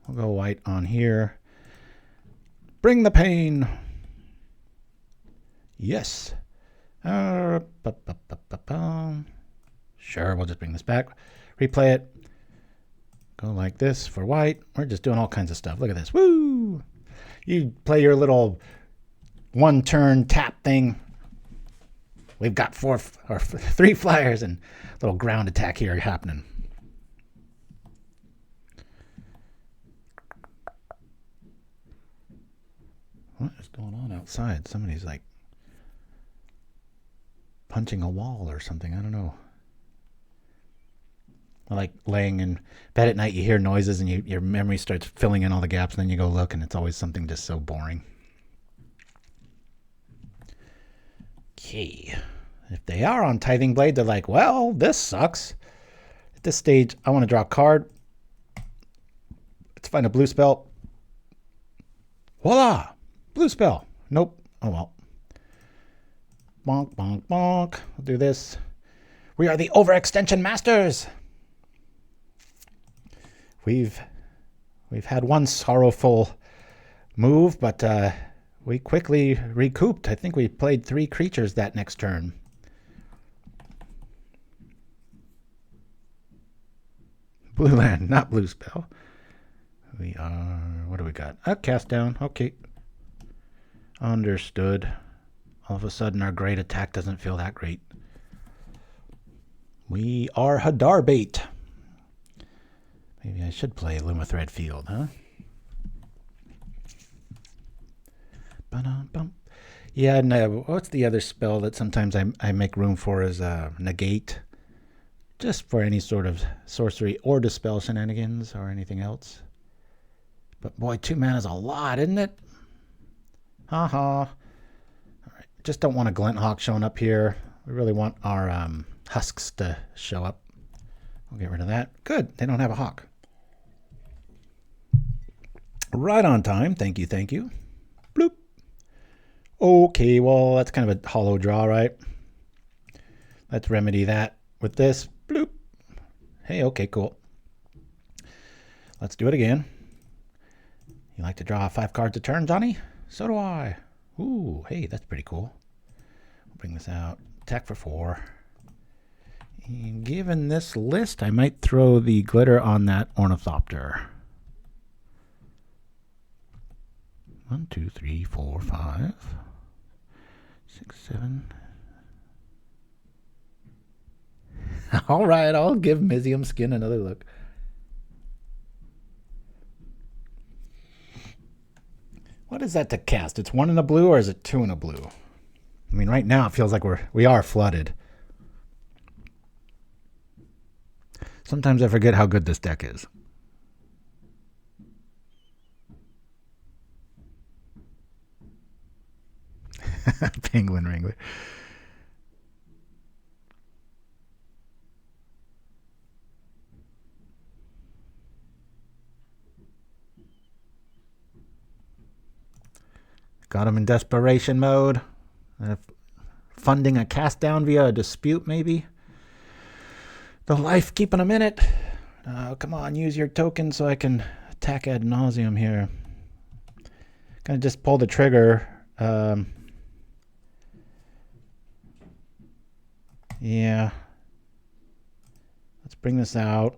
We'll go white on here. Bring the pain. Yes. Sure, we'll just bring this back. Replay it. Go like this for white. We're just doing all kinds of stuff. Look at this. Woo! You play your little 1-turn tap thing. We've got 3 flyers and a little ground attack here happening. What is going on outside? Somebody's like punching a wall or something. I don't know. Like laying in bed at night, you hear noises and your memory starts filling in all the gaps, and then you go look and it's always something just so boring. Okay. If they are on Tithing Blade, they're like, well, this sucks. At this stage, I want to draw a card. Let's find a blue spell. Voila! Blue spell. Nope. Oh well. Bonk, bonk, bonk. We'll do this. We are the overextension masters. We've had one sorrowful move, but we quickly recouped. I think we played 3 creatures that next turn. Blue land, not blue spell. We are, what do we got? A cast down. Okay. Understood. All of a sudden, our great attack doesn't feel that great. We are Hadar bait. Maybe I should play Lumathread Field, huh? Ba-dum-bum. Yeah, no. What's the other spell that sometimes I make room for is negate. Just for any sort of sorcery or dispel shenanigans or anything else. But boy, 2 mana is a lot, isn't it? Ha-ha. All right. Just don't want a Glint Hawk showing up here. We really want our husks to show up. We'll get rid of that. Good. They don't have a hawk. Right on time. Thank you, thank you. Bloop. Okay, well, that's kind of a hollow draw, right? Let's remedy that with this. Bloop. Hey, okay, cool. Let's do it again. You like to draw 5 cards a turn, Johnny? So do I. Ooh, hey, that's pretty cool. We'll bring this out. Attack for 4. And given this list, I might throw the glitter on that Ornithopter. 1, 2, 3, 4, 5, 6, 7. All right, I'll give Mizium Skin another look. What is that to cast? It's 1 in a blue, or is it 2 in a blue? I mean, right now it feels like we are flooded. Sometimes I forget how good this deck is. Penguin Wrangler. Got him in desperation mode. Funding a cast down via a dispute, maybe. The life keeping him in it. Come on, use your token so I can attack ad nauseum here. Gonna just pull the trigger. Yeah. Let's bring this out.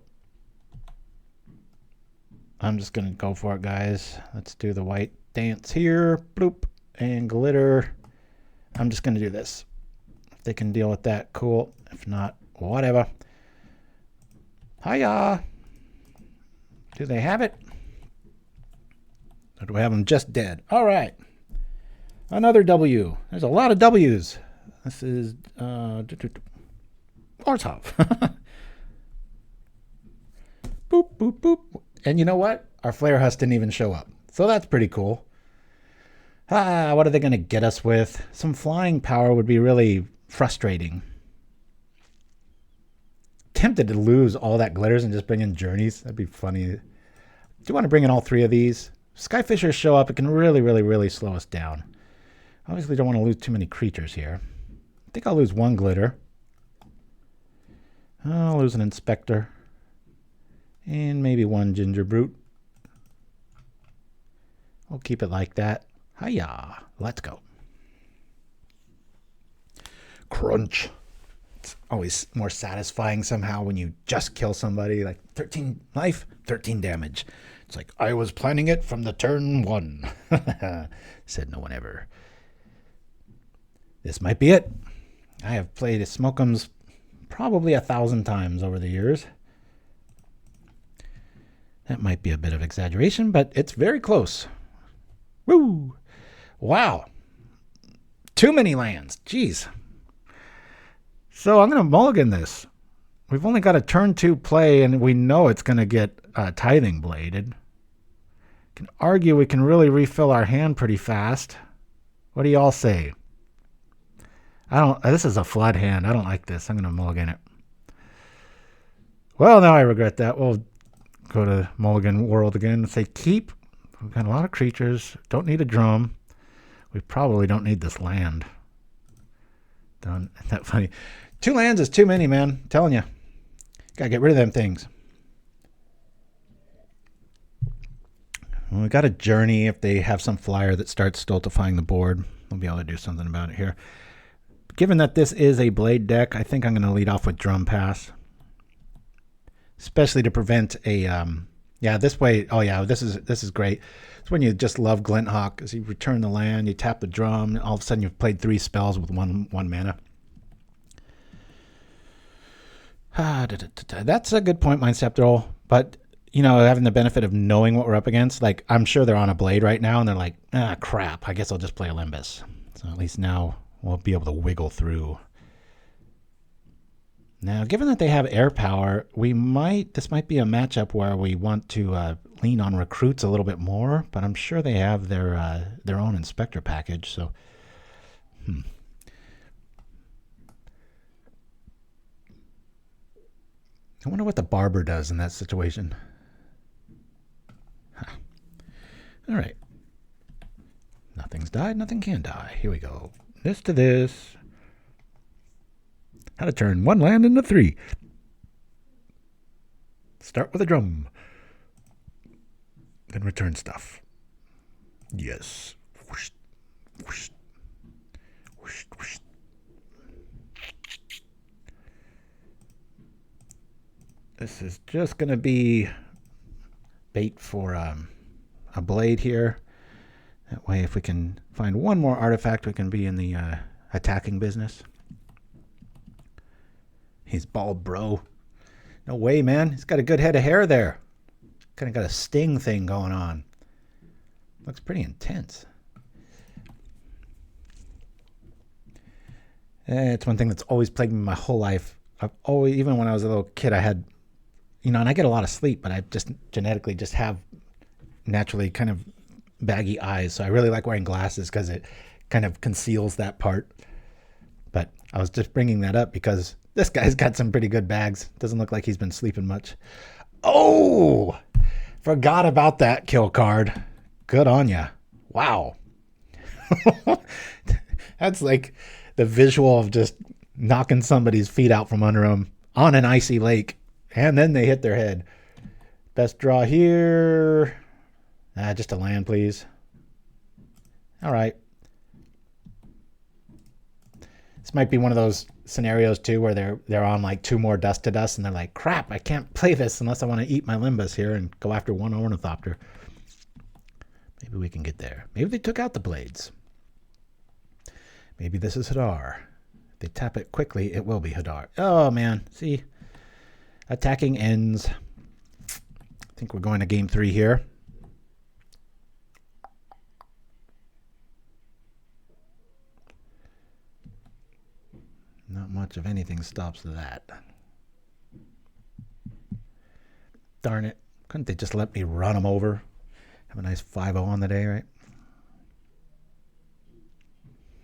I'm just gonna go for it, guys. Let's do the white dance here. Bloop. And glitter. I'm just gonna do this. If they can deal with that, cool. If not, whatever. Hiya! Do they have it? Or do we have them just dead? All right. Another W. There's a lot of W's. This is Orzhov. Boop, boop, boop. And you know what? Our Flayer Husk didn't even show up. So that's pretty cool. What are they going to get us with? Some flying power would be really frustrating. Tempted to lose all that glitters and just bring in journeys. That'd be funny. Do you want to bring in all 3 of these? Skyfishers show up. It can really, really, really slow us down. Obviously don't want to lose too many creatures here. I think I'll lose 1 glitter. I'll lose an Inspector. And maybe 1 Gingerbrute. We'll keep it like that. Hiya. Let's go. Crunch. It's always more satisfying somehow when you just kill somebody. Like 13 life, 13 damage. It's like, I was planning it from the turn 1. Said no one ever. This might be it. I have played Smoke'ems probably 1,000 times over the years. That might be a bit of exaggeration, but it's very close. Woo! Wow. Too many lands. Jeez. So I'm going to mulligan this. We've only got a turn 2 play, and we know it's going to get Tithing Bladed. Can argue we can really refill our hand pretty fast. What do you all say? This is a flood hand. I don't like this. I'm going to mulligan it. Well, now I regret that. We'll go to Mulligan World again and say keep. We've got a lot of creatures. Don't need a drum. We probably don't need this land. Done. Isn't that funny? 2 lands is too many, man. I'm telling you. Gotta get rid of them things. Well, we got a journey. If they have some flyer that starts stultifying the board, we'll be able to do something about it here. Given that this is a blade deck, I think I'm going to lead off with Drum Pass. Especially to prevent a Yeah, this way. Oh yeah, this is great. It's when you just love Glint Hawk, as you return the land, you tap the drum, and all of a sudden you've played 3 spells with one mana. That's a good point, Mindceptor. But you know, having the benefit of knowing what we're up against, like I'm sure they're on a blade right now, and they're like, ah, crap. I guess I'll just play a Limbus. So at least now we'll be able to wiggle through. Now, given that they have air power, this might be a matchup where we want to lean on recruits a little bit more, but I'm sure they have their own inspector package, so I wonder what the barber does in that situation. Huh. All right. Nothing's died, nothing can die. Here we go. This to this. How to turn 1 land into 3. Start with a drum. Then return stuff. Yes. Whoosh, whoosh, whoosh, whoosh. This is just going to be bait for a blade here. That way, if we can find one more artifact, we can be in the attacking business. He's bald, bro. No way, man. He's got a good head of hair there. Kind of got a sting thing going on. Looks pretty intense. It's one thing that's always plagued me my whole life. I've always, even when I was a little kid, I had, and I get a lot of sleep, but I just genetically just have naturally kind of baggy eyes. So I really like wearing glasses because it kind of conceals that part. But I was just bringing that up because this guy's got some pretty good bags. Doesn't look like he's been sleeping much. Oh! Forgot about that kill card. Good on ya. Wow. That's like the visual of just knocking somebody's feet out from under them on an icy lake. And then they hit their head. Best draw here. Just a land, please. All right. This might be one of those scenarios too where they're on like 2 more dust to dust and they're like, crap, I can't play this unless I want to eat my Limbus here and go after 1 Ornithopter. Maybe we can get there. Maybe they took out the blades. Maybe this is Hadar. If they tap it quickly, it will be Hadar. Oh man, see? Attacking ends. I think we're going to game 3 here. Not much of anything stops that. Darn it. Couldn't they just let me run them over? Have a nice 5-0 on the day, right?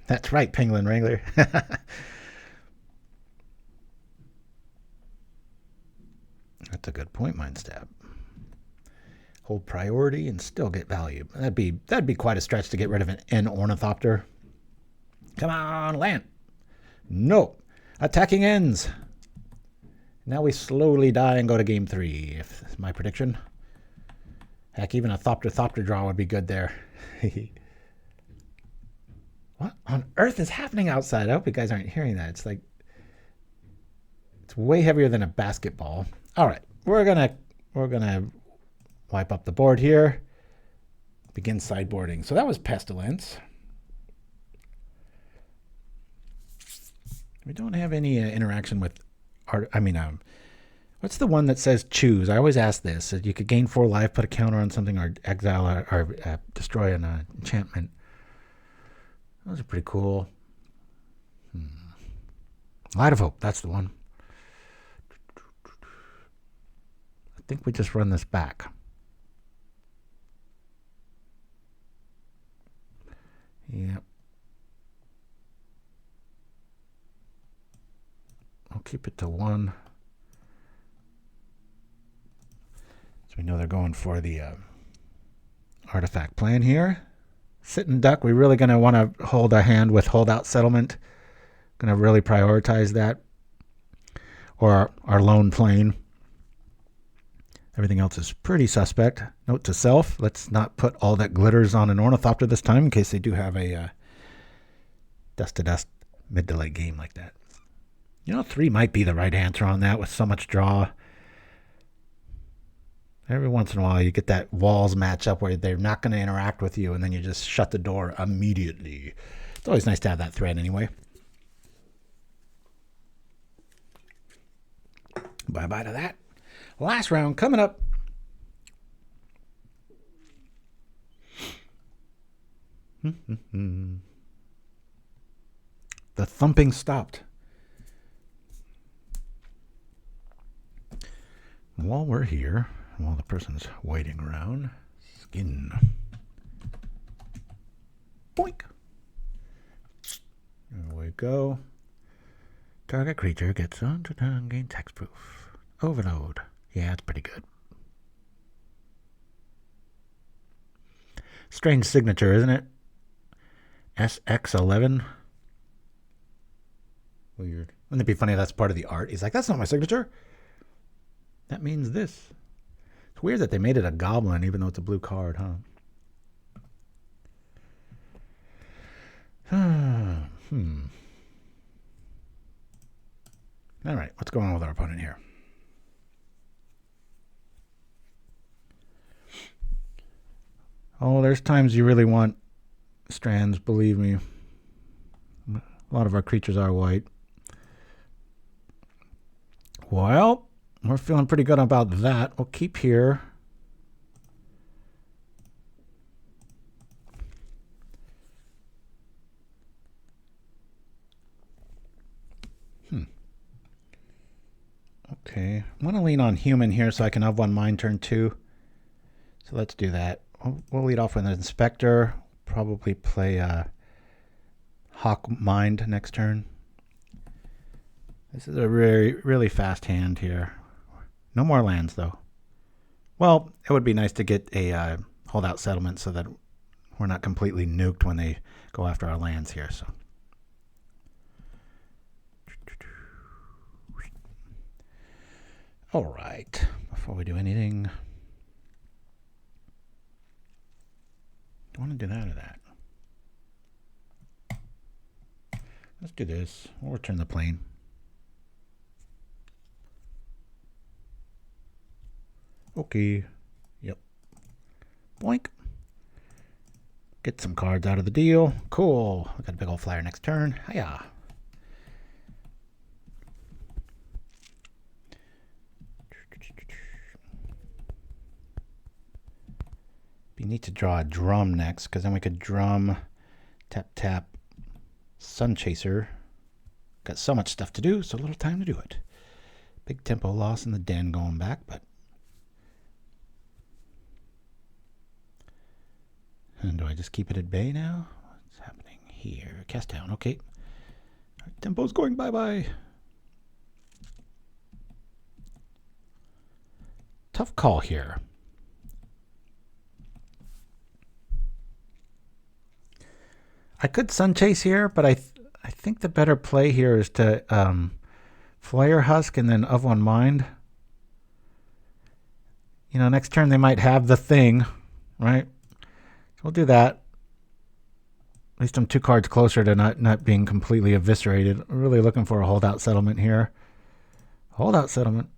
That's right, Penguin Wrangler. That's a good point, Mindstab. Hold priority and still get value. That'd be quite a stretch to get rid of an Ornithopter. Come on, land. No. Attacking ends. Now we slowly die and go to game 3, if that's my prediction. Heck, even a Thopter draw would be good there. What on earth is happening outside? I hope you guys aren't hearing that. It's like, it's way heavier than a basketball. All right, we're gonna wipe up the board here. Begin sideboarding. So that was Pestilence. We don't have any interaction with art. I mean, what's the one that says choose? I always ask this. You could gain 4 life, put a counter on something, or exile or destroy an enchantment. Those are pretty cool. Light of Hope, that's the one. I think we just run this back. Yep. I'll keep it to 1. So we know they're going for the artifact plan here. Sitting duck, we're really going to want to hold our hand with Holdout Settlement. Going to really prioritize that. Or our lone plane. Everything else is pretty suspect. Note to self, let's not put all that glitters on an Ornithopter this time in case they do have a dust-to-dust mid to late game like that. 3 might be the right answer on that with so much draw. Every once in a while, you get that walls match up where they're not going to interact with you, and then you just shut the door immediately. It's always nice to have that threat anyway. Bye-bye to that. Last round coming up. The thumping stopped. While we're here, while the person's waiting around, skin. Boink. There we go. Target creature gets on to turn, gain hexproof. Overload. Yeah, it's pretty good. Strange signature, isn't it? SX11. Weird. Wouldn't it be funny if that's part of the art? He's like, that's not my signature. That means this. It's weird that they made it a goblin even though it's a blue card, huh? All right, what's going on with our opponent here? Oh, there's times you really want strands, believe me. A lot of our creatures are white. Well, we're feeling pretty good about that. We'll keep here. Okay, I'm going to lean on human here so I can have one mind turn 2. So let's do that. We'll lead off with an Inspector. Probably play Hawk Mind next turn. This is a really fast hand here. No more lands, though. Well, it would be nice to get a Holdout Settlement so that we're not completely nuked when they go after our lands here. So. All right, before we do anything, do you want to do that or that? Let's do this. We'll return the plane. Okay. Yep. Boink. Get some cards out of the deal. Cool. We got a big old flyer next turn. Hiya. We need to draw a drum next, because then we could drum, tap, tap, Sunchaser. Got so much stuff to do, so little time to do it. Big tempo loss in the den going back, but... And do I just keep it at bay now? What's happening here? Cast down, okay. Our tempo's going bye-bye. Tough call here. I could Sunchase here, but I think the better play here is to Flayer Husk and then of one mind. You know, next turn they might have the thing, right? So we'll do that. At least I'm 2 cards closer to not being completely eviscerated. I'm really looking for a Holdout Settlement here. Holdout Settlement.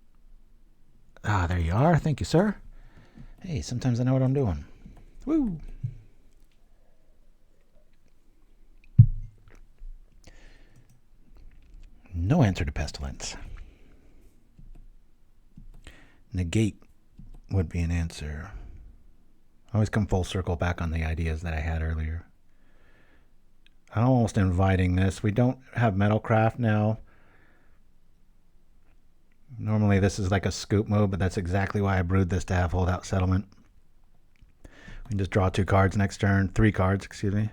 Ah, there you are. Thank you, sir. Hey, sometimes I know what I'm doing. Woo! No answer to Pestilence. Negate would be an answer. I always come full circle back on the ideas that I had earlier. I'm almost inviting this. We don't have Metalcraft now. Normally this is like a scoop mode, but that's exactly why I brewed this to have Holdout Settlement. We can just draw 2 cards next turn. 3 cards, excuse me.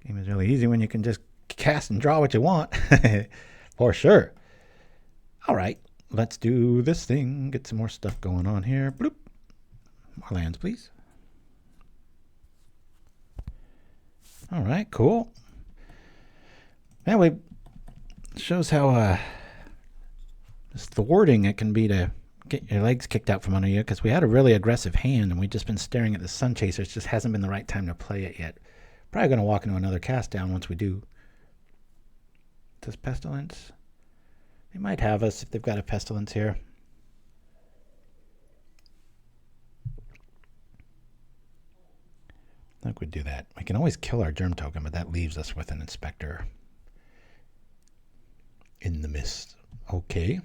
Game is really easy when you can just cast and draw what you want. For sure. All right, let's do this thing. Get some more stuff going on here. Bloop. More lands, please. All right, cool. Anyway, shows how thwarting it can be to get your legs kicked out from under you, because we had a really aggressive hand and we've just been staring at the Sunchaser. It just hasn't been the right time to play it yet. Probably going to walk into another cast down once we do. Does Pestilence? They might have us if they've got a Pestilence here. think we'd do that. We can always kill our germ token, but that leaves us with an inspector in the mist. Okay.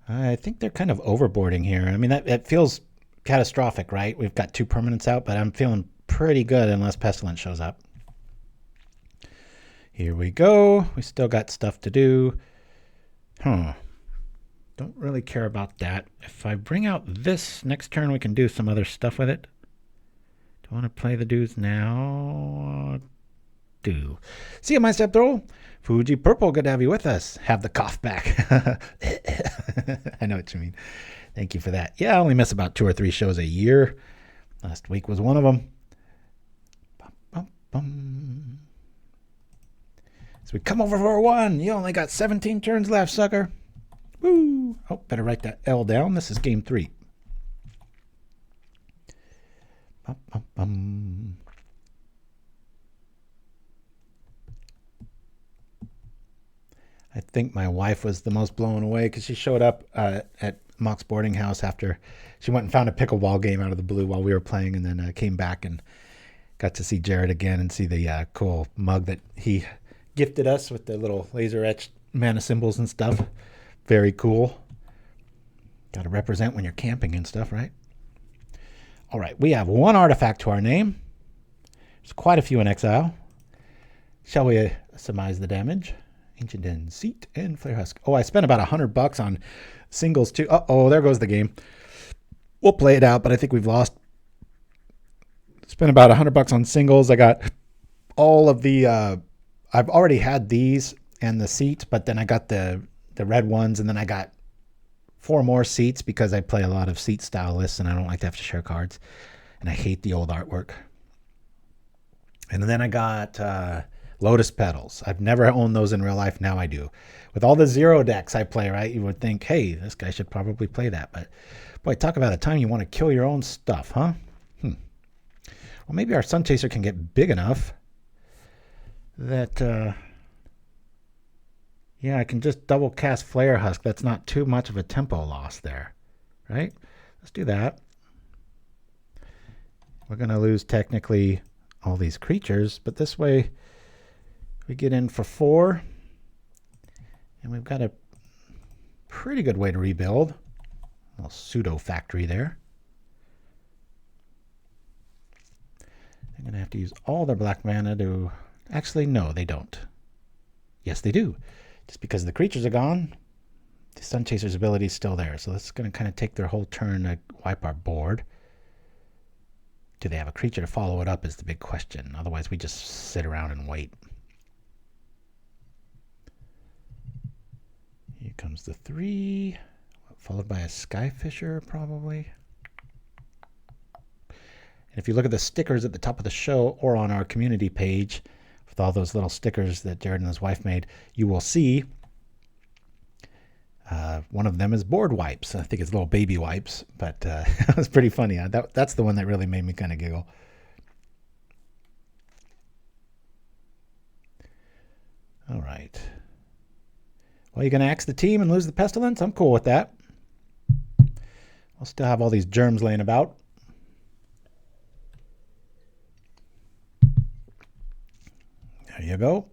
I think they're kind of overboarding here. I mean, that feels catastrophic, right? We've got 2 permanents out, but I'm feeling pretty good unless Pestilence shows up. Here we go. We still got stuff to do. Don't really care about that. If I bring out this next turn, we can do some other stuff with it. Do I want to play the dudes now? Do. See you, my step throw. Fujipurple, good to have you with us. Have the cough back. I know what you mean. Thank you for that. Yeah, I only miss about 2 or 3 shows a year. Last week was one of them. Bum, bum, bum. So we come over for 1. You only got 17 turns left, sucker. Woo! Oh, better write that L down. This is game 3. Bum, bum, bum. I think my wife was the most blown away because she showed up at Mock's boarding house after she went and found a pickleball game out of the blue while we were playing, and then came back and got to see Jared again and see the cool mug that he gifted us with the little laser etched mana symbols and stuff. Very cool. Got to represent when you're camping and stuff, right? All right, we have 1 artifact to our name. There's quite a few in exile. Shall we surmise the damage? Ancient Den, Seat, and Flayer Husk. Oh, I spent about $100 on singles too. Uh-oh, there goes the game. We'll play it out, but I think we've lost. Spent about $100 on singles. I got all of the... I've already had these and the seats, but then I got the red ones, and then I got 4 more seats because I play a lot of seat style lists, and I don't like to have to share cards. And I hate the old artwork. And then I got... Lotus Petals. I've never owned those in real life. Now I do. With all the 0 decks I play, right, you would think, hey, this guy should probably play that. But, boy, talk about a time you want to kill your own stuff, huh? Well, maybe our Sunchaser can get big enough that, yeah, I can just double cast Flayer Husk. That's not too much of a tempo loss there, right? Let's do that. We're going to lose, technically, all these creatures, but this way... we get in for 4, and we've got a pretty good way to rebuild. A little pseudo factory there. They're going to have to use all their black mana to... Actually, no, they don't. Yes, they do. Just because the creatures are gone, the Sunchaser's ability is still there. So this is going to kind of take their whole turn to wipe our board. Do they have a creature to follow it up is the big question. Otherwise, we just sit around and wait. Here comes the 3, followed by a Skyfisher, probably. And if you look at the stickers at the top of the show or on our community page, with all those little stickers that Jared and his wife made, you will see one of them is board wipes. I think it's little baby wipes, but it was pretty funny. That's the one that really made me kind of giggle. All right. Well, you're going to axe the team and lose the Pestilence? I'm cool with that. We'll still have all these germs laying about. There you go.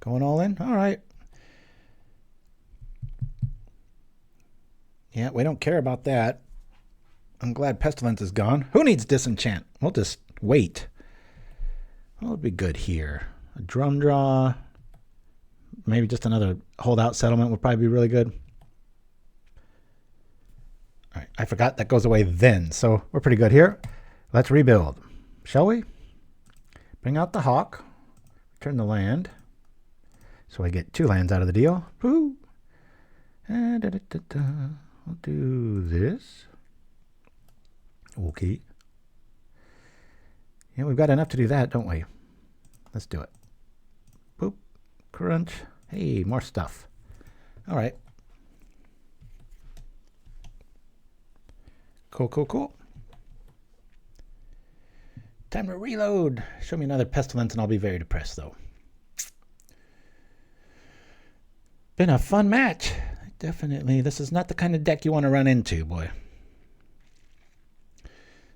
Going all in? All right. Yeah, we don't care about that. I'm glad Pestilence is gone. Who needs Disenchant? We'll just wait. What would be good here? A drum draw. Maybe just another Holdout Settlement would probably be really good. All right, I forgot that goes away then, so we're pretty good here. Let's rebuild, shall we? Bring out the Hawk. Return the land. So I get 2 lands out of the deal. Woo! We'll do this. Okay. Yeah, we've got enough to do that, don't we? Let's do it. Boop. Crunch. Hey, more stuff. All right. Cool, cool, cool. Time to reload. Show me another Pestilence and I'll be very depressed, though. Been a fun match. Definitely. This is not the kind of deck you want to run into, boy.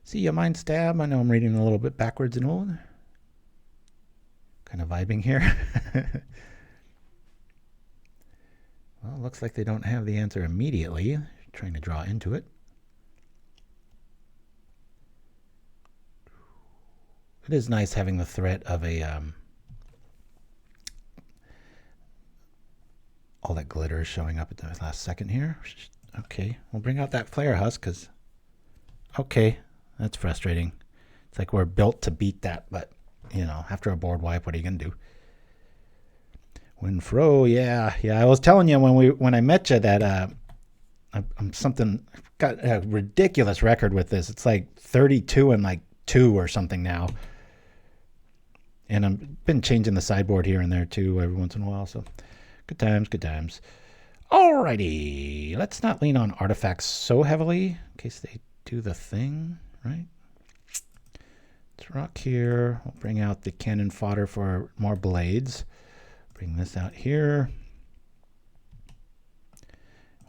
See ya, Mind Stab. I know I'm reading a little bit backwards and old. Kind of vibing here. Well, looks like they don't have the answer immediately. Trying to draw into it. It is nice having the threat of a all that glitter is showing up at the last second here. Okay, we'll bring out that Flayer Husk because okay, that's frustrating. It's like we're built to beat that, but you know, after a board wipe, what are you gonna do? Winfro, yeah. I was telling you when I met you that I'm something. I've got a ridiculous record with this. It's like 32 and like 2 or something now. And I've been changing the sideboard here and there too every once in a while. So good times, good times. Alrighty, let's not lean on artifacts so heavily in case they do the thing, right? Let's rock here. We'll bring out the cannon fodder for more blades. Bring this out here.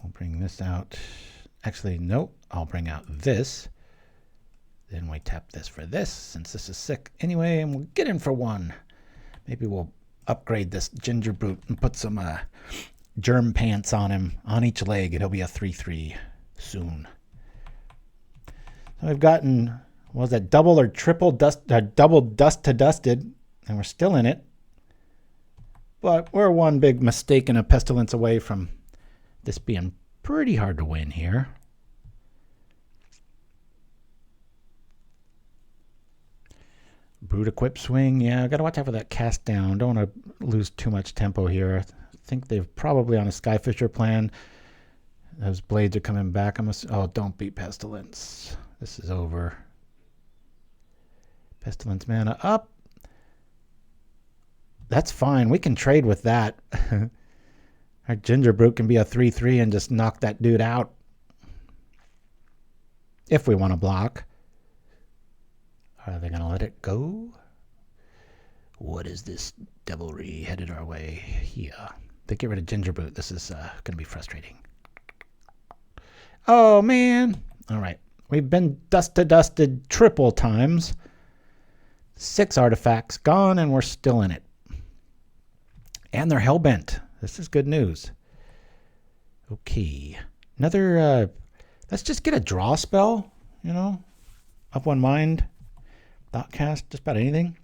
We'll bring this out. Actually, nope. I'll bring out this. Then we tap this for this, since this is sick anyway, and we'll get in for one. Maybe we'll upgrade this Gingerbrute and put some germ pants on him, on each leg. It'll be a 3/3 soon. So we've gotten, was that double or triple dust, double dust to dusted, and we're still in it. But we're one big mistake and a pestilence away from this being pretty hard to win here. Brute equip swing. Yeah, I got to watch out for that cast down. Don't want to lose too much tempo here. I think they're probably on a Skyfisher plan. Those blades are coming back. Oh, don't beat Pestilence. This is over. Pestilence mana up. That's fine. We can trade with that. Our Gingerbrute can be a 3/3 and just knock that dude out. If we want to block. Are they going to let it go? What is this devilry headed our way? Yeah. They get rid of Gingerbrute. This is going to be frustrating. Oh, man. All right. We've been dusted triple times. 6 artifacts gone, and we're still in it. And they're hellbent. This is good news. Okay. Another, let's just get a draw spell, you know? Up one mind. Thoughtcast, just about anything.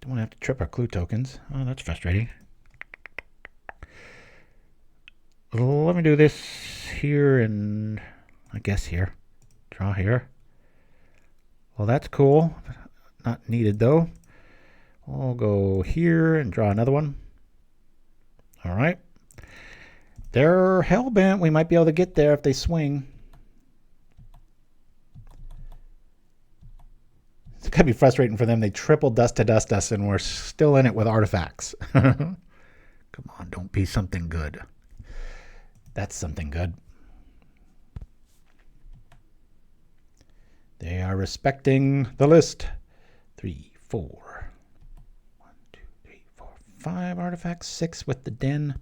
Don't want to have to trip our clue tokens. Oh, that's frustrating. Let me do this here and I guess here. Draw here. Well, that's cool. Not needed though. We'll go here and draw another one. All right. They're hellbent. We might be able to get there if they swing. It's going to be frustrating for them. They triple dust to dust us, and we're still in it with artifacts. Come on, don't be something good. That's something good. They are respecting the list. 3, 4. 1, 2, 3, 4, 5 artifacts. 6 with the den.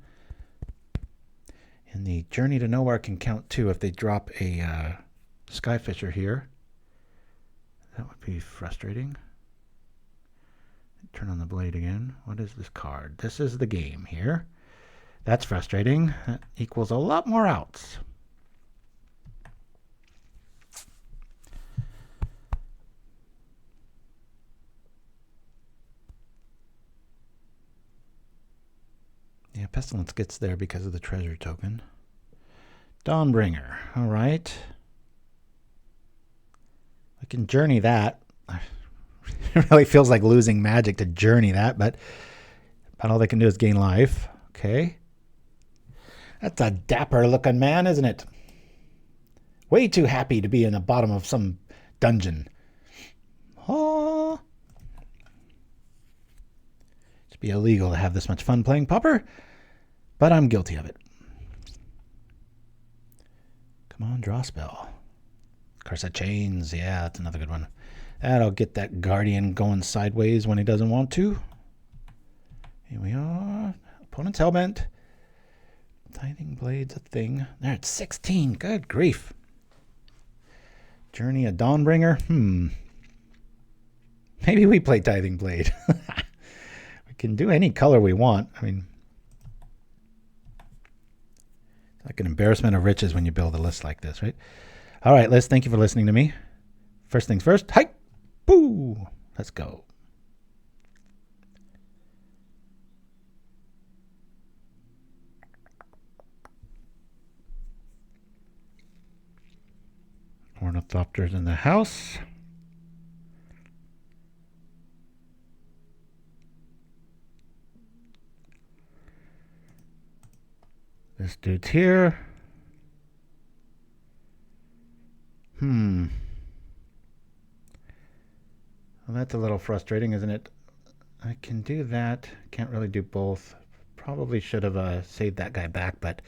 And the Journey to Nowhere can count too if they drop a Skyfisher here. That would be frustrating. Turn on the blade again. What is this card? This is the game here. That's frustrating. That equals a lot more outs. Yeah, Pestilence gets there because of the treasure token. Dawnbringer. All right. I can journey that. It really feels like losing magic to journey that, but about all they can do is gain life. Okay. That's a dapper looking man, isn't it? Way too happy to be in the bottom of some dungeon. Oh. It'd be illegal to have this much fun playing Pauper, but I'm guilty of it. Come on, draw spell. Curse of Chains, yeah, that's another good one. That'll get that Guardian going sideways when he doesn't want to. Here we are. Opponent's hellbent. Tithing Blade's a thing. They're at 16. Good grief. Journey a Dawnbringer? Maybe we play Tithing Blade. We can do any color we want. I mean, it's like an embarrassment of riches when you build a list like this, right? All right, Liz, thank you for listening to me. First things first, hike, boo, let's go. Ornithopter's in the house. This dude's here. Well, that's a little frustrating, isn't it? I can do that. Can't really do both. Probably should have saved that guy back, but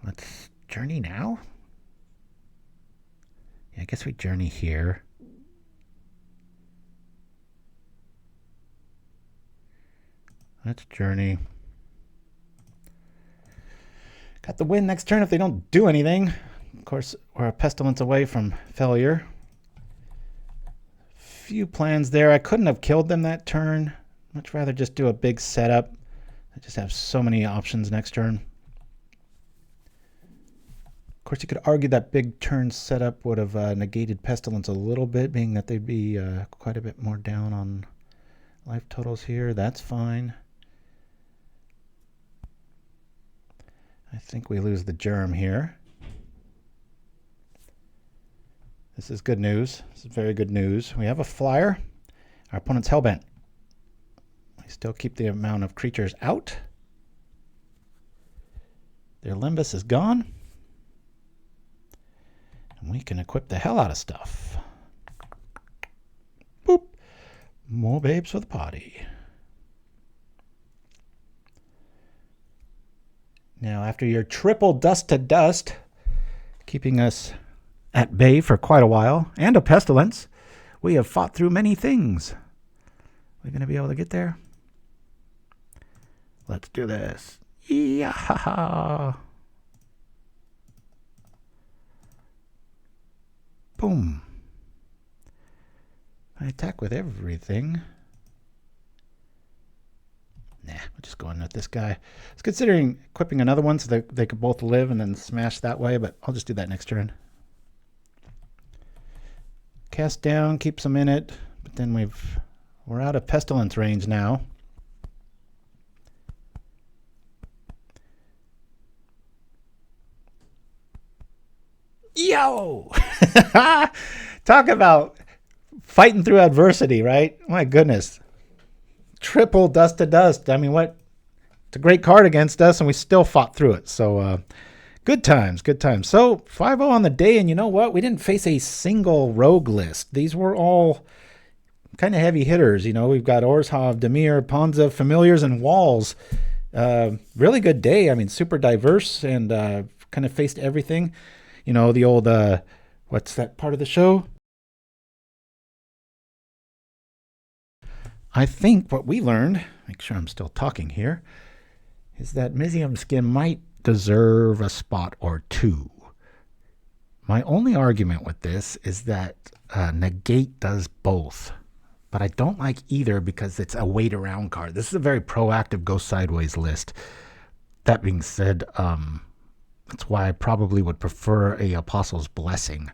let's journey now. Yeah, I guess we journey here. Let's journey. Got the win next turn if they don't do anything. Of course, we're a pestilence away from failure. Few plans there. I couldn't have killed them that turn. Much rather just do a big setup. I just have so many options next turn. Of course, you could argue that big turn setup would have negated pestilence a little bit, being that they'd be quite a bit more down on life totals here. That's fine. I think we lose the germ here. This is good news. This is very good news. We have a flyer. Our opponent's hellbent. We still keep the amount of creatures out. Their Limbus is gone. And we can equip the hell out of stuff. Boop. More babes for the party. Now, after your triple dust to dust, keeping us at bay for quite a while, and a pestilence, we have fought through many things. We're going to be able to get there? Let's do this. Yeah. Boom. I attack with everything. Nah, we're just going with this guy. I was considering equipping another one so that they could both live and then smash that way, but I'll just do that next turn. Cast down, keeps them in it, but then we're out of pestilence range now. Yo! Talk about fighting through adversity, right? My goodness. Triple dust to dust. I mean, what? It's a great card against us, and we still fought through it. So, good times, good times. So, 5-0 on the day, and you know what? We didn't face a single rogue list. These were all kind of heavy hitters. You know, we've got Orzhov, Dimir, Ponza, Familiars, and Walls. Really good day. I mean, super diverse, and kind of faced everything. You know, the old, what's that part of the show? I think what we learned, make sure I'm still talking here, is that Mizium Skin might deserve a spot or two. My only argument with this is that Negate does both. But I don't like either because it's a wait around card. This is a very proactive Go Sideways list. That being said, that's why I probably would prefer a Apostle's Blessing.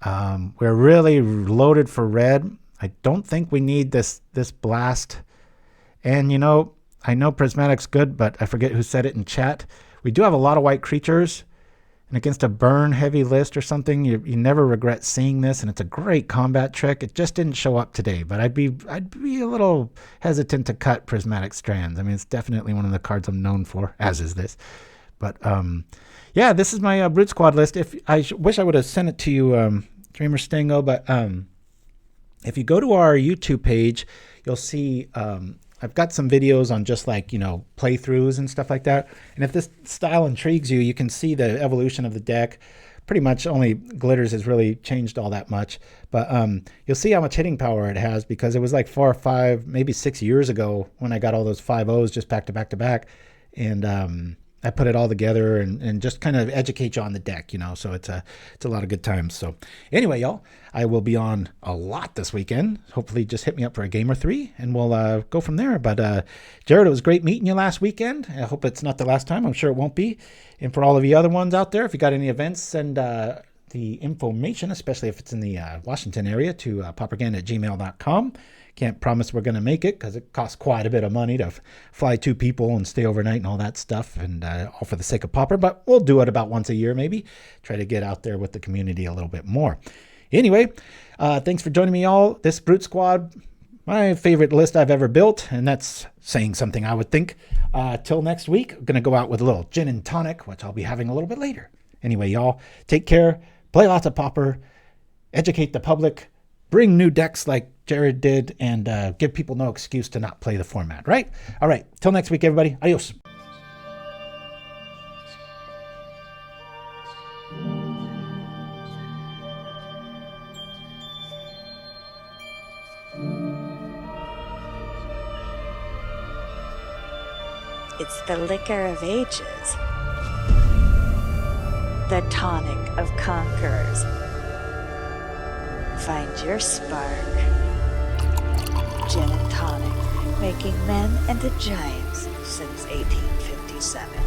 We're really loaded for red. I don't think we need this blast. And, you know, I know Prismatic's good, but I forget who said it in chat. We do have a lot of white creatures. And against a burn heavy list or something, you never regret seeing this. And it's a great combat trick. It just didn't show up today. But I'd be a little hesitant to cut Prismatic Strands. I mean, it's definitely one of the cards I'm known for, as is this. But, yeah, this is my Brutesquad list. Wish I would have sent it to you, Dreamer Stingo, but if you go to our YouTube page, you'll see I've got some videos on just like, you know, playthroughs and stuff like that. And if this style intrigues you, you can see the evolution of the deck. Pretty much only Glitters has really changed all that much. But you'll see how much hitting power it has because it was like 4 or 5, maybe 6 years ago when I got all those 5-0s just back to back to back. And I put it all together and just kind of educate you on the deck, so it's a lot of good times. So anyway, y'all, I will be on a lot this weekend. Hopefully just hit me up for a game or 3 and we'll go from there. But Jared, it was great meeting you last weekend. I hope it's not the last time. I'm sure it won't be. And for all of you other ones out there, if you got any events, send the information, especially if it's in the Washington area, to pauperganda@gmail.com. Can't promise we're going to make it because it costs quite a bit of money to fly 2 people and stay overnight and all that stuff, and all for the sake of Pauper, but we'll do it about once a year maybe. Try to get out there with the community a little bit more. Anyway, thanks for joining me, all. This Brutesquad, my favorite list I've ever built, and that's saying something, I would think. Till next week, I'm going to go out with a little gin and tonic, which I'll be having a little bit later. Anyway, y'all, take care, play lots of Pauper, educate the public, bring new decks like Jared did, and give people no excuse to not play the format, right? All right, till next week, everybody. Adios. It's the liquor of ages, the tonic of conquerors. Find your spark. Gin and tonic, making men into giants since 1857.